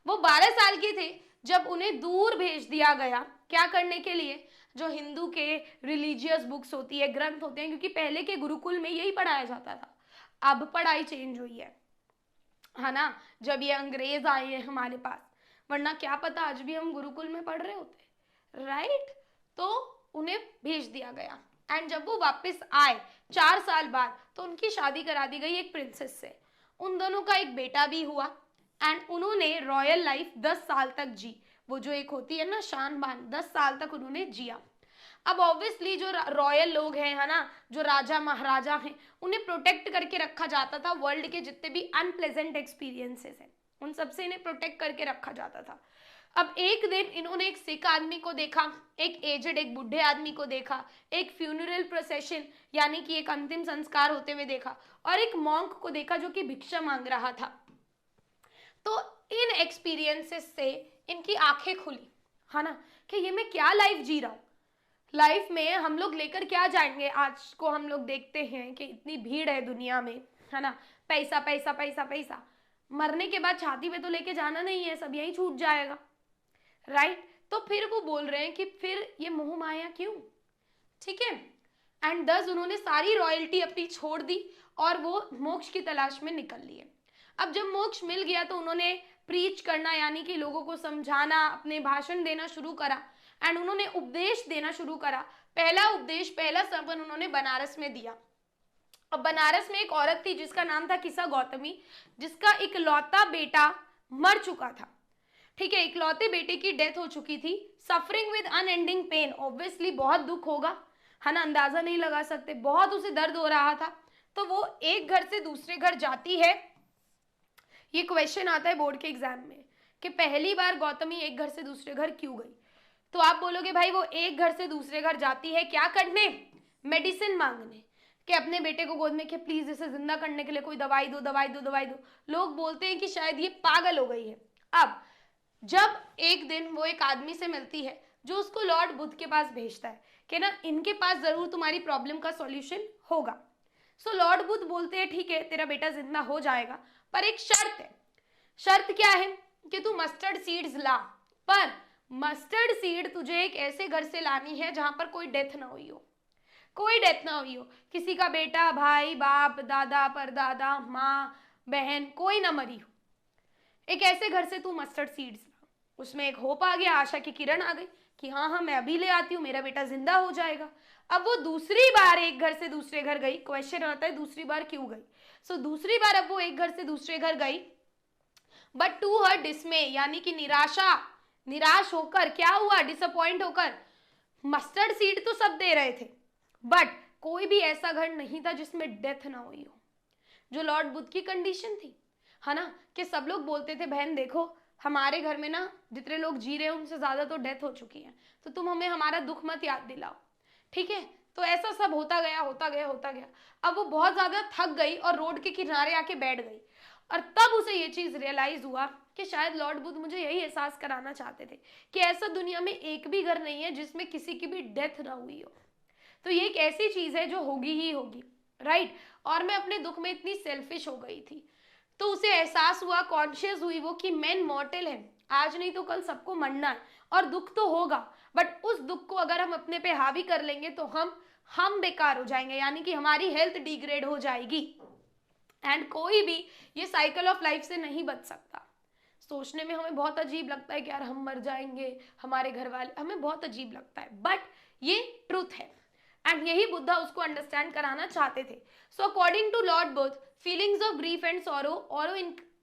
वो 12 साल के थे जब उन्हें दूर भेज दिया गया, क्या करने के लिए, जो हिंदू के रिलीजियस बुक्स होती है, ग्रंथ होते हैं, क्योंकि पहले के गुरुकुल में यही पढ़ाया जाता था, अब पढ़ाई चेंज हुई है ना, जब ये अंग्रेज आए हैं हमारे पास, वरना क्या पता आज भी हम गुरुकुल में पढ़ रहे होते, राइट। तो उन्हें भेज दिया गया एंड जब वो वापस आए 4 साल बाद तो उनकी शादी करा दी गई एक प्रिंसेस से। उन दोनों का एक बेटा भी हुआ एंड उन्होंने रॉयल लाइफ 10 साल तक जी, वो जो एक होती है ना शान बान, 10 साल तक उन्होंने जिया। अब ऑब्वियसली जो रॉयल लोग हैं, है ना, जो राजा महाराजा हैं, उन्हें प्रोटेक्ट करके रखा जाता था। वर्ल्ड के जितने भी अनप्लेजेंट एक्सपीरियंसेस हैं उन सबसे इन्हें प्रोटेक्ट करके रखा जाता था। अब एक दिन इन्होंने एक सिख आदमी को देखा, एक एजेड, एक बूढ़े आदमी को देखा, एक फ्यूनरल प्रोसेशन यानी कि एक अंतिम संस्कार होते हुए देखा, और एक मॉन्क को देखा जो कि भिक्षा मांग रहा था। तो इन एक्सपीरियंसेस से इनकी आंखें खुली, है ना, कि ये मैं क्या लाइफ जी रहा हूँ। लाइफ में हम लोग लेकर क्या जाएंगे, आज को हम लोग देखते हैं कि इतनी भीड़ है दुनिया में, है ना, पैसा पैसा पैसा पैसा, मरने के बाद छाती पे तो लेके जाना नहीं है, सब यही छूट जाएगा, राइट। तो फिर वो बोल रहे हैं कि फिर ये मोह माया क्यों, ठीक है। एंड दस उन्होंने सारी रॉयल्टी अपनी छोड़ दी और वो मोक्ष की तलाश में निकल लिए। अब जब मोक्ष मिल गया तो उन्होंने प्रीच करना यानी कि लोगों को समझाना, अपने भाषण देना शुरू करा एंड उन्होंने उपदेश देना शुरू करा। पहला उपदेश, पहला सवन उन्होंने बनारस में दिया। अब बनारस में एक औरत थी जिसका नाम था किसा गौतमी, जिसका इकलौता बेटा मर चुका था, ठीक है, इकलौते बेटे की डेथ हो चुकी थी, suffering with unending pain, obviously बहुत दुख होगा, है ना, अंदाजा नहीं लगा सकते, बहुत उसे दर्द हो रहा था। तो वो एक घर से दूसरे घर जाती है। ये क्वेश्चन आता है बोर्ड के एग्जाम में कि पहली बार गौतमी एक घर से दूसरे घर क्यों गई। तो आप बोलोगे भाई वो एक घर से दूसरे घर जाती है क्या करने, मेडिसिन मांगने, कि अपने बेटे को गोद में कि प्लीज इसे जिंदा करने के लिए कोई दवाई दो दवाई दो दवाई दो। लोग बोलते हैं कि शायद ये पागल हो गई है। अब जब एक दिन वो एक आदमी से मिलती है जो उसको लॉर्ड बुद्ध के पास भेजता है कि ना इनके पास जरूर तुम्हारी प्रॉब्लम का सॉल्यूशन होगा। सो लॉर्ड बुद्ध बोलते हैं ठीक है तेरा बेटा जिंदा हो जाएगा, पर एक शर्त है। शर्त क्या है कि तू मस्टर्ड सीड्स ला, पर मस्टर्ड सीड तुझे एक ऐसे घर से लानी है जहां पर कोई डेथ ना हुई हो, कोई डेथ ना हुई हो, किसी का बेटा, भाई, बाप, दादा, परदादा, माँ, बहन, कोई ना मरी हो। एक ऐसे घर से तू मस्टर्ड सीड्स ला। उसमें एक होप आ गया, आशा की किरण आ गई कि हाँ हाँ मैं अभी ले आती हूँ, मेरा बेटा जिंदा हो जाएगा। अब वो दूसरी बार एक घर से दूसरे घर गई। क्वेश्चन आता है दूसरी बार क्यों गई। सो दूसरी बार अब वो एक घर से दूसरे घर गई, बट टू हर डिसमे यानी कि निराश होकर, क्या हुआ, डिसअपॉइंट होकर। मस्टर्ड सीड तो सब दे रहे थे बट कोई भी ऐसा घर नहीं था जिसमें डेथ ना हुई हो, जो लॉर्ड बुद्ध की कंडीशन थी, है ना, कि सब लोग बोलते थे बहन देखो हमारे घर में ना जितने लोग जी रहे हैं उनसे ज्यादा तो डेथ हो चुकी है, तो तुम हमें हमारा दुख मत याद दिलाओ, ठीक है। तो ऐसा सब होता गया होता गया होता गया। अब वो बहुत ज्यादा थक गई और रोड के किनारे आके बैठ गई और तब उसे ये चीज रियलाइज हुआ कि शायद लॉर्ड बुद्ध मुझे यही एहसास कराना चाहते थे कि ऐसा दुनिया में एक भी घर नहीं है जिसमें किसी की भी डेथ ना हुई हो। तो ये एक ऐसी चीज है जो होगी ही होगी, राइट। और मैं अपने दुख में इतनी सेल्फिश हो गई थी, तो उसे एहसास हुआ, कॉन्शियस हुई वो कि मैन मॉर्टल है, आज नहीं तो कल सबको मरना है और दुख तो होगा, बट उस दुख को अगर हम अपने पे हावी कर लेंगे तो हम बेकार हो जाएंगे, यानी कि हमारी हेल्थ डिग्रेड हो जाएगी एंड कोई भी ये साइकिल ऑफ लाइफ से नहीं बच सकता। सोचने में हमें बहुत अजीब लगता है कि यार हम मर जाएंगे, हमारे घर वाले, हमें बहुत अजीब लगता है, बट ये ट्रूथ है एंड यही बुद्धा उसको अंडरस्टैंड कराना चाहते थे। So according to Lord Buddha, feelings of grief and sorrow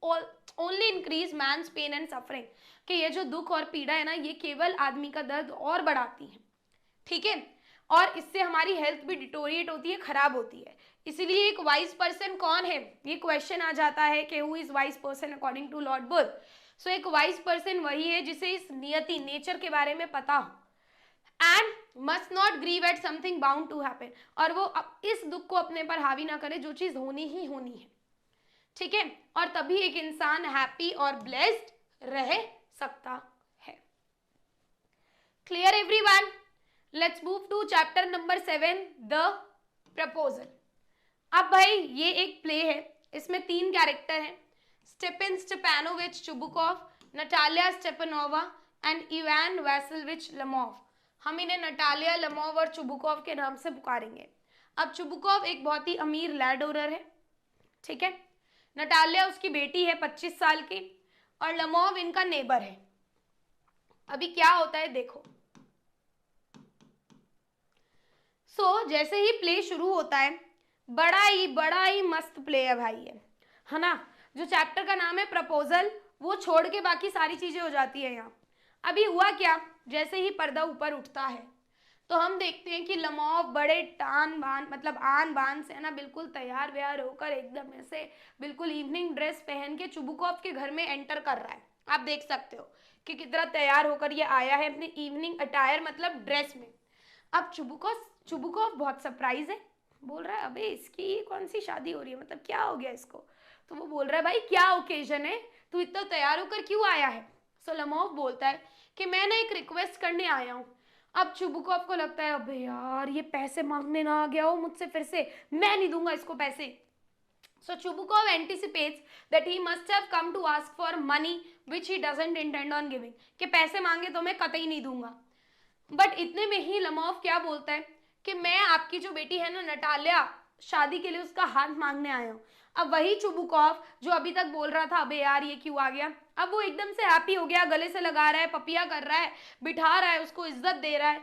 only increase man's pain and suffering, कि ये जो दुख और पीड़ा है ना, ये केवल आदमी का दर्द और बढ़ाती है, ठीक है, और इससे हमारी हेल्थ भी डिटोरिएट होती है, खराब होती है। इसीलिए एक वाइज पर्सन कौन है, ये क्वेश्चन आ जाता है कि who is wise person according to Lord Buddha. So एक वाइज पर्सन वही है जिसे इस नियति, नेचर के बारे में पता हो, and must not grieve at something bound to happen, और वो इस दुख को अपने पर हावी ना करे जो चीज होनी ही होनी है, ठीक है, और तभी एक इंसान हैप्पी और ब्लेस्ड रह सकता है। Clear everyone? Let's move to chapter number 7, the proposal. अब भाई ये एक प्ले है, इसमें 3 कैरेक्टर हैं, Stepan Stepanovich Chubukov, Natalia Stepanova and Ivan Vassilyevich Lomov. हम इन्हें नटालिया, लमोव और चुबुकॉव के नाम से पुकारेंगे। अब चुबुकॉव एक बहुत ही अमीर लैंड ओनर है, ठीक है, नटालिया उसकी बेटी है 25 साल की, और लमोव इनका नेबर है। अभी क्या होता है देखो। जैसे ही प्ले शुरू होता है, बड़ा ही मस्त प्ले है भाई ये, है ना। जो चैप्टर का नाम है प्रपोजल, वो छोड़ के बाकी सारी चीजें हो जाती है यहाँ। अभी हुआ क्या, जैसे ही पर्दा ऊपर उठता है तो हम देखते हैं कि लमोव बड़े टान बान, मतलब आन बान से, है ना, बिल्कुल तैयार व्यार होकर एकदम ऐसे बिल्कुल इवनिंग ड्रेस पहन के चुबुकॉव के घर में एंटर कर रहा है। आप देख सकते हो कि कितना तैयार होकर ये आया है अपने इवनिंग अटायर, मतलब ड्रेस में। अब चुबुकॉव बहुत सरप्राइज है, बोल रहा है अबे इसकी कौन सी शादी हो रही है, मतलब क्या हो गया इसको। तो वो बोल रहा है भाई क्या ओकेजन है, तू इतना तैयार होकर क्यों आया है। सो लमोव बोलता है कि मैं ना एक रिक्वेस्ट करने आया हूँ। अब चुबुकॉव को लगता है अबे यार ये पैसे मांगने ना आ गया हो मुझसे फिर से, मैं नहीं दूंगा इसको पैसे। So Chubukov anticipates that he must have come to ask for money which he doesn't intend on giving, कि पैसे मांगे तो मैं कतई नहीं दूंगा। बट इतने में ही लमोव क्या बोलता है कि मैं आपकी जो बेटी है ना नटालिया, शादी के लिए उसका हाथ मांगने आया हूँ। अब वही चुबुकॉव जो अभी तक बोल रहा था अबे यार ये क्यों आ गया, अब वो एकदम से हैप्पी हो गया, गले से लगा रहा है, पपिया कर रहा है, बिठा रहा है, उसको इज्जत दे रहा है।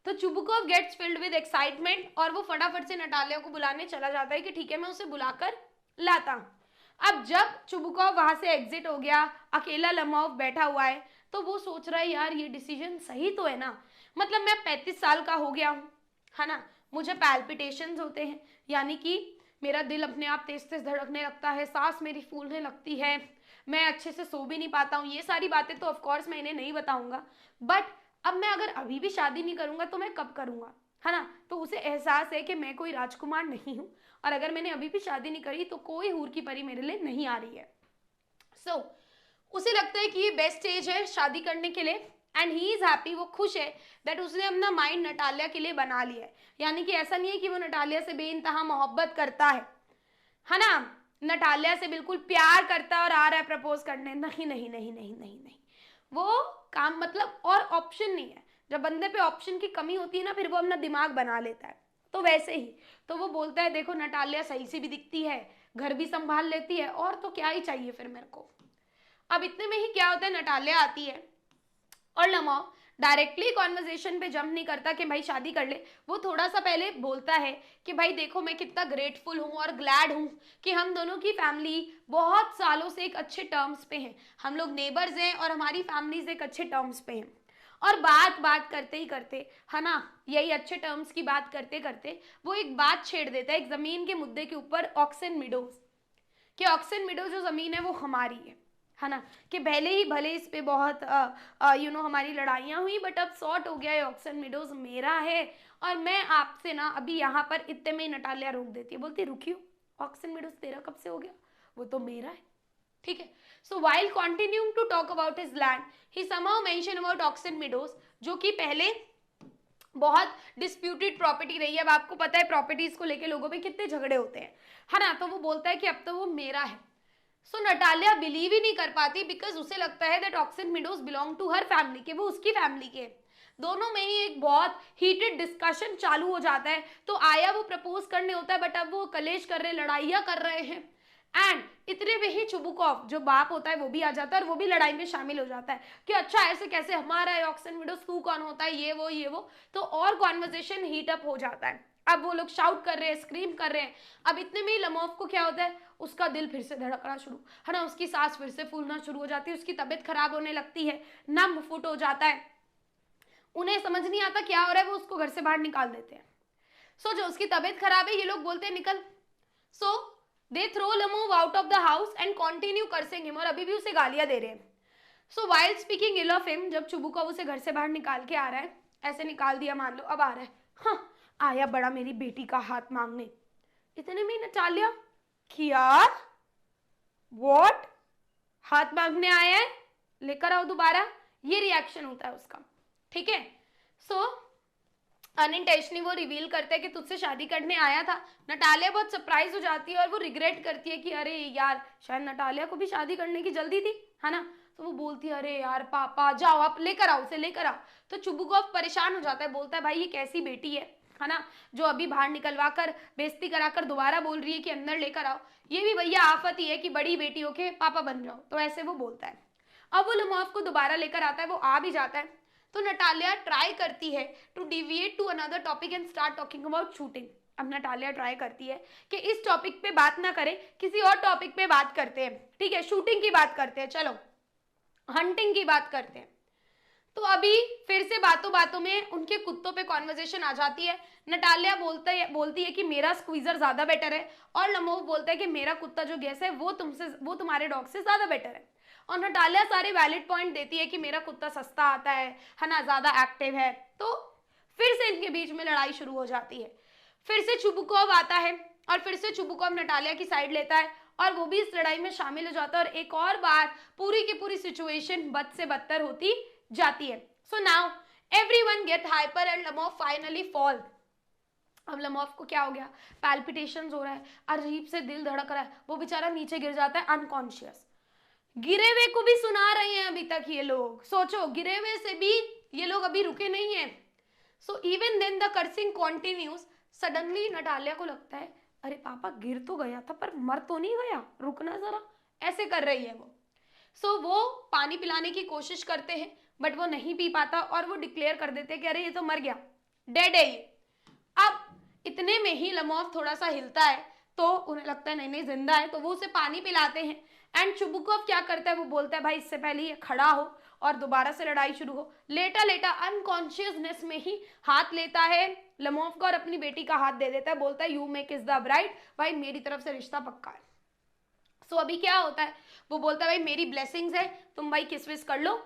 तो चुबुकॉव गेट्स फिल्ड विद एक्साइटमेंट और वो फटाफट से नटालिया को बुलाने चला जाता है कि ठीक है मैं उसे बुलाकर लाता हूँ। अब जब चुबुकॉव वहां से एग्जिट हो गया, अकेला लमोव बैठा हुआ है, तो वो सोच रहा है यार ये डिसीजन सही तो है ना, मतलब मैं 35 साल का हो गया हूँ, है ना, मुझे पैल्पिटेशंस होते हैं, यानी कि मेरा दिल अपने आप तेज तेज धड़कने लगता है, सांस मेरी फूलने लगती है, मैं अच्छे से सो भी नहीं पाता हूँ। ये सारी बातें तो ऑफ कोर्स मैं इन्हें नहीं बताऊंगा, बट अब मैं अगर अभी भी शादी नहीं करूंगा तो मैं कब करूंगा, है ना। तो उसे एहसास है कि मैं कोई राजकुमार नहीं हूँ, और अगर मैंने अभी भी शादी नहीं करी तो कोई हूर की परी मेरे लिए नहीं आ रही है। सो उसे लगता है कि ये बेस्ट एज है शादी करने के लिए, एंड ही इज हैप्पी, वो खुश है दैट उसने अपना माइंड नटालिया के लिए बना लिया है। यानी कि ऐसा नहीं है कि वो नटालिया से बेइंतहा मोहब्बत करता है ना, नटालिया से बिल्कुल प्यार करता है और आ रहा है प्रपोज करने, नहीं नहीं नहीं नहीं नहीं नहीं, वो काम मतलब और ऑप्शन नहीं है। जब बंदे पे ऑप्शन की कमी होती है ना, फिर वो अपना दिमाग बना लेता है। तो वैसे ही तो वो बोलता है देखो नटालिया सही से भी दिखती है, घर भी संभाल लेती है, और तो क्या ही चाहिए फिर मेरे को। अब इतने में ही क्या होता है, नटालिया आती है और लमोव डायरेक्टली कॉन्वर्जेशन पे जंप नहीं करता कि भाई शादी कर ले, वो थोड़ा सा पहले बोलता है कि भाई देखो मैं कितना ग्रेटफुल हूँ और ग्लैड हूँ कि हम दोनों की फैमिली बहुत सालों से एक अच्छे टर्म्स पे हैं, हम लोग नेबर्स हैं और हमारी फैमिलीज एक अच्छे टर्म्स पे हैं। और बात करते ही करते, है ना, यही अच्छे टर्म्स की बात करते करते वो एक बात छेड़ देता है एक जमीन के मुद्दे के ऊपर, ऑक्सन मिडोज, कि ऑक्सन मिडो जो जमीन है वो हमारी है ना, कि भले इस पे बहुत हमारी लड़ाइयाँ हुई, बट अब सॉर्ट हो गया है, ऑक्सन मिडोज मेरा है, और मैं आपसे ना अभी यहाँ पर इतने में ही नटालिया रोक देती है, बोलती रुकियो ऑक्सन मिडोज तेरा कब से हो गया, वो तो मेरा है। ठीक है। So while continuing to talk about his land he somehow mention about Oxen Meadows, जो कि पहले बहुत डिस्प्यूटेड प्रॉपर्टी रही है। अब आपको पता है प्रॉपर्टीज को लेके लोगों में कितने झगड़े होते हैं, है ना। तो वो बोलता है कि अब तो वो मेरा है। सो नटालिया बिलीव ही नहीं कर पाती बिकॉज उसे लगता है that Oxen Meadows belong to her family, के वो उसकी फैमिली के। दोनों में ही एक बहुत हीटेड डिस्कशन चालू हो जाता है। तो आया वो प्रपोज करने होता है, बट अब वो कलेश कर रहे, लड़ाइयां कर रहे हैं। एंड इतने में ही चुबुकॉफ जो बाप होता है वो भी आ जाता है और वो भी लड़ाई में शामिल हो जाता है कि अच्छा ऐसे कैसे, हमारा है ऑक्सन मीडोज, तू कौन होता है, ये वो। तो और कॉन्वर्जेशन हीट अप हो जाता है। अब वो लोग शाउट कर रहे हैं, स्क्रीम कर रहे हैं। अब इतने में ही लमोफ को क्या होता है, उसका दिल फिर से धड़कना शुरू, है ना, उसकी सांस फिर से फूलना शुरू हो जाती है, उसकी तबीयत खराब होने लगती है, नम फुट हो जाता है। उन्हें समझ नहीं आता क्या हो रहा है, वो उसको घर से बाहर निकाल देते हैं। सो जो उसकी तबीयत खराब है, ये लोग बोलते हैं निकल। So they throw Lomov out of the house and continue cursing him, और अभी भी उसे गालियां दे रहे हैं। So while speaking ill of him, जब चुबुका उसे घर से बाहर निकाल के आ रहा है, ऐसे निकाल दिया मान लो, अब आ रहा है, हाँ आया बड़ा मेरी बेटी का हाथ मांगने। इतने में नटालिया, क्या व्हाट, हाथ मांगने आया है, लेकर आओ दोबारा, ये रिएक्शन होता है उसका। ठीक है। सो अनइंटेंशनली वो रिवील करता है कि तुझसे शादी करने आया था। नटालिया बहुत सरप्राइज हो जाती है और वो रिग्रेट करती है कि अरे यार शायद नटालिया को भी शादी करने की जल्दी थी, है ना। तो वो बोलती है अरे यार पापा जाओ आप लेकर आओ, उसे लेकर आओ। तो चुबुकॉफ परेशान हो जाता है, बोलता है भाई ये कैसी बेटी है ना, जो अभी बाहर निकलवा कर बेइज्जती कराकर दोबारा बोल रही है कि अंदर लेकर आओ। ये भी भैया आफत ही है कि बड़ी बेटियों के पापा बन जाओ, तो ऐसे वो बोलता है। अब वो लमोफ को दोबारा लेकर आता है, वो आ भी जाता है। तो नटालिया ट्राई करती है to deviate to another topic and start talking about shooting. अब नटालिया ट्राई करती है कि इस टॉपिक पे बात ना करें, किसी और टॉपिक पे बात करते हैं, ठीक है, शूटिंग की बात करते हैं, चलो हंटिंग की बात करते हैं। तो अभी फिर से बातों बातों में उनके कुत्तों पे कॉन्वर्जेशन आ जाती है। नटालिया बोलती है कि मेरा स्क्वीजर ज्यादा बेटर है, और लमोव बोलता है कि मेरा कुत्ता जो गैस है वो तुम्हारे डॉग से ज्यादा बेटर है। और नटालिया सारे वैलिड पॉइंट देती है कि मेरा कुत्ता सस्ता आता है ना, ज्यादा एक्टिव है। तो फिर से इनके बीच में लड़ाई शुरू हो जाती है। फिर से चुबुकॉव आता है और फिर से चुबुकॉव नटालिया की साइड लेता है और वो भी इस लड़ाई में शामिल हो जाता है, और एक और बार पूरी की पूरी सिचुएशन बद से बदतर होती जाती है। So now everyone get hyper and Lomov finally fall. अब लमोफ को क्या हो गया, पैल्पिटेशंस हो रहा है, अजीब से दिल धड़क रहा है, वो बेचारा नीचे गिर जाता है अनकॉन्शियस। गिरे हुए को भी सुना रहे हैं अभी तक ये लोग, सोचो गिरे हुए से भी ये लोग अभी रुके नहीं है। So even then the cursing continues. Suddenly Natalia को लगता है अरे पापा गिर तो गया था पर मर तो नहीं गया, रुकना जरा, ऐसे कर रही है वो। सो वो पानी पिलाने की कोशिश करते हैं बट वो नहीं पी पाता और वो डिक्लेयर कर देते हैं कि अरे ये तो मर गया, डेड है ये। अब इतने में ही लमोफ थोड़ा सा हिलता है तो उन्हें लगता है नहीं नहीं जिंदा है, तो वो उसे पानी पिलाते हैं। एंड चुबुकॉव क्या करता है, वो बोलता है भाई इससे पहले ये खड़ा हो और दोबारा से लड़ाई शुरू हो। लेटा लेटा अनकॉन्शियसनेस में ही हाथ लेता है लमोफ का और अपनी बेटी का हाथ दे देता है, बोलता है you make is the bride, भाई मेरी तरफ से रिश्ता पक्का है। सो अभी क्या होता है, वो बोलता है भाई मेरी ब्लेसिंग्स है, तुम भाई किस विस कर लो।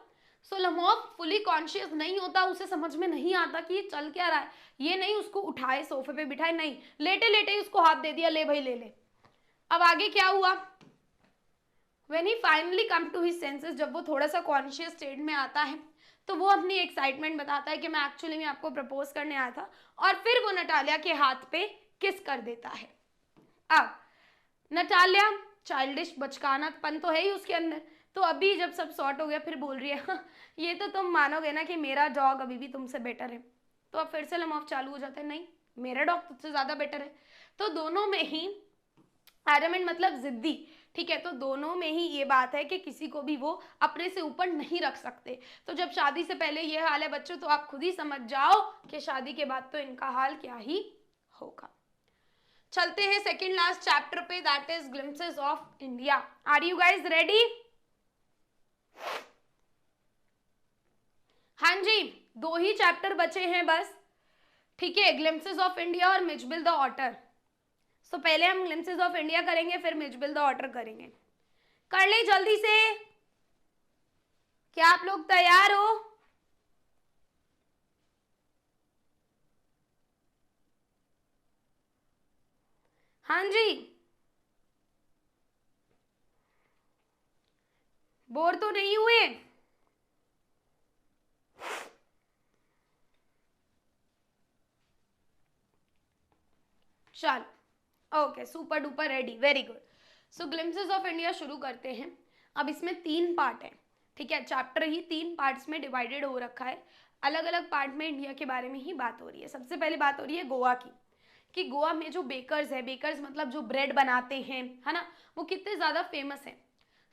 सो लमोफ फुली कॉन्शियस नहीं होता, उसे समझ में नहीं आता कि ये चल क्या रहा है। ये नहीं उसको उठाए सोफे पे बिठाए, नहीं, लेटे लेटे ही उसको हाथ दे दिया, ले भाई ले ले। अब आगे क्या हुआ, When he finally come to his senses, जब वो थोड़ा सा कॉन्शियस स्टेट में आता है तो वो अपनी एक्साइटमेंट बताता है कि मैं एक्चुअली में आपको प्रपोज करने आया था, और फिर वो नटालिया के हाथ पे किस कर देता है। अब नटालिया चाइल्डिश बचकानापन तो है ही उसके अंदर, तो अभी जब सब सॉर्ट हो गया फिर बोल रही है हाँ, ये तो तुम मानोगे ना कि मेरा डॉग अभी भी तुमसे बेटर है। तो अब फिर से लमोफ चालू हो जाता है, नहीं मेरा डॉग तुझसे ज्यादा बेटर है। तो दोनों में ही एडमेंट मतलब जिद्दी, ठीक है, तो दोनों में ही ये बात है कि किसी को भी वो अपने से ऊपर नहीं रख सकते। तो जब शादी से पहले ये हाल है बच्चों, तो आप खुद ही समझ जाओ कि शादी के बाद तो इनका हाल क्या ही होगा। चलते हैं सेकंड लास्ट चैप्टर पे, that is glimpses of India. Are you guys ready? हाँ जी, दो ही चैप्टर बचे हैं बस, ठीक है, ग्लिम्पसेस ऑफ इंडिया और मिचबिल द ऑटर। सो पहले हम ग्लिम्पसेस ऑफ इंडिया करेंगे, फिर मिचबिल द ऑटर करेंगे। कर ले जल्दी से, क्या आप लोग तैयार हो? हाँ जी, बोर तो नहीं हुए? चलो okay, super duper ready, very good. So glimpses of India शुरू करते हैं। अब इसमें 3 पार्ट है, ठीक है, चैप्टर ही 3 पार्ट्स में डिवाइडेड हो रखा है। अलग अलग पार्ट में इंडिया के बारे में ही बात हो रही है। सबसे पहले बात हो रही है गोवा की, कि गोवा में जो बेकर्स है, बेकर्स मतलब जो ब्रेड बनाते हैं, है ना, वो कितने ज्यादा फेमस है।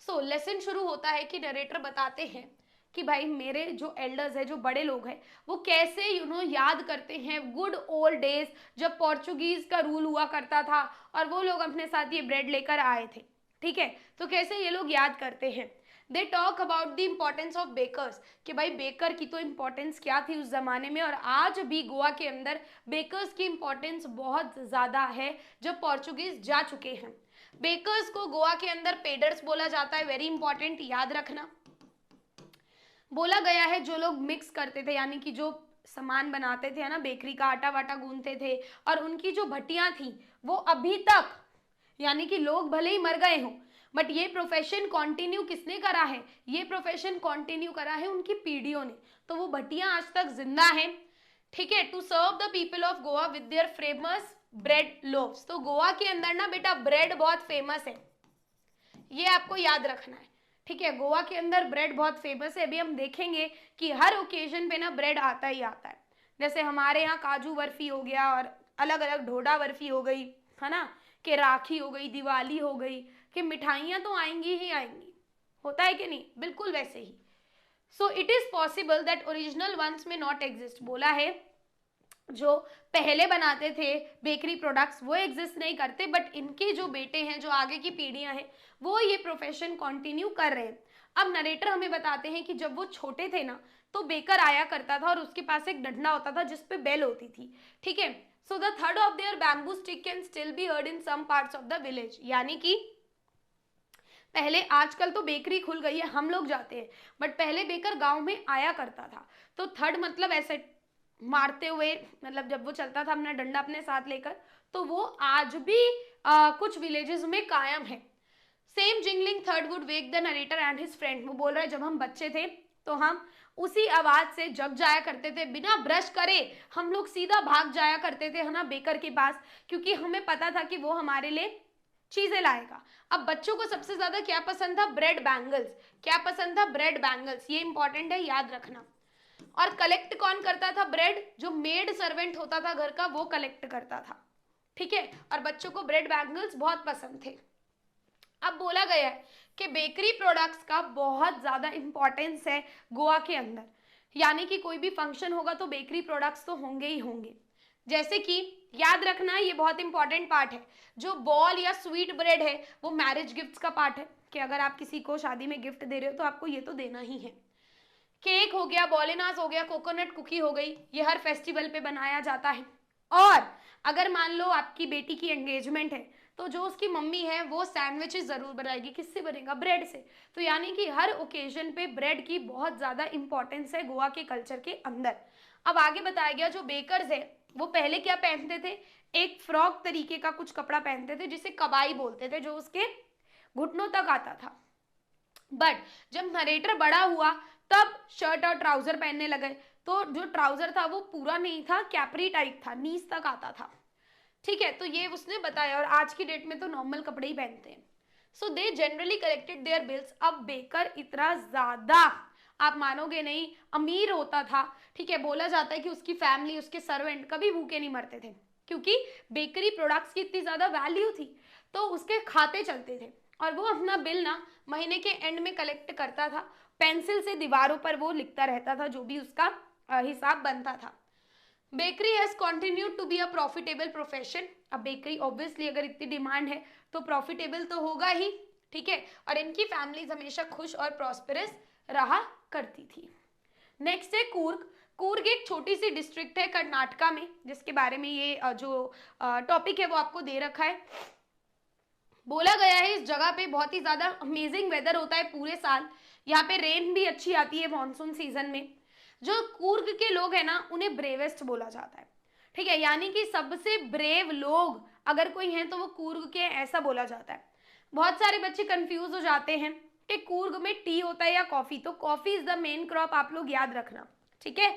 सो लेसन शुरू होता है कि नरेटर बताते हैं कि भाई मेरे जो एल्डर्स है, जो बड़े लोग हैं, वो कैसे याद करते हैं गुड ओल्ड डेज जब पोर्चुगीज का रूल हुआ करता था और वो लोग अपने साथ ये ब्रेड लेकर आए थे, ठीक है। तो कैसे ये लोग याद करते हैं। They talk about the importance of bakers, कि भाई बेकर की तो इम्पोर्टेंस क्या थी उस जमाने में, और आज भी गोवा के अंदर बेकर्स की इम्पोर्टेंस बहुत ज्यादा है जब पोर्चुगीज जा चुके हैं। बेकर्स को गोवा के अंदर पेडर्स बोला जाता है, वेरी इंपॉर्टेंट, याद रखना। बोला गया है जो लोग मिक्स करते थे, यानी कि जो सामान बनाते थे, है ना, बेकरी का आटा वाटा गूंथते थे, और उनकी जो भट्टियां थी वो अभी तक, यानी कि लोग भले ही मर गए हों बट ये प्रोफेशन कंटिन्यू किसने करा है, ये प्रोफेशन कंटिन्यू करा है उनकी पीढ़ियों ने। तो वो भट्टियां आज तक जिंदा हैं, ठीक है। To serve the people of Goa with their famous bread loaves. तो गोवा के अंदर ना बेटा ब्रेड बहुत फेमस है, ये आपको याद रखना है, ठीक है। गोवा के अंदर ब्रेड बहुत फेमस है। अभी हम देखेंगे कि हर ओकेजन पे ना ब्रेड आता ही आता है। जैसे हमारे यहाँ काजू बर्फी हो गया और अलग अलग ढोडा बर्फी हो गई, है ना, कि राखी हो गई, दिवाली हो गई, कि मिठाइयाँ तो आएंगी ही आएंगी, होता है कि नहीं, बिल्कुल वैसे ही। So it is possible that original ones में नॉट एग्जिस्ट। बोला है जो पहले बनाते थे बेकरी प्रोडक्ट्स वो एग्जिस्ट नहीं करते, बट इनके जो बेटे हैं, जो आगे की पीढ़ियां हैं, वो ये प्रोफेशन कंटिन्यू कर रहे हैं। अब नरेटर हमें बताते हैं कि जब वो छोटे थे ना, तो बेकर आया करता था और उसके पास एक डंडा होता था जिसपे बेल होती थी, ठीक है। So the third of their bamboo stick can still be heard in some parts of the village. यानी कि पहले, आजकल तो बेकरी खुल गई है, हम लोग जाते हैं, बट पहले बेकर गांव में आया करता था। तो थर्ड मतलब ऐसे मारते हुए, मतलब जब वो चलता था अपना डंडा अपने साथ लेकर, तो वो आज भी कुछ विलेजेस में कायम है। Same jingling third would wake the narrator and his friend. वो बोल रहा है जब हम बच्चे थे तो हम उसी आवाज से जग जाया करते थे, बिना ब्रश करे हम लोग सीधा भाग जाया करते थे, है ना, बेकर के पास, क्योंकि हमें पता था कि वो हमारे लिए चीजें लाएगा। अब बच्चों को सबसे ज्यादा क्या पसंद था, ब्रेड बैंगल्स। क्या पसंद था, ब्रेड बैंगल्स, ये इंपॉर्टेंट है, याद रखना। और कलेक्ट कौन करता था ब्रेड, जो मेड सर्वेंट होता था घर का, वो कलेक्ट करता था, ठीक है। और बच्चों को ब्रेड बैंगल्स बहुत पसंद थे। अब बोला गया है कि बेकरी प्रोडक्ट्स का बहुत ज्यादा इंपॉर्टेंस है गोवा के अंदर, यानी कि कोई भी फंक्शन होगा तो बेकरी प्रोडक्ट्स तो होंगे ही होंगे। जैसे कि याद रखना, ये बहुत इंपॉर्टेंट पार्ट है, जो बॉल या स्वीट ब्रेड है वो मैरिज गिफ्ट्स का पार्ट है, कि अगर आप किसी को शादी में गिफ्ट दे रहे हो तो आपको ये तो देना ही है। केक हो गया, बॉलिनास हो गया, कोकोनट कुकी हो गई, ये हर फेस्टिवल पे बनाया जाता है। और अगर मान लो आपकी बेटी की एंगेजमेंट है तो जो उसकी मम्मी है वो सैंडविचेस जरूर बनाएगी, किससे बनेगा, ब्रेड से। तो यानी कि हर ओकेजन पे ब्रेड की बहुत ज्यादा इंपॉर्टेंस है गोवा के कल्चर के अंदर। अब आगे बताया गया जो बेकर्स है वो पहले क्या पहनते थे, एक फ्रॉक तरीके का कुछ कपड़ा पहनते थे जिसे कबाई बोलते थे, जो उसके घुटनों तक आता था। बट जब नरेटर बड़ा हुआ तब शर्ट और ट्राउजर पहनने लगे, तो जो ट्राउजर था वो पूरा नहीं था, कैपरी टाइप था, नीज तक आता था, ठीक है। तो ये उसने बताया, और आज की डेट में तो नॉर्मल कपड़े ही पहनते हैं। So they generally collected their bills. अब बेकर इतना ज्यादा, आप मानोगे नहीं, अमीर होता था, ठीक है। बोला जाता है कि उसकी फैमिली, उसके सर्वेंट कभी भूखे नहीं मरते थे, क्योंकि बेकरी प्रोडक्ट्स की इतनी ज्यादा वैल्यू थी, तो उसके खाते चलते थे। और वो अपना बिल ना महीने के एंड में कलेक्ट करता था, पेंसिल से दीवारों पर वो लिखता रहता था जो भी उसका हिसाब बनता था। Bakery has continued to be a profitable profession. अब बेकरी ऑब्वियसली अगर इतनी डिमांड है तो प्रॉफिटेबल तो होगा ही, ठीक है। और इनकी फैमिलीज हमेशा खुश और प्रॉस्पेरस रहा करती थी। नेक्स्ट है कूर्ग। कूर्ग एक छोटी सी डिस्ट्रिक्ट है कर्नाटका में, जिसके बारे में ये जो टॉपिक है वो आपको दे रखा है। बोला गया है इस जगह पे बहुत ही ज्यादा अमेजिंग वेदर होता है पूरे साल, यहाँ पे रेन भी अच्छी आती है मॉनसून सीजन में। जो कूर्ग के लोग हैं ना उन्हें ब्रेवेस्ट बोला जाता है, ठीक है, यानी कि सबसे ब्रेव लोग अगर कोई हैं तो वो कूर्ग के, ऐसा बोला जाता है। बहुत सारे बच्चे कंफ्यूज हो जाते हैं कि कूर्ग में टी होता है या कॉफी, तो coffee is the main crop, आप लोग याद रखना, ठीक है।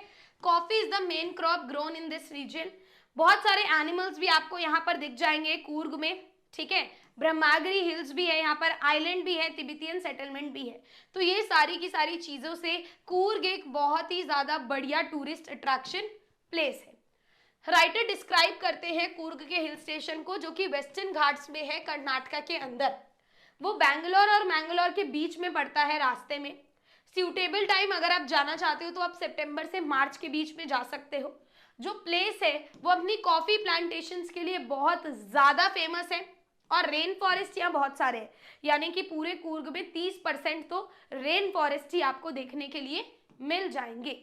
Coffee is the main crop grown in this region. बहुत सारे एनिमल्स भी आपको यहाँ पर दिख जाएंगे कूर्ग में, ठीक है। ब्रह्मागिरी हिल्स भी है यहाँ पर, आइलैंड भी है, तिब्बतियन सेटलमेंट भी है। तो ये सारी की सारी चीजों से कूर्ग एक बहुत ही ज्यादा बढ़िया टूरिस्ट अट्रैक्शन प्लेस है। राइटर डिस्क्राइब करते हैं कूर्ग के हिल स्टेशन को, जो कि वेस्टर्न घाट्स में है कर्नाटका के अंदर। वो बैंगलोर और मैंगलोर के बीच में पड़ता है रास्ते में। सूटेबल टाइम अगर आप जाना चाहते हो तो आप सितंबर से मार्च के बीच में जा सकते हो। जो प्लेस है वो अपनी कॉफी प्लांटेशंस के लिए बहुत ज्यादा फेमस है और रेन फॉरेस्ट यहाँ बहुत सारे हैं, यानी कि पूरे कूर्ग में 30% तो रेन फॉरेस्ट ही आपको देखने के लिए मिल जाएंगे।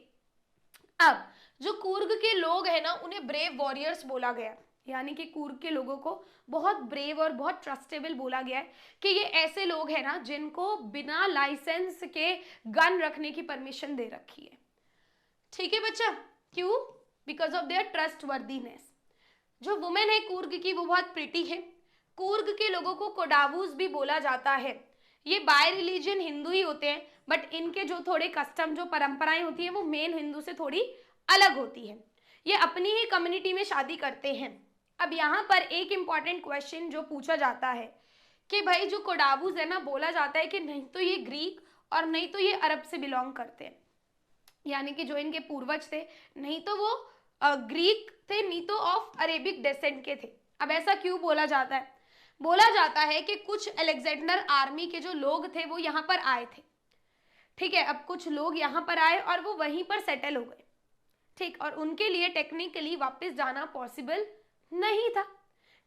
अब जो कूर्ग के लोग हैं ना, उन्हें ब्रेव वॉरियर्स बोला गया, यानी कि कूर्ग के लोगों को बहुत ब्रेव और बहुत ट्रस्टेबल बोला गया है कि ये ऐसे लोग हैं ना जिनको बिना लाइसेंस के गन रखने की परमिशन दे रखी है, ठीक है बच्चा। क्यों? Because of their trustworthiness. जो वुमेन है कूर्ग की वो बहुत प्रिटी है। कूर्ग के लोगों को कोडावूज भी बोला जाता है। ये बाय रिलीजन हिंदू ही होते हैं, बट इनके जो थोड़े कस्टम जो परंपराएं होती है वो मेन हिंदू से थोड़ी अलग होती है। ये अपनी ही कम्युनिटी में शादी करते हैं। अब यहाँ पर एक इंपॉर्टेंट क्वेश्चन जो पूछा जाता है कि भाई जो कोडावूज है ना, बोला जाता है कि नहीं तो ये ग्रीक और नहीं तो ये अरब से बिलोंग करते हैं, यानी कि जो इनके पूर्वज थे नहीं तो वो ग्रीक थे नहीं तो ऑफ अरेबिक डेसेंट के थे। अब ऐसा क्यों बोला जाता है? बोला जाता है कि कुछ अलेक्जेंडर आर्मी के जो लोग थे वो यहाँ पर आए थे, ठीक है। अब कुछ लोग यहाँ पर आए और वो वहीं पर सेटल हो गए, ठीक, और उनके लिए टेक्निकली वापस जाना पॉसिबल नहीं था,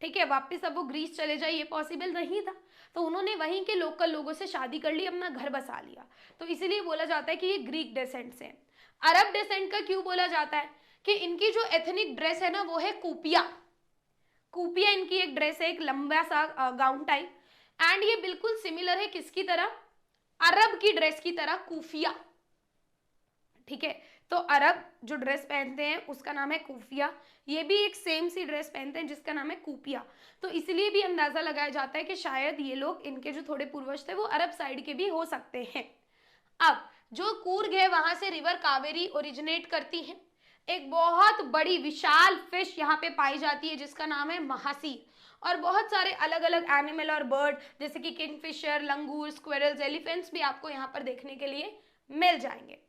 ठीक है। वापस अब वो ग्रीस चले जाए ये पॉसिबल नहीं था, तो उन्होंने वहीं के लोकल लोगों से शादी कर ली, अपना घर बसा लिया। तो इसीलिए बोला जाता है कि ये ग्रीक डेसेंट से। अरब डेसेंट का क्यों बोला जाता है? कि इनकी जो एथनिक ड्रेस है ना वो है कूपिया। कूपिया इनकी एक ड्रेस है, एक लंबा सा गाउन टाइप, एंड ये बिल्कुल सिमिलर है किसकी तरह? अरब की ड्रेस की तरह, कूफिया, ठीक है। तो अरब जो ड्रेस पहनते हैं उसका नाम है कूफिया, ये भी एक सेम सी ड्रेस पहनते हैं जिसका नाम है कूपिया। तो इसलिए भी अंदाजा लगाया जाता है कि शायद ये लोग, इनके जो थोड़े पूर्वज थे वो अरब साइड के भी हो सकते हैं। अब जो कूर्ग है वहां से रिवर कावेरी ओरिजिनेट करती है। एक बहुत बड़ी विशाल फिश यहाँ पे पाई जाती है जिसका नाम है महासीर, और बहुत सारे अलग अलग एनिमल और बर्ड जैसे कि किंगफिशर, लंगूर, स्क्विरल्स, एलिफेंट्स भी आपको यहाँ पर देखने के लिए मिल जाएंगे।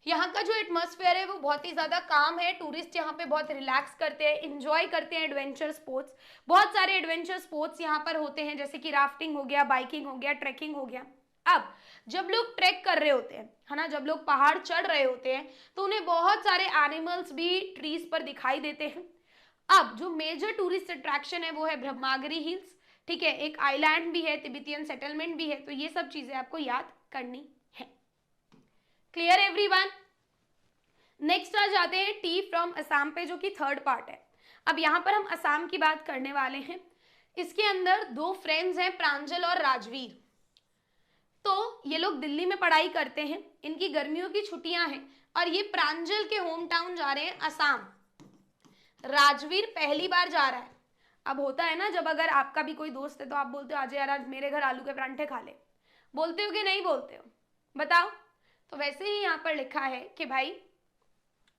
यहाँ का जो एटमॉस्फेयर है वो बहुत ही ज्यादा काम है। टूरिस्ट यहाँ पे बहुत रिलैक्स करते हैं, इंजॉय करते हैं एडवेंचर स्पोर्ट्स। बहुत सारे एडवेंचर स्पोर्ट्स यहाँ पर होते हैं जैसे कि राफ्टिंग हो गया, बाइकिंग हो गया, ट्रैकिंग हो गया। अब जब लोग ट्रैक कर रहे होते हैं, है ना, जब लोग पहाड़ चढ़ रहे होते हैं तो उन्हें बहुत सारे एनिमल्स भी ट्रीज पर दिखाई देते हैं। अब जो मेजर टूरिस्ट अट्रैक्शन है वो है ब्रह्मागिरी हिल्स, ठीक है। एक आइलैंड भी है, तिब्बतियन सेटलमेंट भी है, तो ये सब चीजें आपको याद करनी है। Clear everyone? नेक्स्ट आ जाते हैं टी फ्रॉम असम पे, जो कि थर्ड पार्ट है। अब यहाँ पर हम असम की बात करने वाले हैं। इसके अंदर दो फ्रेंड्स हैं, प्रांजल और राजवीर। तो ये लोग दिल्ली में पढ़ाई करते हैं, इनकी गर्मियों की छुट्टियां हैं और ये प्रांजल के होम टाउन जा रहे हैं असम। राजवीर पहली बार जा रहा है। अब होता है ना, जब अगर आपका भी कोई दोस्त है तो आप बोलते हो आज यार आज मेरे घर आलू के परांठे खा ले, बोलते हो कि नहीं बोलते हो? बताओ। तो वैसे ही यहाँ पर लिखा है कि भाई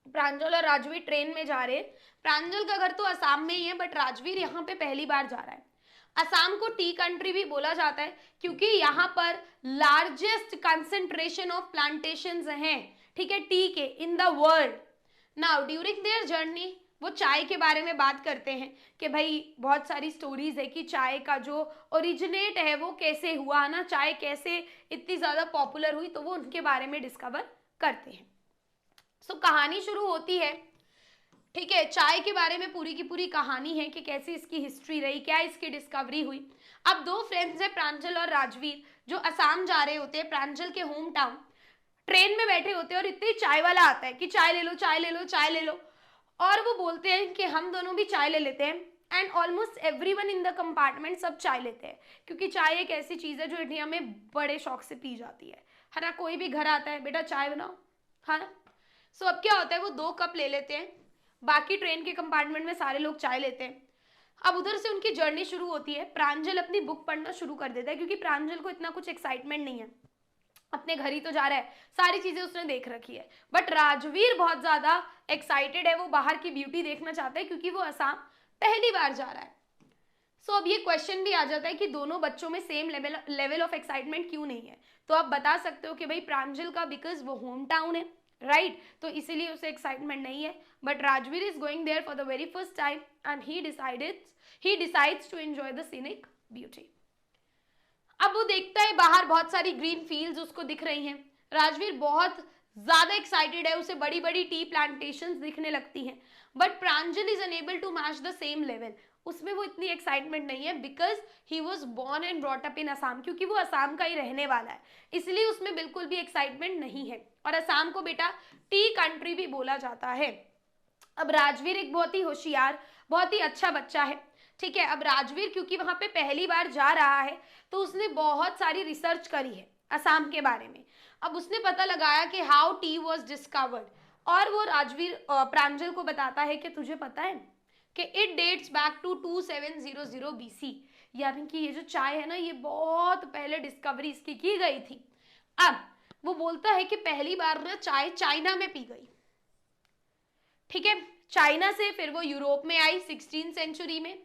प्रांजल और राजवीर ट्रेन में जा रहे हैं। प्रांजल का घर तो असम में ही है, बट राजवीर यहाँ पे पहली बार जा रहा है। असम को टी कंट्री भी बोला जाता है क्योंकि यहाँ पर लार्जेस्ट कंसेंट्रेशन ऑफ प्लांटेशंस हैं, ठीक है, टी के in the world. Now during their journey वो चाय के बारे में बात करते हैं कि भाई बहुत सारी स्टोरीज है कि चाय का जो ओरिजिनेट है वो कैसे हुआ ना, चाय कैसे इतनी ज्यादा पॉपुलर हुई, तो वो उनके बारे में डिस्कवर करते हैं। सो कहानी शुरू होती है, ठीक है, चाय के बारे में पूरी की पूरी कहानी है कि कैसे इसकी हिस्ट्री रही, क्या इसकी डिस्कवरी हुई। अब दो फ्रेंड्स हैं प्रांजल और राजवीर, जो असम जा रहे होते हैं, प्रांजल के होम टाउन। ट्रेन में बैठे होते हैं और इतने चाय वाला आता है कि चाय ले लो, चाय ले लो, चाय ले लो, और वो बोलते हैं कि हम दोनों भी चाय ले लेते हैं। And almost everyone in the compartment सब चाय लेते हैं क्योंकि चाय एक ऐसी चीज है जो इंडिया में बड़े शौक से पी जाती है ना। कोई भी घर आता है, बेटा चाय बनाओ, है ना। सो अब क्या होता है, वो 2 कप ले लेते हैं, बाकी ट्रेन के कंपार्टमेंट में सारे लोग चाय लेते हैं। अब उधर से उनकी जर्नी शुरू होती है। प्रांजल अपनी बुक पढ़ना शुरू कर देता है क्योंकि प्रांजल को इतना कुछ एक्साइटमेंट नहीं है। अपने घर ही तो जा रहा है, सारी चीजें उसने देख रखी है। बट राजवीर बहुत ज्यादा एक्साइटेड है, वो बाहर की ब्यूटी देखना चाहता है क्योंकि वो असम पहली बार जा रहा है। सो अब ये क्वेश्चन भी आ जाता है कि दोनों बच्चों में सेम लेवल ऑफ एक्साइटमेंट क्यों नहीं है। तो आप बता सकते हो कि भाई प्रांजल का बिकॉज वो होम टाउन है, राइट, तो इसीलिए उसे एक्साइटमेंट नहीं है। But Rajvir is going there for the very first time and he decides to enjoy the scenic beauty. अब वो देखता है बाहर बहुत सारी ग्रीन फील्ड्स उसको दिख रही हैं। राजवीर बहुत ज्यादा एक्साइटेड है, उसे बड़ी बड़ी टी प्लांटेशंस दिखने लगती हैं। But Pranjal is unable to match the same level, उसमें वो इतनी एक्साइटमेंट नहीं है because he was born and brought up in Assam, क्योंकि वो असम का ही रहने वाला है, इसलिए उसमें बिल्कुल भी एक्साइटमेंट नहीं है। और असम को बेटा टी कंट्री भी बोला जाता है। अब राजवीर एक बहुत ही होशियार, बहुत ही अच्छा बच्चा है, ठीक है। अब राजवीर क्योंकि वहां पे पहली बार जा रहा है तो उसने बहुत सारी रिसर्च करी है असम के बारे में। अब उसने पता लगाया कि हाउ टी वॉज डिस्कवर्ड, और वो राजवीर प्रांजल को बताता है कि तुझे पता है कि it dates back to 2700 BC, यानी कि ये जो चाय है ना ये बहुत पहले डिस्कवरी इसकी की गई थी। अब वो बोलता है कि पहली बार ना चाय चाइना में पी गई, ठीक है, चाइना से फिर वो यूरोप में आई 16th सेंचुरी में,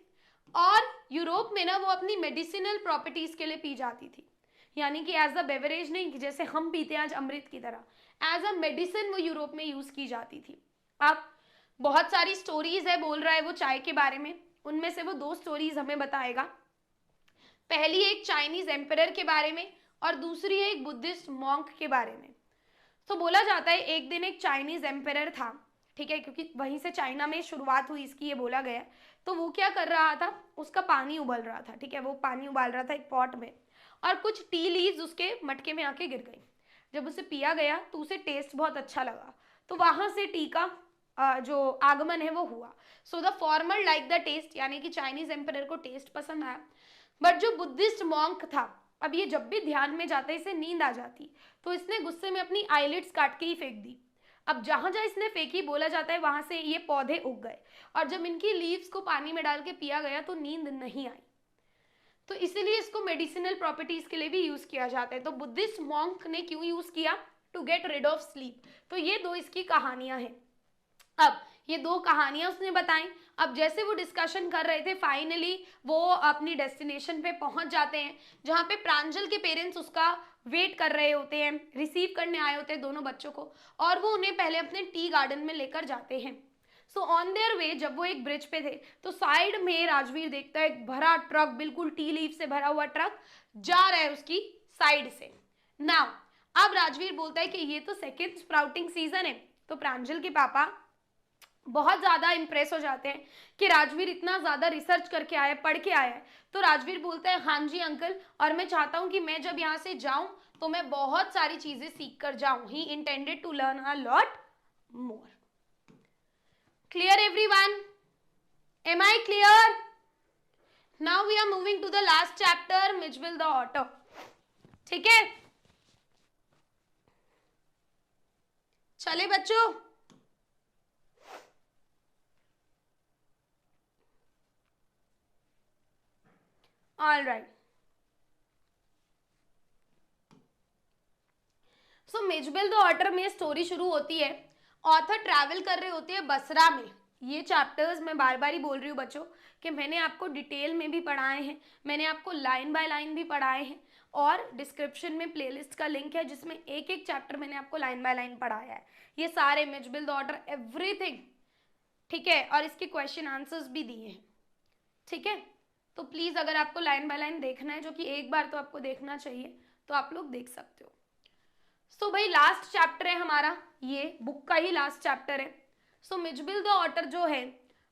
और यूरोप में ना वो अपनी मेडिसिनल प्रॉपर्टीज के लिए पी जाती थी, यानी कि एज अ बेवरेज नहीं कि जैसे हम पीते हैं आज अमृत की तरह, एज अ मेडिसिन वो यूरोप में यूज की जाती थी। अब बहुत सारी स्टोरीज है बोल रहा है वो चाय के बारे में, उनमें से वो 2 स्टोरीज हमें बताएगा। पहली एक चाइनीज एम्परर के बारे में और दूसरी है एक बुद्धिस्ट मॉन्क के बारे में। तो बोला जाता है एक दिन एक चाइनीज एम्परर था, ठीक है, क्योंकि वहीं से चाइना में शुरुआत हुई इसकी ये बोला गया। तो वो क्या कर रहा था, उसका पानी उबल रहा था, ठीक है, वो पानी उबाल रहा था एक पॉट में, और कुछ टी लीव्स उसके मटके में आके गिर गई। जब उसे पिया गया तो उसे टेस्ट बहुत अच्छा लगा, तो वहां से टी का जो आगमन है वो हुआ। So the former like the taste, यानी कि चाइनीज एम्परर को टेस्ट पसंद आया। बट जो बुद्धिस्ट मॉन्क था, अब ये जब भी ध्यान में जाता इसे नींद आ जाती, तो इसने गुस्से में अपनी आईलिड्स काट के ही फेंक दी। अब जहां जहां इसने फेंकी बोला जाता है वहां से ये पौधे उग गए, और जब इनकी लीव्स को पानी में डाल के पिया गया तो नींद नहीं आई। तो इसीलिए इसको मेडिसिनल प्रॉपर्टीज के लिए भी यूज किया जाता है। तो बुद्धिस्ट मॉन्क ने क्यों यूज किया, to get rid of sleep. तो ये 2 इसकी कहानियां हैं। अब ये 2 कहानियां उसने बताई। अब जैसे वो डिस्कशन कर रहे थे फाइनली वो अपनी डेस्टिनेशन पे पहुंच जाते हैं, जहां पे प्रांजल के पेरेंट्स उसका वेट कर रहे होते हैं, रिसीव करने आए होते हैं दोनों बच्चों को, और वो उन्हें पहले अपने टी गार्डन में लेकर जाते हैं। सो ऑन देयर वे जब वो एक ब्रिज पे थे तो साइड में राजवीर देखता है एक भरा ट्रक, बिल्कुल टी लीफ से भरा हुआ ट्रक जा रहा है उसकी साइड से। नाउ अब राजवीर बोलता है कि ये तो सेकेंड स्प्राउटिंग सीजन है। तो प्रांजल के पापा बहुत ज्यादा इंप्रेस हो जाते हैं कि राजवीर इतना ज्यादा रिसर्च करके आया, पढ़ के आया है। तो राजवीर बोलता है हाँ जी अंकल, और मैं चाहता हूं कि मैं जब यहाँ से जाऊं तो मैं बहुत सारी चीजें सीख कर जाऊं। He intended to learn a lot more. Clear everyone? Am I clear? Now we are moving to the last chapter, Mijbil the otter, ठीक है। चले बच्चों, all right. So Mijbil the otter में स्टोरी शुरू होती है। ऑथर ट्रैवल कर रहे होते हैं बसरा में। ये चैप्टर्स मैं बार बार ही बोल रही हूँ बच्चों कि मैंने आपको डिटेल में भी पढ़ाए हैं, मैंने आपको लाइन बाय लाइन भी पढ़ाए हैं, और डिस्क्रिप्शन में प्लेलिस्ट का लिंक है जिसमें एक एक चैप्टर मैंने आपको लाइन बाय लाइन पढ़ाया है। ये सारे मिजबिल द ऑटर एवरीथिंग, ठीक है, और इसके क्वेश्चन आंसर्स भी दिए हैं, ठीक है। तो प्लीज अगर आपको लाइन बाय लाइन देखना है, जो कि एक बार तो आपको देखना चाहिए, तो आप लोग देख सकते हो। सो भाई लास्ट चैप्टर है हमारा, ये बुक का ही लास्ट चैप्टर है। सो मिजबिल द ऑटर जो है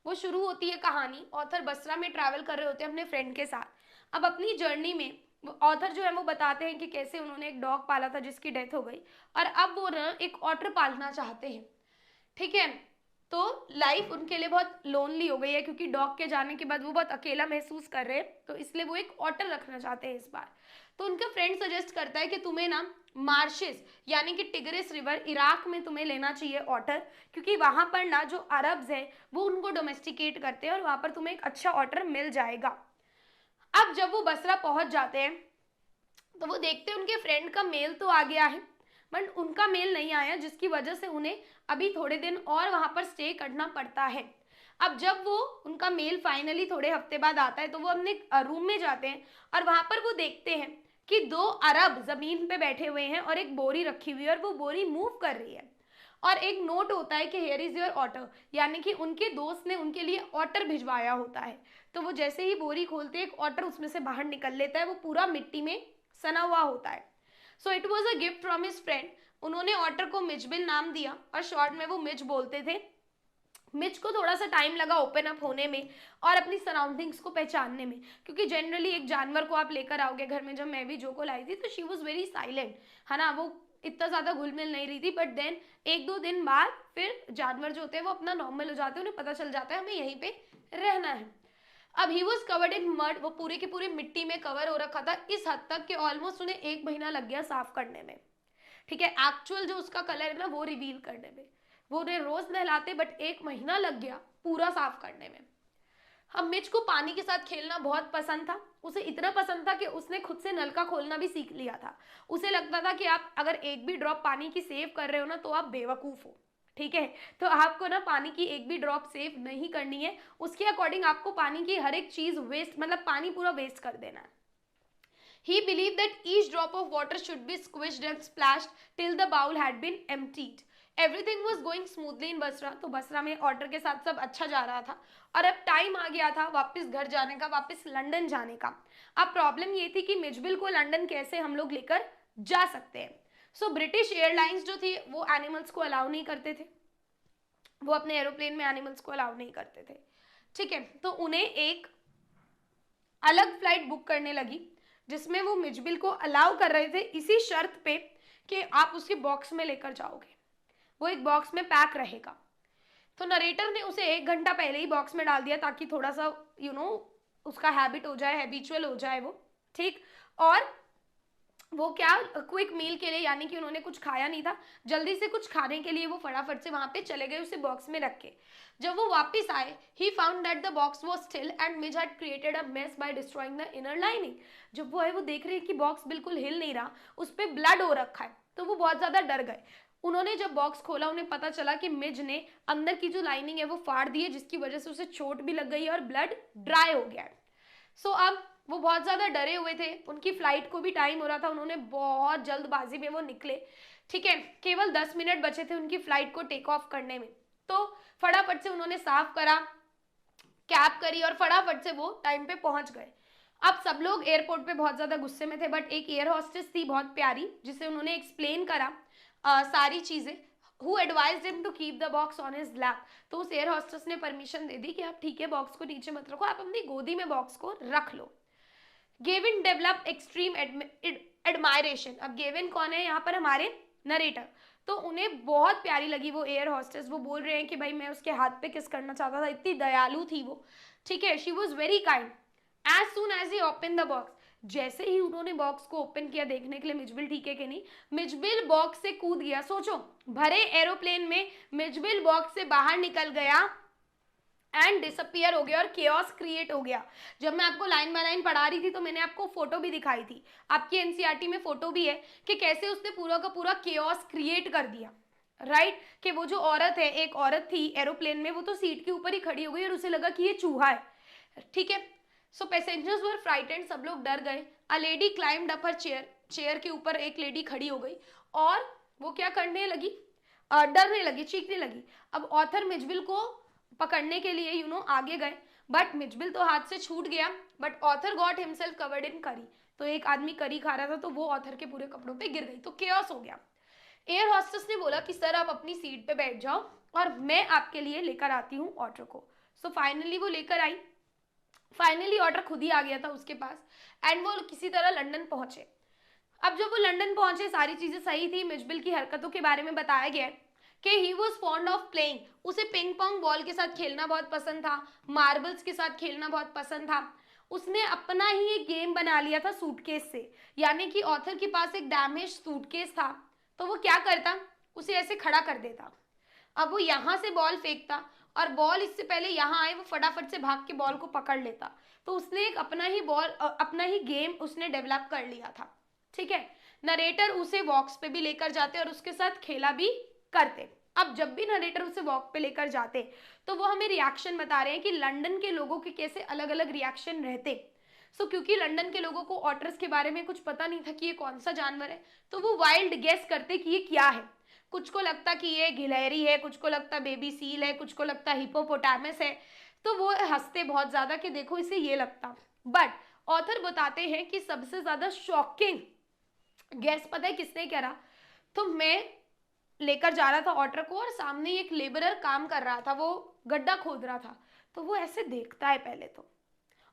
वो शुरू होती है कहानी, ऑथर बसरा में ट्रैवल कर रहे होते हैं अपने फ्रेंड के साथ। अब अपनी जर्नी में ऑथर जो है वो बताते हैं कि कैसे उन्होंने एक डॉग पाला था जिसकी डेथ हो गई, और अब वो ना एक ऑटर पालना चाहते हैं, ठीक है। तो लाइफ उनके लिए बहुत लोनली हो गई है क्योंकि डॉग के जाने के बाद वो बहुत अकेला महसूस कर रहे हैं, तो इसलिए वो एक ऑटर रखना चाहते हैं इस बार। तो उनका फ्रेंड सजेस्ट करता है कि तुम्हें ना मार्शेस यानी कि टिग्रिस रिवर इराक में तुम्हें लेना चाहिए ऑटर, क्योंकि वहां पर ना जो अरब्स है वो उनको डोमेस्टिकेट करते हैं और वहां पर तुम्हें एक अच्छा ऑटर मिल जाएगा। अब जब वो बसरा पहुंच जाते हैं तो वो देखते उनके फ्रेंड का मेल तो आ गया है, बट उनका मेल नहीं आया, जिसकी वजह से उन्हें अभी थोड़े दिन और वहां पर स्टे करना पड़ता है। अब जब वो उनका मेल फाइनली थोड़े हफ्ते बाद आता है तो वो अपने रूम में जाते हैं और वहां पर वो देखते हैं कि 2 अरब जमीन पे बैठे हुए हैं और एक बोरी रखी हुई है और वो बोरी मूव कर रही है और एक नोट होता है कि हेयर इज योर ऑटर, यानी कि उनके दोस्त ने उनके लिए ऑटर भिजवाया होता है। तो वो जैसे ही बोरी खोलते हैं एक ऑटर उसमें से बाहर निकल लेता है, वो पूरा मिट्टी में सना हुआ होता है। So it was a gift from his friend. उन्होंने ऑटर को मिचबिल नाम दिया और शॉर्ट में वो मिच बोलते थे। मिच को थोड़ा सा टाइम लगा ओपन अप होने में और अपनी सराउंडिंग्स को पहचानने में, क्योंकि जनरली एक जानवर को आप लेकर आओगे घर में, जब मैं भी जो को लाई थी तो शी वॉज वेरी साइलेंट, है ना, वो इतना ज्यादा घुल मिल नहीं रही थी। बट देन 1-2 दिन बाद फिर जानवर जो होते हैं वो अपना नॉर्मल हो जाते हैं, उन्हें पता चल जाता है हमें यहीं पे रहना है। अब he was covered in mud, वो पूरे के पूरे मिट्टी में कवर हो रखा था, इस हद तक कि ऑलमोस्ट उन्हें 1 महीना लग गया साफ करने में। ठीक है, एक्चुअल जो उसका कलर है ना वो रिवील करने में। वो उन्हें रोज नहलाते बट 1 महीना लग गया पूरा साफ करने में। अब मिच को पानी के साथ खेलना बहुत पसंद था, उसे इतना पसंद था कि उसने खुद से नलका खोलना भी सीख लिया था। उसे लगता था कि आप अगर एक भी ड्रॉप पानी की सेव कर रहे हो ना तो आप बेवकूफ हो। ठीक है, तो आपको ना पानी की एक भी ड्रॉप सेव नहीं करनी है, उसके अकॉर्डिंग आपको पानी की हर एक चीज वेस्ट, मतलब पानी पूरा वेस्ट कर देना है। He believed that each drop of water should be squished and splashed till the bowl had been emptied. Everything was going smoothly in Basra. तो बसरा में ऑर्डर के साथ सब अच्छा जा रहा था और अब टाइम आ गया था वापस घर जाने का, वापस लंदन जाने का। अब प्रॉब्लम ये थी कि मिचबिल को लंदन कैसे हम लोग लेकर जा सकते हैं। सो ब्रिटिश एयरलाइंस जो थी वो एनिमल्स को अलाउ नहीं करते थे, वो अपने एरोप्लेन में एनिमल्स को अलाउ नहीं करते थे। ठीक है, तो उन्हें एक अलग फ्लाइट बुक करने लगी जिसमें वो मिचबिल को अलाउ कर रहे थे इसी शर्त पे कि आप उसके बॉक्स में लेकर जाओगे, वो एक बॉक्स में पैक रहेगा। तो नरेटर ने उसे 1 घंटा पहले ही बॉक्स में डाल दिया ताकि थोड़ा सा उसका हैबिट हो जाए, हैबिचुअल हो जाए वो। ठीक, और वो क्या क्विक मील के लिए, यानी कि उन्होंने कुछ खाया नहीं था, जल्दी से कुछ खाने के लिए वो फटाफट से वहां पे चले गए उसे बॉक्स में रख के। जब वो वापस आए he found that the box was still and Mij had created a mess by destroying the inner lining. जब वो आए वो देख रहे हैं कि बॉक्स बिल्कुल हिल नहीं रहा, उस पर ब्लड हो रखा है, तो वो बहुत ज्यादा डर गए। उन्होंने जब बॉक्स खोला उन्हें पता चला कि मिज ने अंदर की जो लाइनिंग है वो फाड़ दी है, जिसकी वजह से उसे चोट भी लग गई है और ब्लड ड्राई हो गया है। सो अब वो बहुत ज्यादा डरे हुए थे, उनकी फ्लाइट को भी टाइम हो रहा था, उन्होंने बहुत जल्दबाजी में वो निकले। ठीक है, केवल 10 मिनट बचे थे उनकी फ्लाइट को टेक ऑफ करने में, तो फटाफट से उन्होंने साफ करा, कैब करी और फटाफट से वो टाइम पे पहुंच गए। अब सब लोग एयरपोर्ट पे बहुत ज्यादा गुस्से में थे, बट एक एयर हॉस्टेस थी बहुत प्यारी जिसे उन्होंने एक्सप्लेन करा सारी चीजें, who advised him to keep the box on his lap। तो उस एयर हॉस्टेस ने परमिशन दे दी कि आप ठीक है बॉक्स को नीचे मत रखो, आप अपनी गोदी में बॉक्स को रख लो। Gavin develop extreme admiration. अब गेविन कौन है यहाँ पर, हमारे नरेटर, तो उन्हें बहुत प्यारी लगी वो एयर हॉस्टेस। वो बोल रहे हैं कि भाई मैं उसके हाथ पे किस करना चाहता था, इतनी दयालु थी वो। ठीक है, she was very kind. As soon as he open the box, जैसे ही उन्होंने बॉक्स को ओपन किया देखने के लिए मिचबिल ठीक है कि नहीं, मिचबिल बॉक्स से कूद गया। सोचो, भरे एरोप्लेन में मिचबिल बॉक्स से बाहर निकल गया एंड डिसअपियर हो गया और केओस क्रिएट हो गया। जब मैं आपको लाइन बाय लाइन पढ़ा रही थी तो मैंने आपको फोटो भी दिखाई थी, आपकी एनसीईआरटी में फोटो भी है कि कैसे उसने पूरा का पूरा केओस क्रिएट कर दिया। राइट, कि वो जो औरत है, एक औरत थी एरोप्लेन में, वो तो सीट के ऊपर ही खड़ी हो गई और उसे लगा कि ये चूहा है। ठीक है, सो पैसेंजर्स वर फ्राइटेंड, सब लोग डर गए। A lady climbed up her chair, chair के ऊपर एक लेडी खड़ी हो गई और वो क्या करने लगी, डरने लगी, चीखने लगी। अब ऑथर मिचबिल को पकड़ने के लिए आगे गए, बट मिचबिल तो हाथ से छूट गया, but author got himself covered in करी। तो एक आदमी करी खा रहा था तो वो ऑथर के पूरे कपड़ों पे गिर गई, तो केओस हो गया। एयर हॉस्टेस ने बोला कि सर आप अपनी सीट पे बैठ जाओ और मैं आपके लिए लेकर आती हूँ ऑर्डर को। सो फाइनली वो लेकर आई, फाइनली ऑर्डर खुद ही आ गया था उसके पास एंड वो किसी तरह लंदन पहुंचे। अब जब वो लंदन पहुंचे सारी चीजें सही थी। मिचबिल की हरकतों के बारे में बताया गया है कि he was fond of playing, उसे पिंग पोंग बॉल के साथ खेलना बहुत पसंद था, मार्बल्स के साथ खेलना बहुत पसंद था। उसने अपना ही एक गेम बना लिया था सूटकेस से, यानी कि ऑथर के पास एक डैमेज सूटकेस था, तो वो क्या करता, उसे ऐसे खड़ा कर देता। अब वो यहाँ से बॉल फेंकता और बॉल इससे पहले यहाँ आए वो फटाफट से भाग के बॉल को पकड़ लेता। तो उसने एक अपना ही बॉल, अपना ही गेम उसने डेवलप कर लिया था। ठीक है, नरेटर उसे वॉक्स पे भी लेकर जाते और उसके साथ खेला भी करते। अब जब भी नरेटर उसे वॉक पे लेकर जाते तो वो हमें रिएक्शन बता रहे हैं कि लंदन के लोगों के कैसे अलग अलग रिएक्शन रहते। क्योंकि लंदन के लोगों को ऑटर्स के बारे में कुछ पता नहीं था कि ये कौन सा जानवर है, तो वो वाइल्ड गेस करते कि ये क्या है। कुछ को लगता कि ये गिलहरी है, कुछ को लगता बेबी सील है, कुछ को लगता हिप्पोपोटामस है, तो वो हंसते बहुत ज्यादा कि देखो इसे ये लगता। बट ऑथर बताते हैं कि सबसे ज्यादा शॉकिंग गैस पता है किसने करा? तो मैं लेकर जा रहा था ऑटर को और सामने एक लेबरर काम कर रहा था, वो गड्ढा खोद रहा था, तो वो ऐसे देखता है पहले तो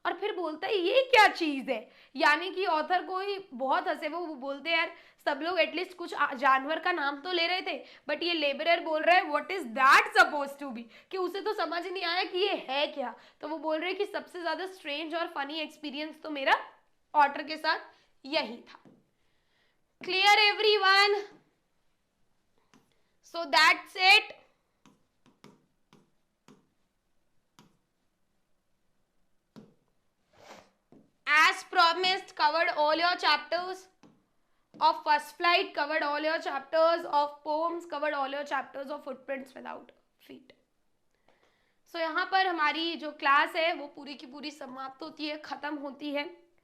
और फिर बोलता है ये क्या चीज है। यानी कि ऑथर को ही बहुत हंसे, वो बोलते यार सब लोग एटलीस्ट कुछ जानवर का नाम तो ले रहे थे, बट ये लेबरर बोल रहा है what is that suppose to be, कि उसे तो समझ नहीं आया कि ये है क्या। तो वो बोल रहे कि सबसे ज्यादा स्ट्रेंज और फनी एक्सपीरियंस तो मेरा ऑटर के साथ यही था। Clear everyone? So that's it. As promised, covered all your chapters of first flight, covered all your chapters of poems, covered all your chapters of footprints without feet. So यहाँ पर हमारी जो क्लास है वो पूरी की पूरी समाप्त होती है, खत्म होती है।